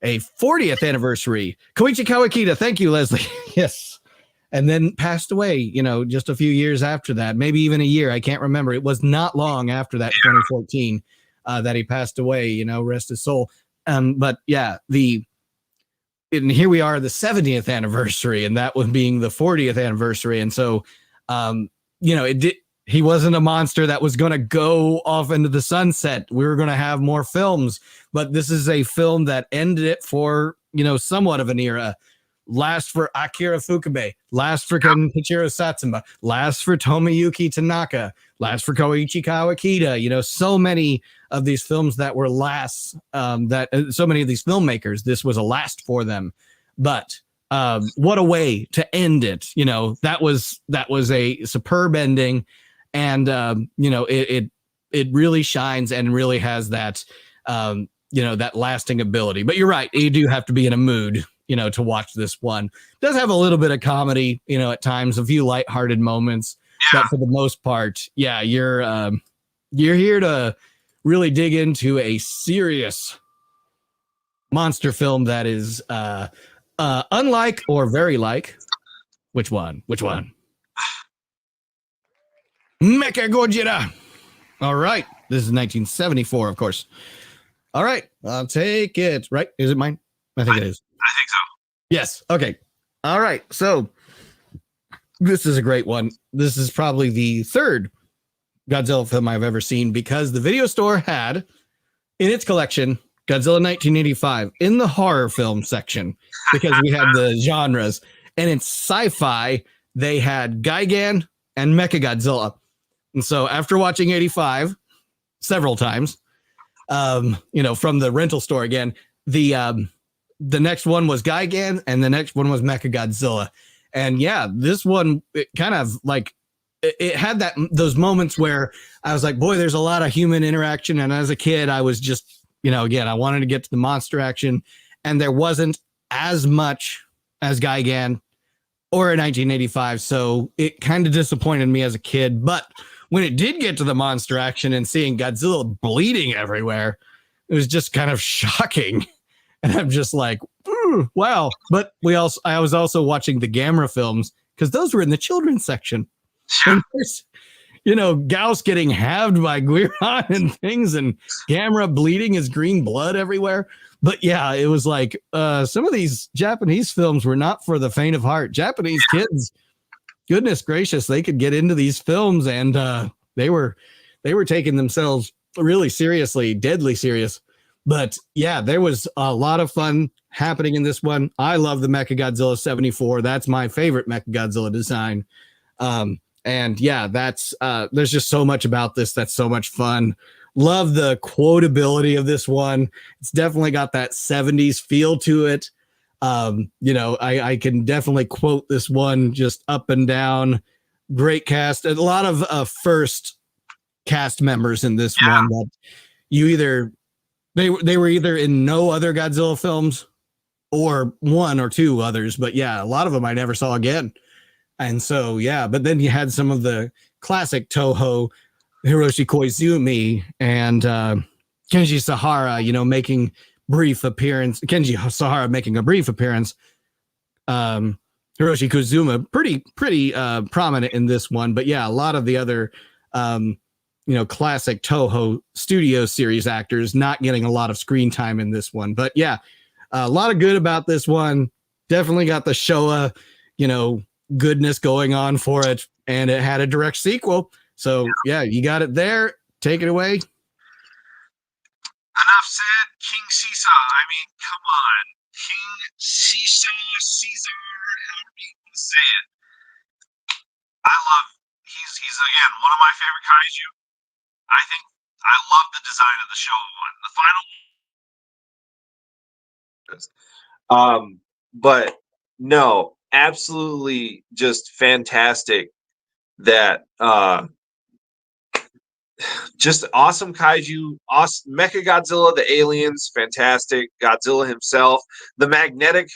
40th anniversary. Koichi Kawakita, thank you, Leslie. Yes. And then passed away, just a few years after that, maybe even a year. I can't remember. It was not long after that, 2014, that he passed away, rest his soul. But yeah, and here we are, the 70th anniversary, and that one being the 40th anniversary. And so, he wasn't a monster that was going to go off into the sunset. We were going to have more films, but this is a film that ended it for, somewhat of an era. Last for Akira Fukube, last for Kenpachiro Satsuma, last for Tomoyuki Tanaka, last for Koichi Kawakita. So many of these films that were last, so many of these filmmakers, this was a last for them. But what a way to end it. That was a superb ending. And, it really shines and really has that, that lasting ability. But you're right. You do have to be in a mood, to watch this one. It does have a little bit of comedy, at times, a few lighthearted moments, but for the most part, you're here to really dig into a serious monster film that is unlike or very like. Which one? Mechagodzilla. All right. This is 1974, of course. All right. I'll take it. Right? Is it mine? I think it is. I think so. Yes. Okay. All right. So this is a great one. This is probably the third Godzilla film I've ever seen, because the video store had in its collection Godzilla 1985 in the horror film section, because we had the genres, and in sci-fi they had Gigan and Mechagodzilla. And so after watching 85 several times, from the rental store again, the next one was Gigan, and the next one was Mechagodzilla. And yeah, this one, it kind of like, it had those moments where I was like, boy, there's a lot of human interaction. And as a kid, I was just, again, I wanted to get to the monster action, and there wasn't as much as Gigan or in 1985. So it kind of disappointed me as a kid. But when it did get to the monster action and seeing Godzilla bleeding everywhere, it was just kind of shocking. And I'm just like, wow. But I was also watching the Gamera films, because those were in the children's section. And there's, Gauss getting halved by Guiron and things, and Gamera bleeding his green blood everywhere. But yeah, it was like some of these Japanese films were not for the faint of heart. Japanese kids, goodness gracious, they could get into these films, and they were taking themselves really seriously, deadly serious. But yeah, there was a lot of fun happening in this one. I love the Mechagodzilla 74. That's my favorite Mechagodzilla design. And yeah, there's just so much about this that's so much fun. Love the quotability of this one. It's definitely got that 70s feel to it. I can definitely quote this one just up and down. Great cast. A lot of first cast members in this one that they were either in no other Godzilla films or one or two others, but yeah, a lot of them I never saw again. And so, yeah, but then you had some of the classic Toho, Hiroshi Koizumi and Kenji Sahara, making brief appearance. Kenji Sahara making a brief appearance. Hiroshi Kuzuma, pretty prominent in this one, but yeah, a lot of the other, classic Toho Studios series actors not getting a lot of screen time in this one. But yeah, a lot of good about this one. Definitely got the Showa, goodness going on for it, and it had a direct sequel. So yeah, you got it there. Take it away. Enough said. King Caesar. I mean, come on. King Caesar, however you want to say it. He's again one of my favorite kaiju. I think I love the design of the Showa one. The final but no, absolutely just fantastic that just awesome kaiju, awesome Mechagodzilla, the aliens, fantastic. Godzilla himself, the magnetic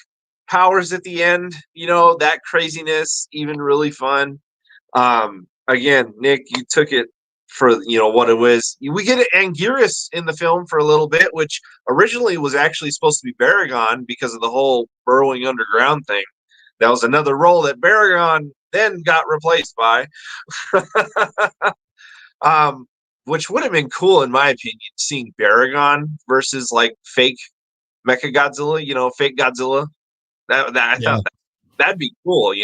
powers at the end, that craziness, even really fun. Again, Nick, you took it for what it was. We get Anguirus in the film for a little bit, which originally was actually supposed to be Baragon because of the whole burrowing underground thing. That was another role that Baragon then got replaced by. Which would have been cool in my opinion, seeing Baragon versus like fake Mechagodzilla, fake Godzilla. I thought that'd be cool,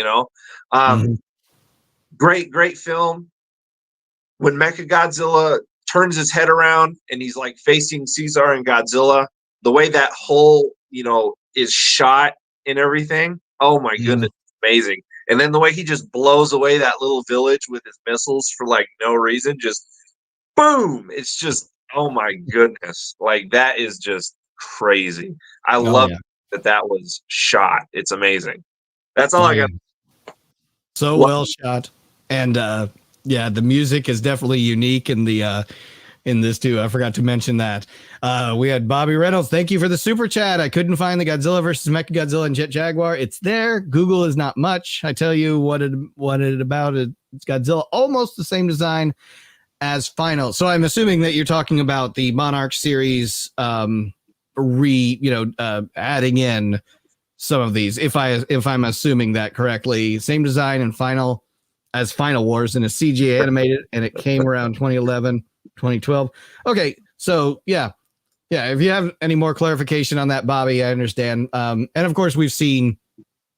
Great film. When Mechagodzilla turns his head around and he's like facing Caesar and Godzilla, the way that whole, is shot and everything. Oh my goodness, amazing. And then the way he just blows away that little village with his missiles for like no reason, just boom. It's just, oh my goodness. Like that is just crazy. I love that was shot. It's amazing. That's all I got. So well shot. And the music is definitely unique in the in this too. I forgot to mention that. We had Bobby Reynolds. Thank you for the super chat. I couldn't find the Godzilla versus Mechagodzilla and Jet Jaguar. It's there. Google is not much. I tell you what it about. It's Godzilla, almost the same design as Final. So I'm assuming that you're talking about the Monarch series, adding in some of these. If I'm assuming that correctly, same design and Final as Final Wars, and a CG animated, and it came around 2011, 2012. Okay, so yeah. If you have any more clarification on that, Bobby, I understand. And of course, we've seen,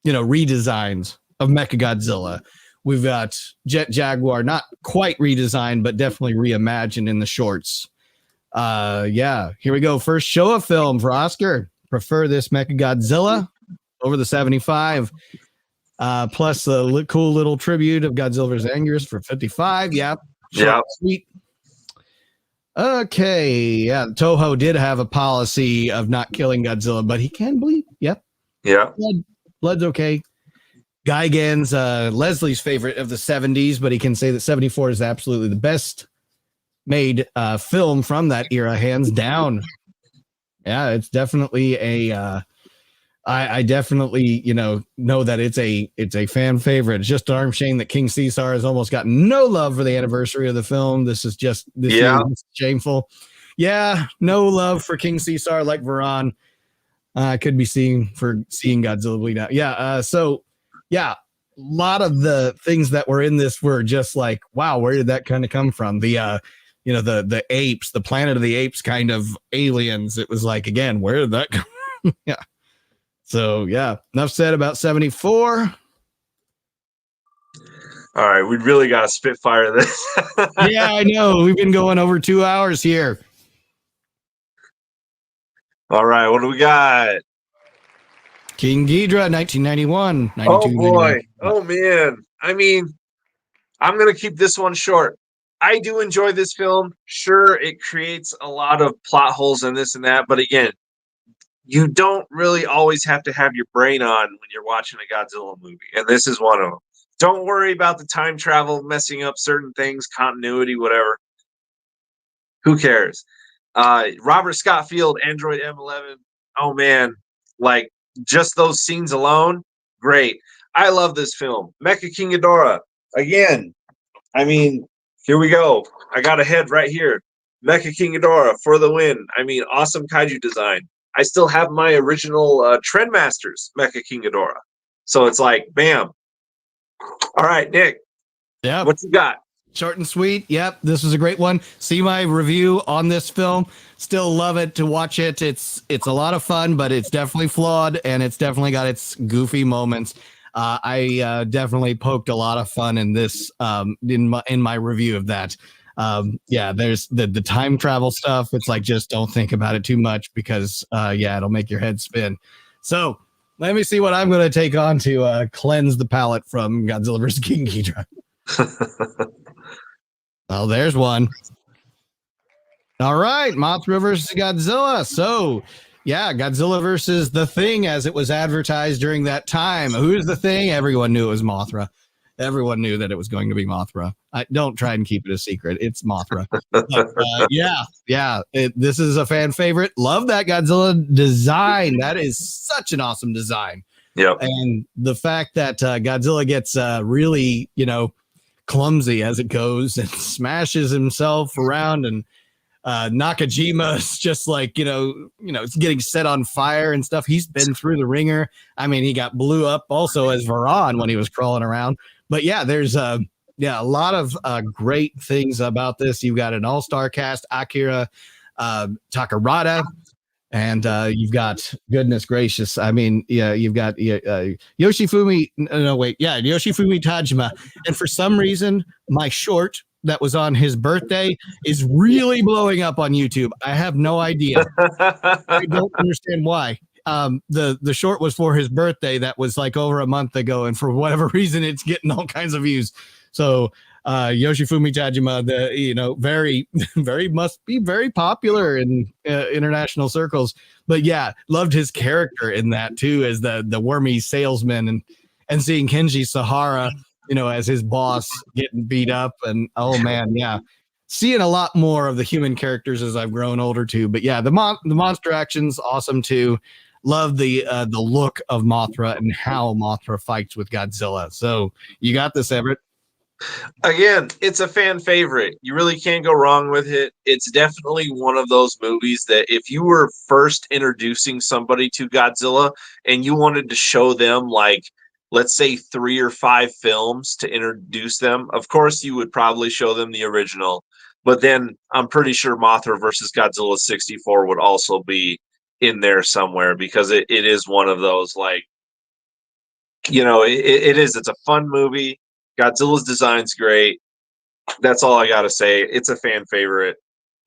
redesigns of Mechagodzilla. We've got Jet Jaguar, not quite redesigned, but definitely reimagined in the shorts. Here we go. First Showa film for Oscar. Prefer this Mechagodzilla over the 75. Plus a cool little tribute of Godzilla vs. Anguirus for 55. Yep. Yeah. Sweet. Okay. Yeah. Toho did have a policy of not killing Godzilla, but he can bleed. Yep. Yeah. Blood's okay. Gigan's Leslie's favorite of the 70s, but he can say that 74 is absolutely the best made film from that era, hands down. Yeah, it's definitely a I definitely, know that it's a fan favorite. It's just a darn shame that King Caesar has almost got no love for the anniversary of the film. This is shameful. Yeah, no love for King Caesar like Varan. Could be seeing Godzilla bleed out. A lot of the things that were in this were just like, wow, where did that kind of come from? The the apes, the Planet of the Apes kind of aliens. It was like, again, where did that come from? Yeah. So, enough said about 74. All right, we really got to spitfire this. Yeah, I know. We've been going over 2 hours here. All right, what do we got? King Ghidorah, 1991. Oh, boy. Oh, man. I mean, I'm going to keep this one short. I do enjoy this film. Sure, it creates a lot of plot holes and this and that, but again, you don't really always have to have your brain on when you're watching a Godzilla movie, and this is one of them. Don't worry about the time travel messing up certain things, continuity, whatever. Who cares? Robert Scott Field, Android M11. Oh, man. Like, just those scenes alone, great. I love this film. Mecha King Hedorah. Again, I mean, here we go. I got a head right here. Mecha King Hedorah for the win. I mean, awesome kaiju design. I still have my original Trendmasters Mecha King Ghidorah. So it's like, bam. All right, Nick, Yeah. what you got? Short and sweet. Yep, this was a great one. See my review on this film. Still love it to watch it. It's a lot of fun, but it's definitely flawed, and it's definitely got its goofy moments. I definitely poked a lot of fun in this in my review of that. Yeah, there's the time travel stuff. It's like, just don't think about it too much, because yeah, it'll make your head spin. So let me see what I'm going to take on to cleanse the palate from Godzilla vs. King Ghidorah. Oh, there's one. All right, Mothra versus Godzilla. So, yeah, Godzilla versus the Thing, as it was advertised during that time. Who's the Thing? Everyone knew it was Mothra. Everyone knew that it was going to be Mothra. Don't try and keep it a secret. It's Mothra. But, yeah. This is a fan favorite. Love that Godzilla design. That is such an awesome design. Yep. And the fact that Godzilla gets really, clumsy as it goes and smashes himself around, and Nakajima's just like, it's getting set on fire and stuff. He's been through the ringer. I mean, he got blew up also as Varan when he was crawling around. But yeah, there's a lot of great things about this. You've got an all-star cast, Akira Takarada, and you've got, goodness gracious, I mean, yeah, you've got Yoshifumi Tajima. And for some reason, my short that was on his birthday is really blowing up on YouTube. I have no idea. I don't understand why. The short was for his birthday. That was like over a month ago, and for whatever reason, it's getting all kinds of views. So Yoshifumi Tajima, very, very must be very popular in international circles. But yeah, loved his character in that too, as the wormy salesman, and seeing Kenji Sahara, as his boss, getting beat up. And oh man, yeah, seeing a lot more of the human characters as I've grown older too. But yeah, the monster action's awesome too. Love the look of Mothra and how Mothra fights with Godzilla. So you got this, Everett. Again, it's a fan favorite. You really can't go wrong with it. It's definitely one of those movies that if you were first introducing somebody to Godzilla and you wanted to show them, like, let's say 3 or 5 films to introduce them, of course you would probably show them the original. But then I'm pretty sure Mothra versus Godzilla 64 would also be in there somewhere, because it is one of those, like, it is. It's a fun movie. Godzilla's design's great. That's all I gotta say. It's a fan favorite.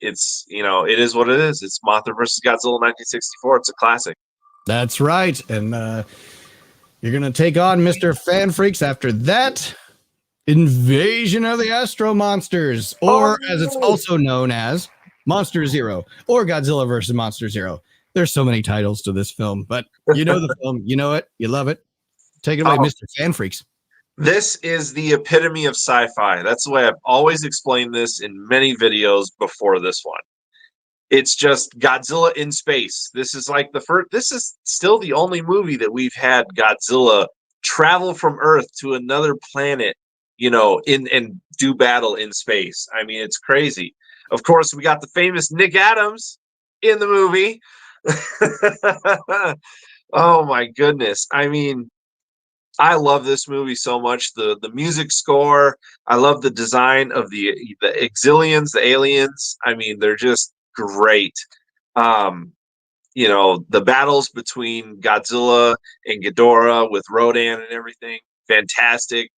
It's, it is what it is. It's Mothra versus Godzilla 1964. It's a classic. That's right. And you're gonna take on Mr. Fan Freaks after that. Invasion of the Astro Monsters, or as it's also known as Monster Zero, or Godzilla versus Monster Zero. There's so many titles to this film, but you know the film, you know it, you love it. Take it away, Mr. Fan Freaks. This is the epitome of sci-fi. That's the way I've always explained this in many videos before this one. It's just Godzilla in space. This is like the first. This is still the only movie that we've had Godzilla travel from Earth to another planet, and do battle in space. I mean, it's crazy. Of course, we got the famous Nick Adams in the movie. Oh my goodness. I mean, I love this movie so much. The music score. I love the design of the Exilians, the aliens. I mean, they're just great. The battles between Godzilla and Ghidorah with Rodan and everything, fantastic.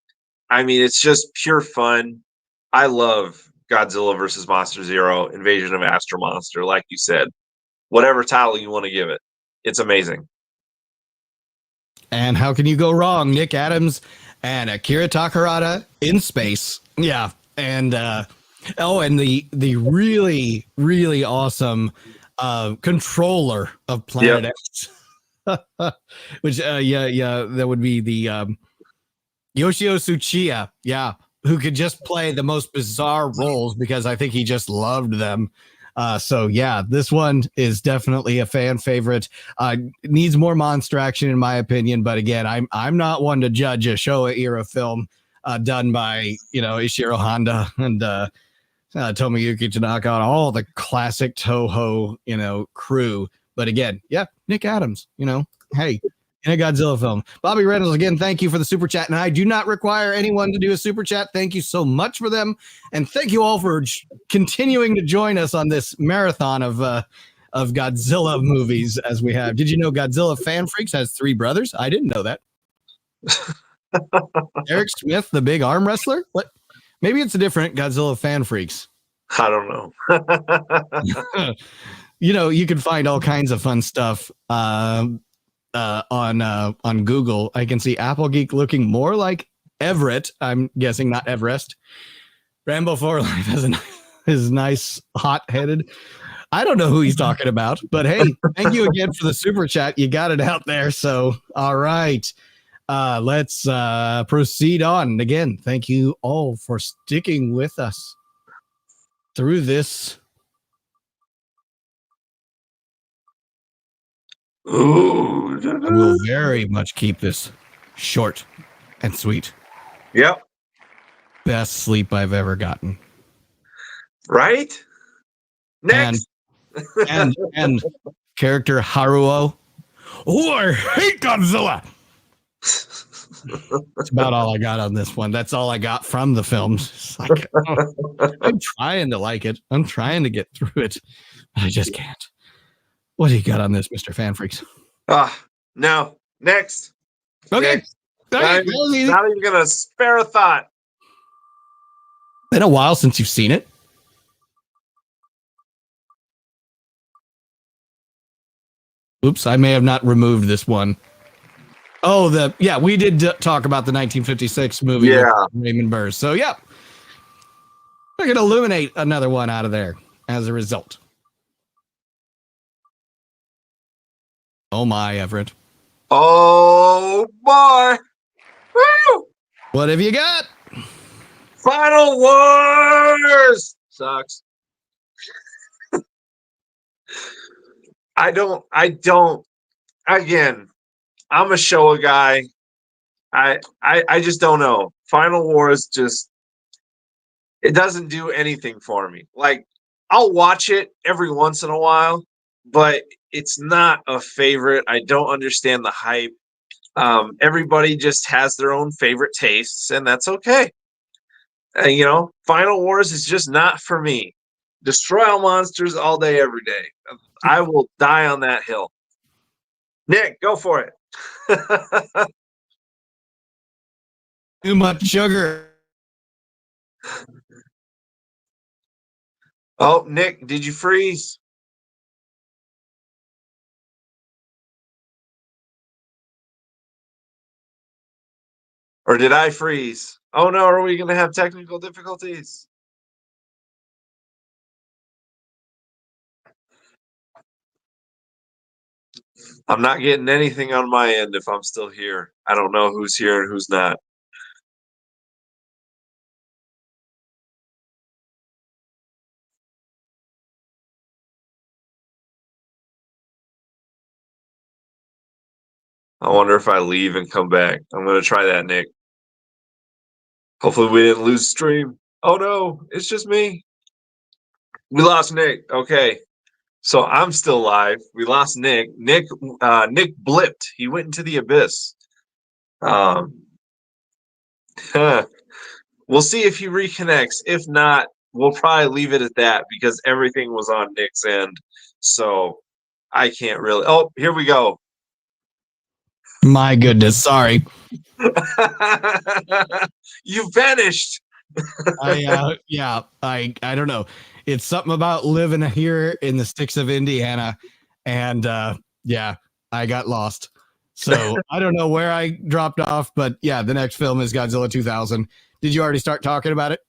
I mean, it's just pure fun. I love Godzilla versus Monster Zero, Invasion of Astro Monster, like you said. Whatever title you want to give it, it's amazing. And how can you go wrong? Nick Adams and Akira Takarada in space. Yeah. And and the really, really awesome controller of Planet X. Which that would be the Yoshio Tsuchiya. Yeah. Who could just play the most bizarre roles because I think he just loved them. So yeah, this one is definitely a fan favorite. Needs more monster action in my opinion, but again, I'm not one to judge a Showa era film done by Ishiro Honda and Tomoyuki Tanaka, all the classic Toho crew. But again, yeah, Nick Adams, hey, in a Godzilla film. Bobby Reynolds, again, thank you for the super chat. And I do not require anyone to do a super chat. Thank you so much for them. And thank you all for continuing to join us on this marathon of Godzilla movies as we have. Did you know Godzilla Fan Freaks has 3 brothers? I didn't know that. Eric Smith, the big arm wrestler? What? Maybe it's a different Godzilla Fan Freaks. I don't know. You can find all kinds of fun stuff on Google. I can see Apple Geek looking more like Everett. I'm guessing not Everest. Rambo 4 Life is nice, hot-headed. I don't know who he's talking about, but hey, thank you again for the super chat. You got it out there. So, all right. Let's proceed on. Again, thank you all for sticking with us through this. Ooh. I will very much keep this short and sweet. Yep. Best sleep I've ever gotten. Right? Next. And character Haruo. Oh, I hate Godzilla. That's about all I got on this one. That's all I got from the films. Like, I'm trying to like it. I'm trying to get through it. But I just can't. What do you got on this, Mr. Fan Freaks? No. Next. Okay. Next. Not even gonna spare a thought. Been a while since you've seen it. Oops, I may have not removed this one. Oh, we did talk about the 1956 movie with Raymond Burr. So, yeah, we're going to eliminate another one out of there as a result. Oh, my, Everett. Oh, boy. Woo! What have you got? Final Wars! Sucks. I don't, again, I'm a Showa guy. I just don't know. Final Wars it doesn't do anything for me. Like, I'll watch it every once in a while, but it's not a favorite. I don't understand the hype. Everybody just has their own favorite tastes, and that's okay. Final Wars is just not for me. Destroy all monsters all day, every day. I will die on that hill. Nick, go for it. Too much sugar. Oh, Nick, did you freeze? Or did I freeze? Oh no, are we going to have technical difficulties? I'm not getting anything on my end if I'm still here. I don't know who's here and who's not. I wonder if I leave and come back. I'm going to try that, Nick. Hopefully we didn't lose stream. Oh no, it's just me. We lost Nick. Okay. So I'm still live. We lost Nick. Nick blipped. He went into the abyss. We'll see if he reconnects. If not, we'll probably leave it at that because everything was on Nick's end. So I can't really. Oh, here we go. My goodness, sorry. You vanished. I don't know. It's something about living here in the sticks of Indiana, and I got lost. So I don't know where I dropped off, but yeah, the next film is Godzilla 2000. Did you already start talking about it?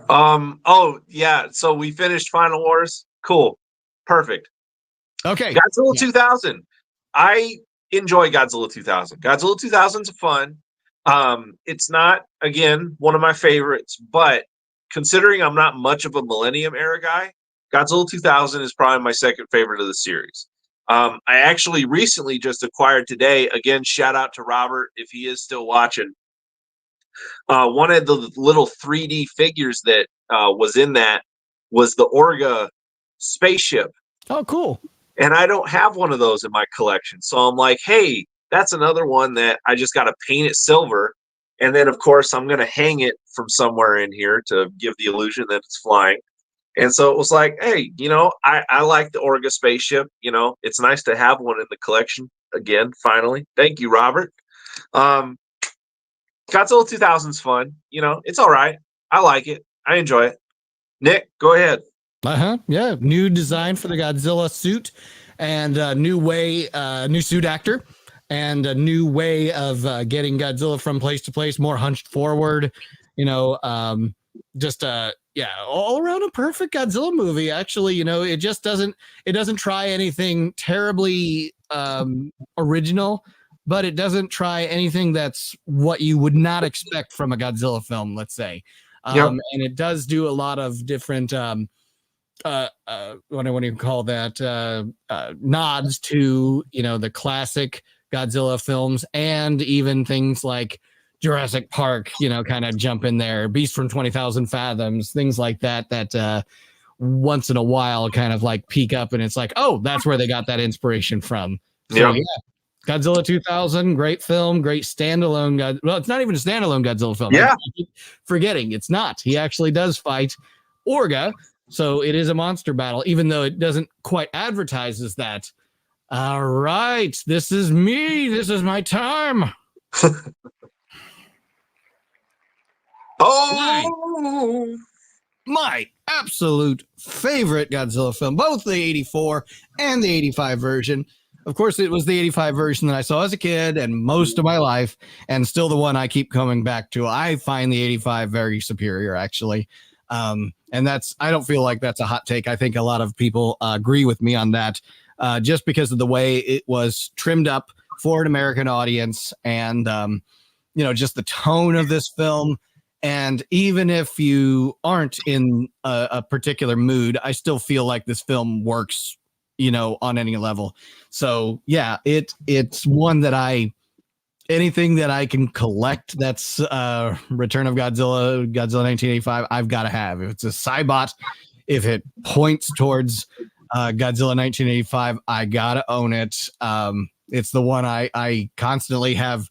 Oh yeah. So we finished Final Wars. Cool. Perfect. Okay. Godzilla 2000. I enjoy Godzilla 2000. Godzilla 2000 is fun. It's not, again, one of my favorites, but considering I'm not much of a Millennium era guy, Godzilla 2000 is probably my second favorite of the series. I actually recently just acquired today, again, shout out to Robert if he is still watching. One of the little 3D figures that was in that was the Orga spaceship. Oh, cool. And I don't have one of those in my collection. So I'm like, hey, that's another one that I just got to paint it silver. And then, of course, I'm going to hang it from somewhere in here to give the illusion that it's flying. And so it was like, hey, I like the Orga spaceship. It's nice to have one in the collection again, finally. Thank you, Robert. Godzilla 2000's fun. It's all right. I like it. I enjoy it. Nick, go ahead. Yeah. New design for the Godzilla suit and a new suit actor and a new way of getting Godzilla from place to place, more hunched forward, all around a perfect Godzilla movie. Actually, it doesn't try anything terribly original, but it doesn't try anything that's what you would not expect from a Godzilla film, let's say. And it does do a lot of different what do you call that, nods to the classic Godzilla films, and even things like Jurassic Park, kind of jump in there, Beast from 20,000 Fathoms, things like that once in a while kind of like peek up, and it's like, oh, that's where they got that inspiration from. So yeah, Godzilla 2000, great film, great standalone. Well, it's not even a standalone Godzilla film. Yeah. I keep forgetting it's not. He actually does fight Orga, so it is a monster battle, even though it doesn't quite advertise as that. All right, this is me. This is my time. My absolute favorite Godzilla film, both the 84 and the 85 version. Of course, it was the 85 version that I saw as a kid and most of my life, and still the one I keep coming back to. I find the 85 very superior, actually. And I don't feel like that's a hot take. I think a lot of people agree with me on that, just because of the way it was trimmed up for an American audience, and just the tone of this film. And even if you aren't in a particular mood, I still feel like this film works, on any level. So yeah, it's one that anything that I can collect that's Return of Godzilla 1985, I've got to have. If it's a Cybot, if it points towards Godzilla 1985, I gotta own it. It's the one I constantly have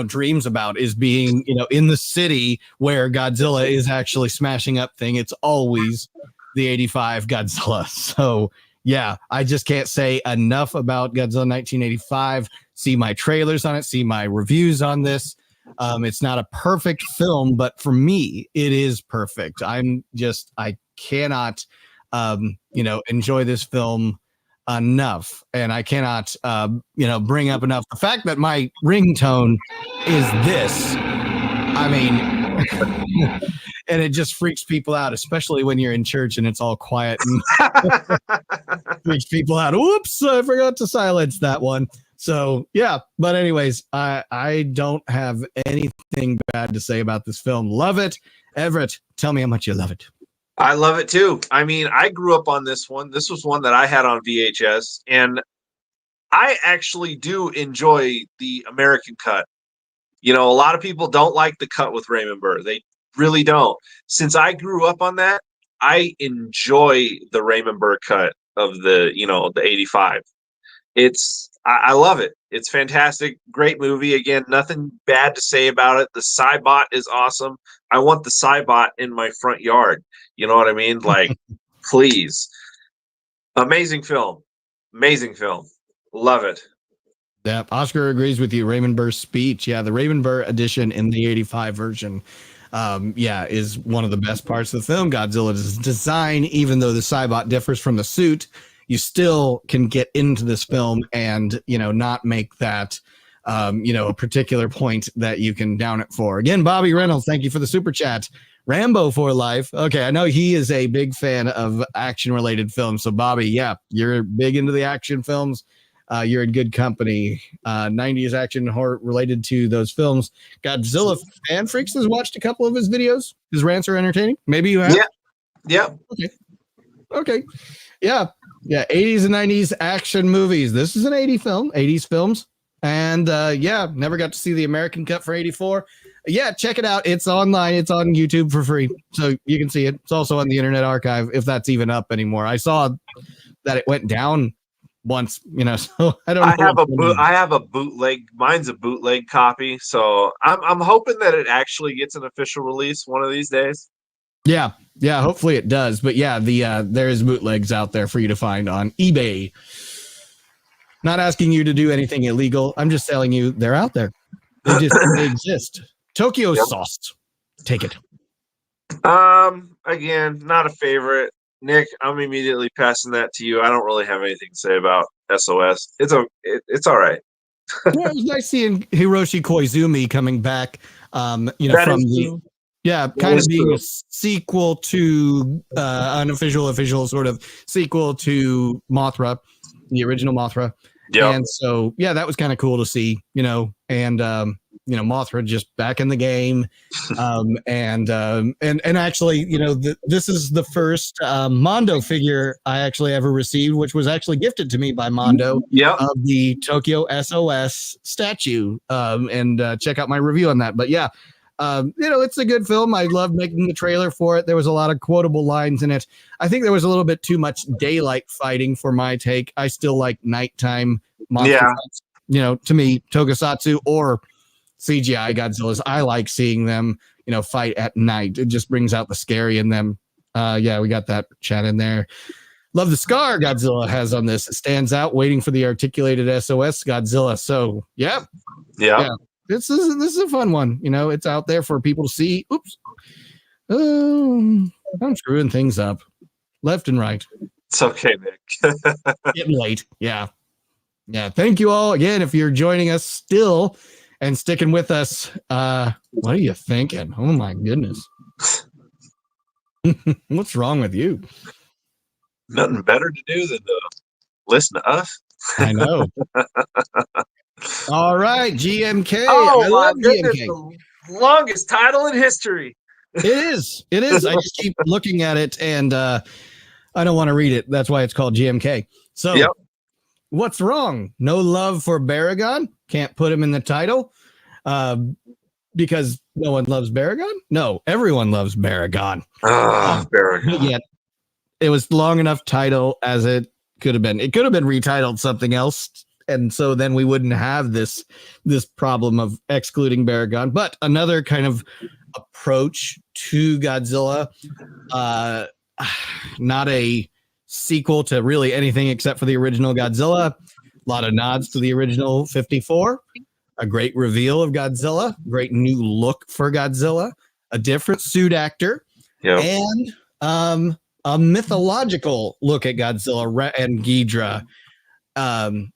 dreams about, is being in the city where Godzilla is actually smashing up thing. It's always the 85 Godzilla. So yeah, I just can't say enough about Godzilla 1985. See my trailers on it, see my reviews on this. It's not a perfect film, but for me it is perfect. I cannot enjoy this film enough, and I cannot bring up enough the fact that my ringtone is this. I mean, and it just freaks people out, especially when you're in church and it's all quiet and freaks people out. Whoops, I forgot to silence that one. So yeah, but anyways, I don't have anything bad to say about this film. Love it. Everett, tell me how much you love it. I love it too. I mean, I grew up on this one. This was one that I had on VHS, and I actually do enjoy the American cut. A lot of people don't like the cut with Raymond Burr. They really don't. Since I grew up on that, I enjoy the Raymond Burr cut of the 85. I love it. It's fantastic. Great movie. Again, nothing bad to say about it. The Cybot is awesome. I want the Cybot in my front yard. You know what I mean? Like, please. Amazing film. Amazing film. Love it. Yeah, Oscar agrees with you. Raymond Burr's speech. Yeah, the Raymond Burr edition in the 85 version, is one of the best parts of the film. Godzilla's design, even though the Cybot differs from the suit, you still can get into this film and, not make that, a particular point that you can down it for. Again, Bobby Reynolds, thank you for the super chat. Rambo for life. Okay, I know he is a big fan of action-related films. So, Bobby, yeah, you're big into the action films. You're in good company. 90s action horror related to those films. Godzilla Fan Freaks has watched a couple of his videos. His rants are entertaining. Maybe you have? Yeah. Okay. Yeah. 80s and 90s action movies. This is an 80s films. And never got to see the American cut for 84. Yeah, check it out. It's online. It's on YouTube for free. So you can see it. It's also on the Internet Archive, if that's even up anymore. I saw that it went down once, so I don't know. I have a bootleg. Mine's a bootleg copy, so I'm hoping that it actually gets an official release one of these days. Yeah, hopefully it does. But yeah, there's bootlegs out there for you to find on eBay. Not asking you to do anything illegal. I'm just telling you they're out there. They exist. Tokyo Sauce. Take it. Again, not a favorite. Nick, I'm immediately passing that to you. I don't really have anything to say about SOS. It's all right. Yeah, it was nice seeing Hiroshi Koizumi coming back. From the kind of being a sequel to official sort of sequel to Mothra, the original Mothra. Yeah, and so that was kind of cool to see. Mothra just back in the game, and actually, this is the first Mondo figure I actually ever received, which was actually gifted to me by Mondo. Of the Tokyo SOS statue, and check out my review on that. But yeah, it's a good film. I loved making the trailer for it. There was a lot of quotable lines in it. I think there was a little bit too much daylight fighting for my take. I still like nighttime monster fights. To me, Tokusatsu or CGI Godzillas, I like seeing them, fight at night. It just brings out the scary in them. We got that chat in there. Love the scar Godzilla has on this. It stands out, waiting for the articulated SOS Godzilla. So, yeah. This is a fun one. It's out there for people to see. Oops. I'm screwing things up left and right. It's okay, Nick. Getting late. Yeah. Thank you all again. If you're joining us still and sticking with us, what are you thinking? Oh my goodness. What's wrong with you? Nothing better to do than to listen to us. I know. All right, GMK. Oh, I love GMK. The longest title in history. It is. I just keep looking at it, and I don't want to read it. That's why it's called GMK. So, what's wrong? No love for Baragon? Can't put him in the title because no one loves Baragon? No, everyone loves Baragon. Baragon. Yeah, it was long enough title as it could have been. It could have been retitled something else. And so then we wouldn't have this problem of excluding Baragon. But another kind of approach to Godzilla, not a sequel to really anything except for the original Godzilla. A lot of nods to the original 54. A great reveal of Godzilla. Great new look for Godzilla. A different suit actor. And a mythological look at Godzilla and Ghidra. And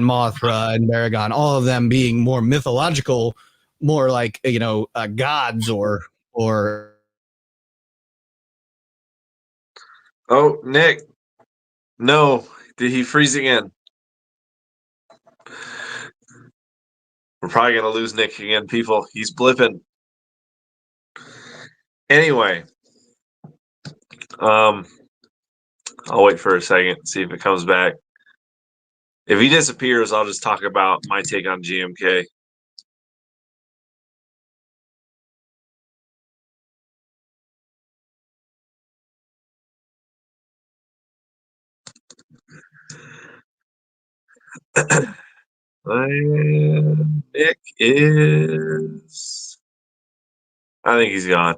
Mothra and Baragon, all of them being more mythological, more like, gods or. Oh, Nick. No. Did he freeze again? We're probably going to lose Nick again, people. He's blipping. Anyway. I'll wait for a second, see if it comes back. If he disappears, I'll just talk about my take on GMK. Nick is... I think he's gone.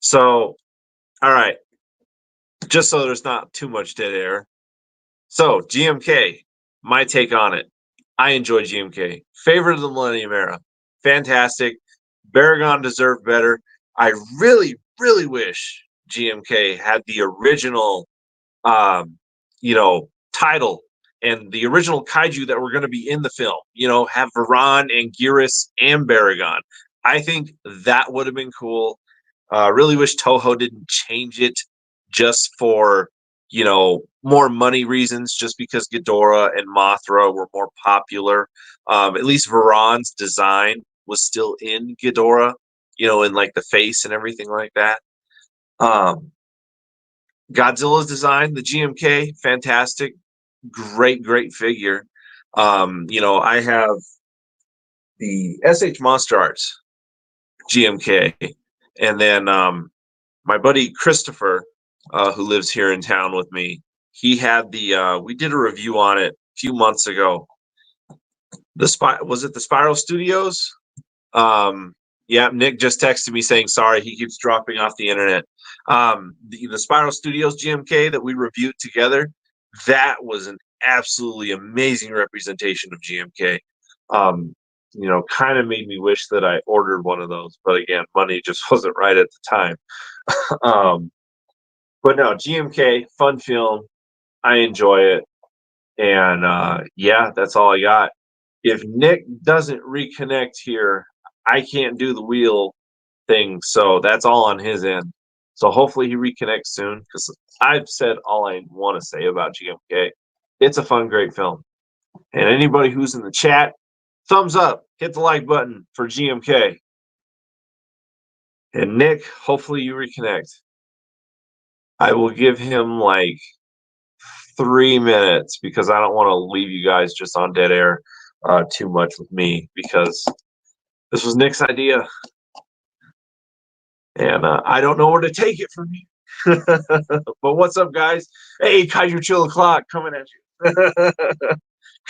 So, all right. Just so there's not too much dead air. So, GMK. My take on it. I enjoy GMK. Favorite of the Millennium Era. Fantastic. Baragon deserved better. I really, really wish GMK had the original, title and the original kaiju that were going to be in the film. Have Varan and Gearus and Baragon. I think that would have been cool. Really wish Toho didn't change it just for more money reasons, just because Hedorah and Mothra were more popular. At least Varan's design was still in Hedorah, in like the face and everything like that. Godzilla's design, the GMK, fantastic, great figure. I have the SH Monster Arts GMK, and then my buddy Christopher, who lives here in town with me, he had the we did a review on it a few months ago. Was it the Spiral Studios? Yeah, Nick just texted me saying sorry, he keeps dropping off the internet. The Spiral Studios GMK that we reviewed together, that was an absolutely amazing representation of GMK. Kind of made me wish that I ordered one of those, but again, money just wasn't right at the time. But no, GMK, fun film. I enjoy it. And yeah, that's all I got. If Nick doesn't reconnect here, I can't do the wheel thing, so that's all on his end. So hopefully he reconnects soon, because I've said all I want to say about GMK. It's a fun, great film. And anybody who's in the chat, thumbs up, hit the like button for GMK. And Nick, hopefully you reconnect. I will give him like 3 minutes, because I don't want to leave you guys just on dead air too much with me, because this was Nick's idea. And I don't know where to take it from here. But what's up, guys? Hey, Kaiju Chill O'Clock coming at you.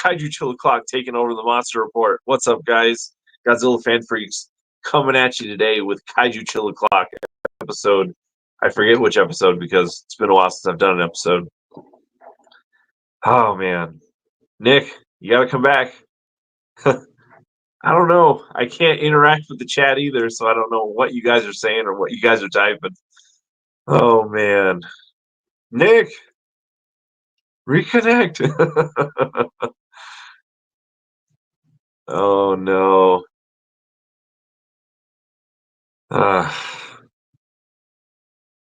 Kaiju Chill O'Clock taking over the Monster Report. What's up, guys? Godzilla fan freaks coming at you today with Kaiju Chill O'Clock episode. I forget which episode, because it's been a while since I've done an episode. Oh, man. Nick, you got to come back. I don't know. I can't interact with the chat either, so I don't know what you guys are saying or what you guys are typing. Oh, man. Nick, reconnect. Oh, no.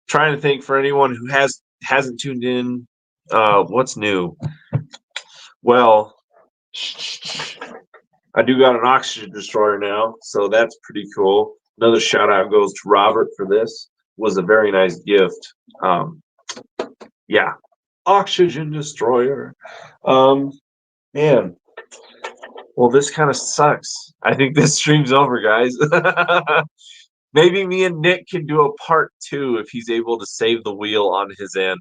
Trying to think for anyone who hasn't tuned in. What's new? Well, I do got an oxygen destroyer now, so that's pretty cool. Another shout out goes to Robert for this. Was a very nice gift. Yeah, oxygen destroyer. Man, well, this kind of sucks. I think this stream's over, guys. Maybe me and Nick can do a part 2 if he's able to save the wheel on his end.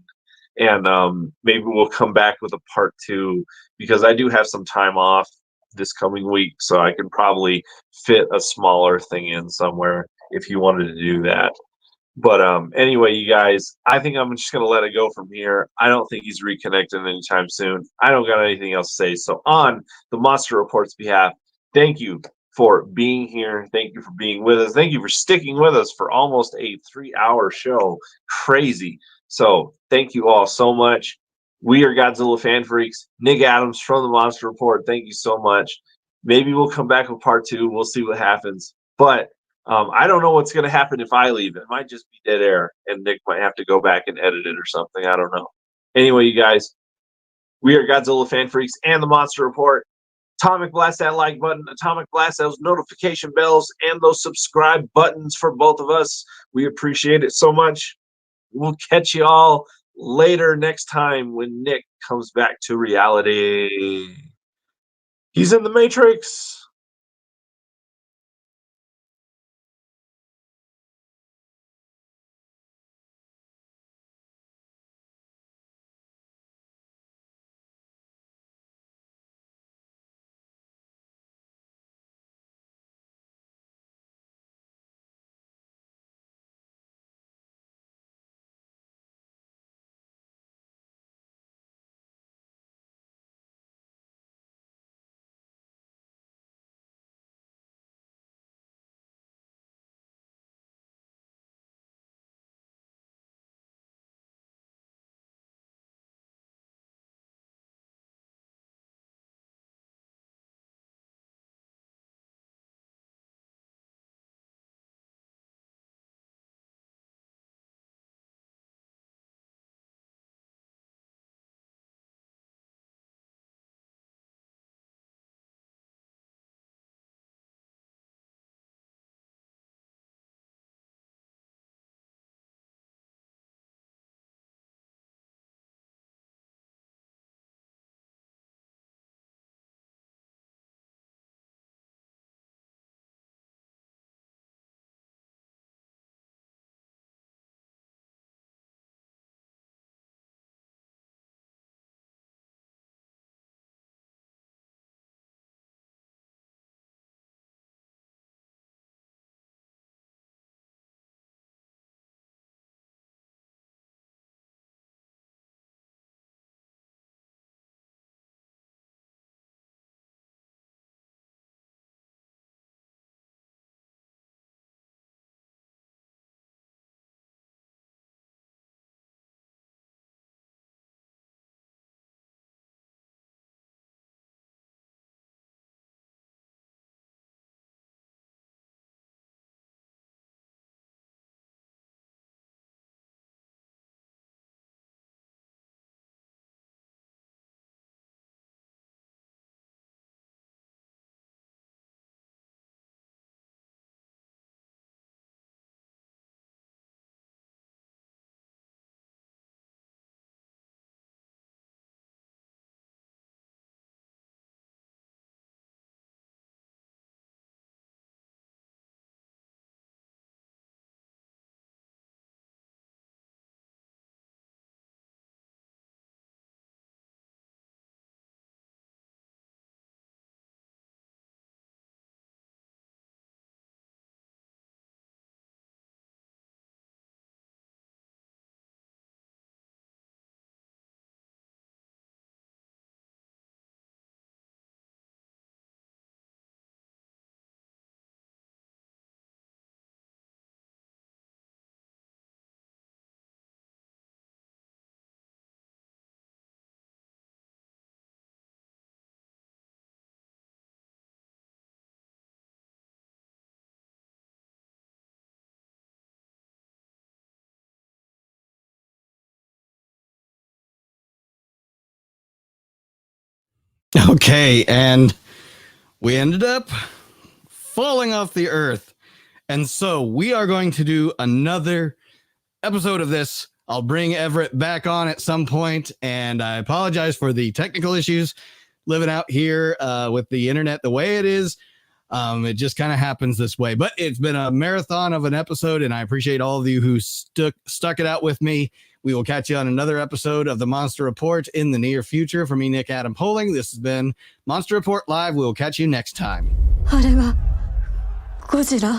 And maybe we'll come back with a part 2, because I do have some time off this coming week, so I can probably fit a smaller thing in somewhere if you wanted to do that. But anyway, you guys, I think I'm just going to let it go from here. I don't think he's reconnecting anytime soon. I don't got anything else to say. So on the Monster Report's behalf, thank you for being here. Thank you for being with us. Thank you for sticking with us for almost a 3-hour show. Crazy. So thank you all so much. We are Godzilla fan freaks. Nick Adams from the Monster Report. Thank you so much. Maybe we'll come back with part 2. We'll see what happens. But I don't know what's going to happen if I leave. It might just be dead air, and Nick might have to go back and edit it or something. I don't know. Anyway, you guys, we are Godzilla fan freaks and the Monster Report. Atomic blast that like button. Atomic blast those notification bells and those subscribe buttons for both of us. We appreciate it so much. We'll catch you all later next time when Nick comes back to reality. He's in the Matrix. Okay, and we ended up falling off the earth. And so we are going to do another episode of this. I'll bring Everett back on at some point, and I apologize for the technical issues living out here with the internet the way it is. It just kind of happens this way, but it's been a marathon of an episode, and I appreciate all of you who stuck it out with me. We will catch you on another episode of the Monster Report in the near future. For me, Nick Adam Poling, this has been Monster Report Live. We will catch you next time. あれはゴジラ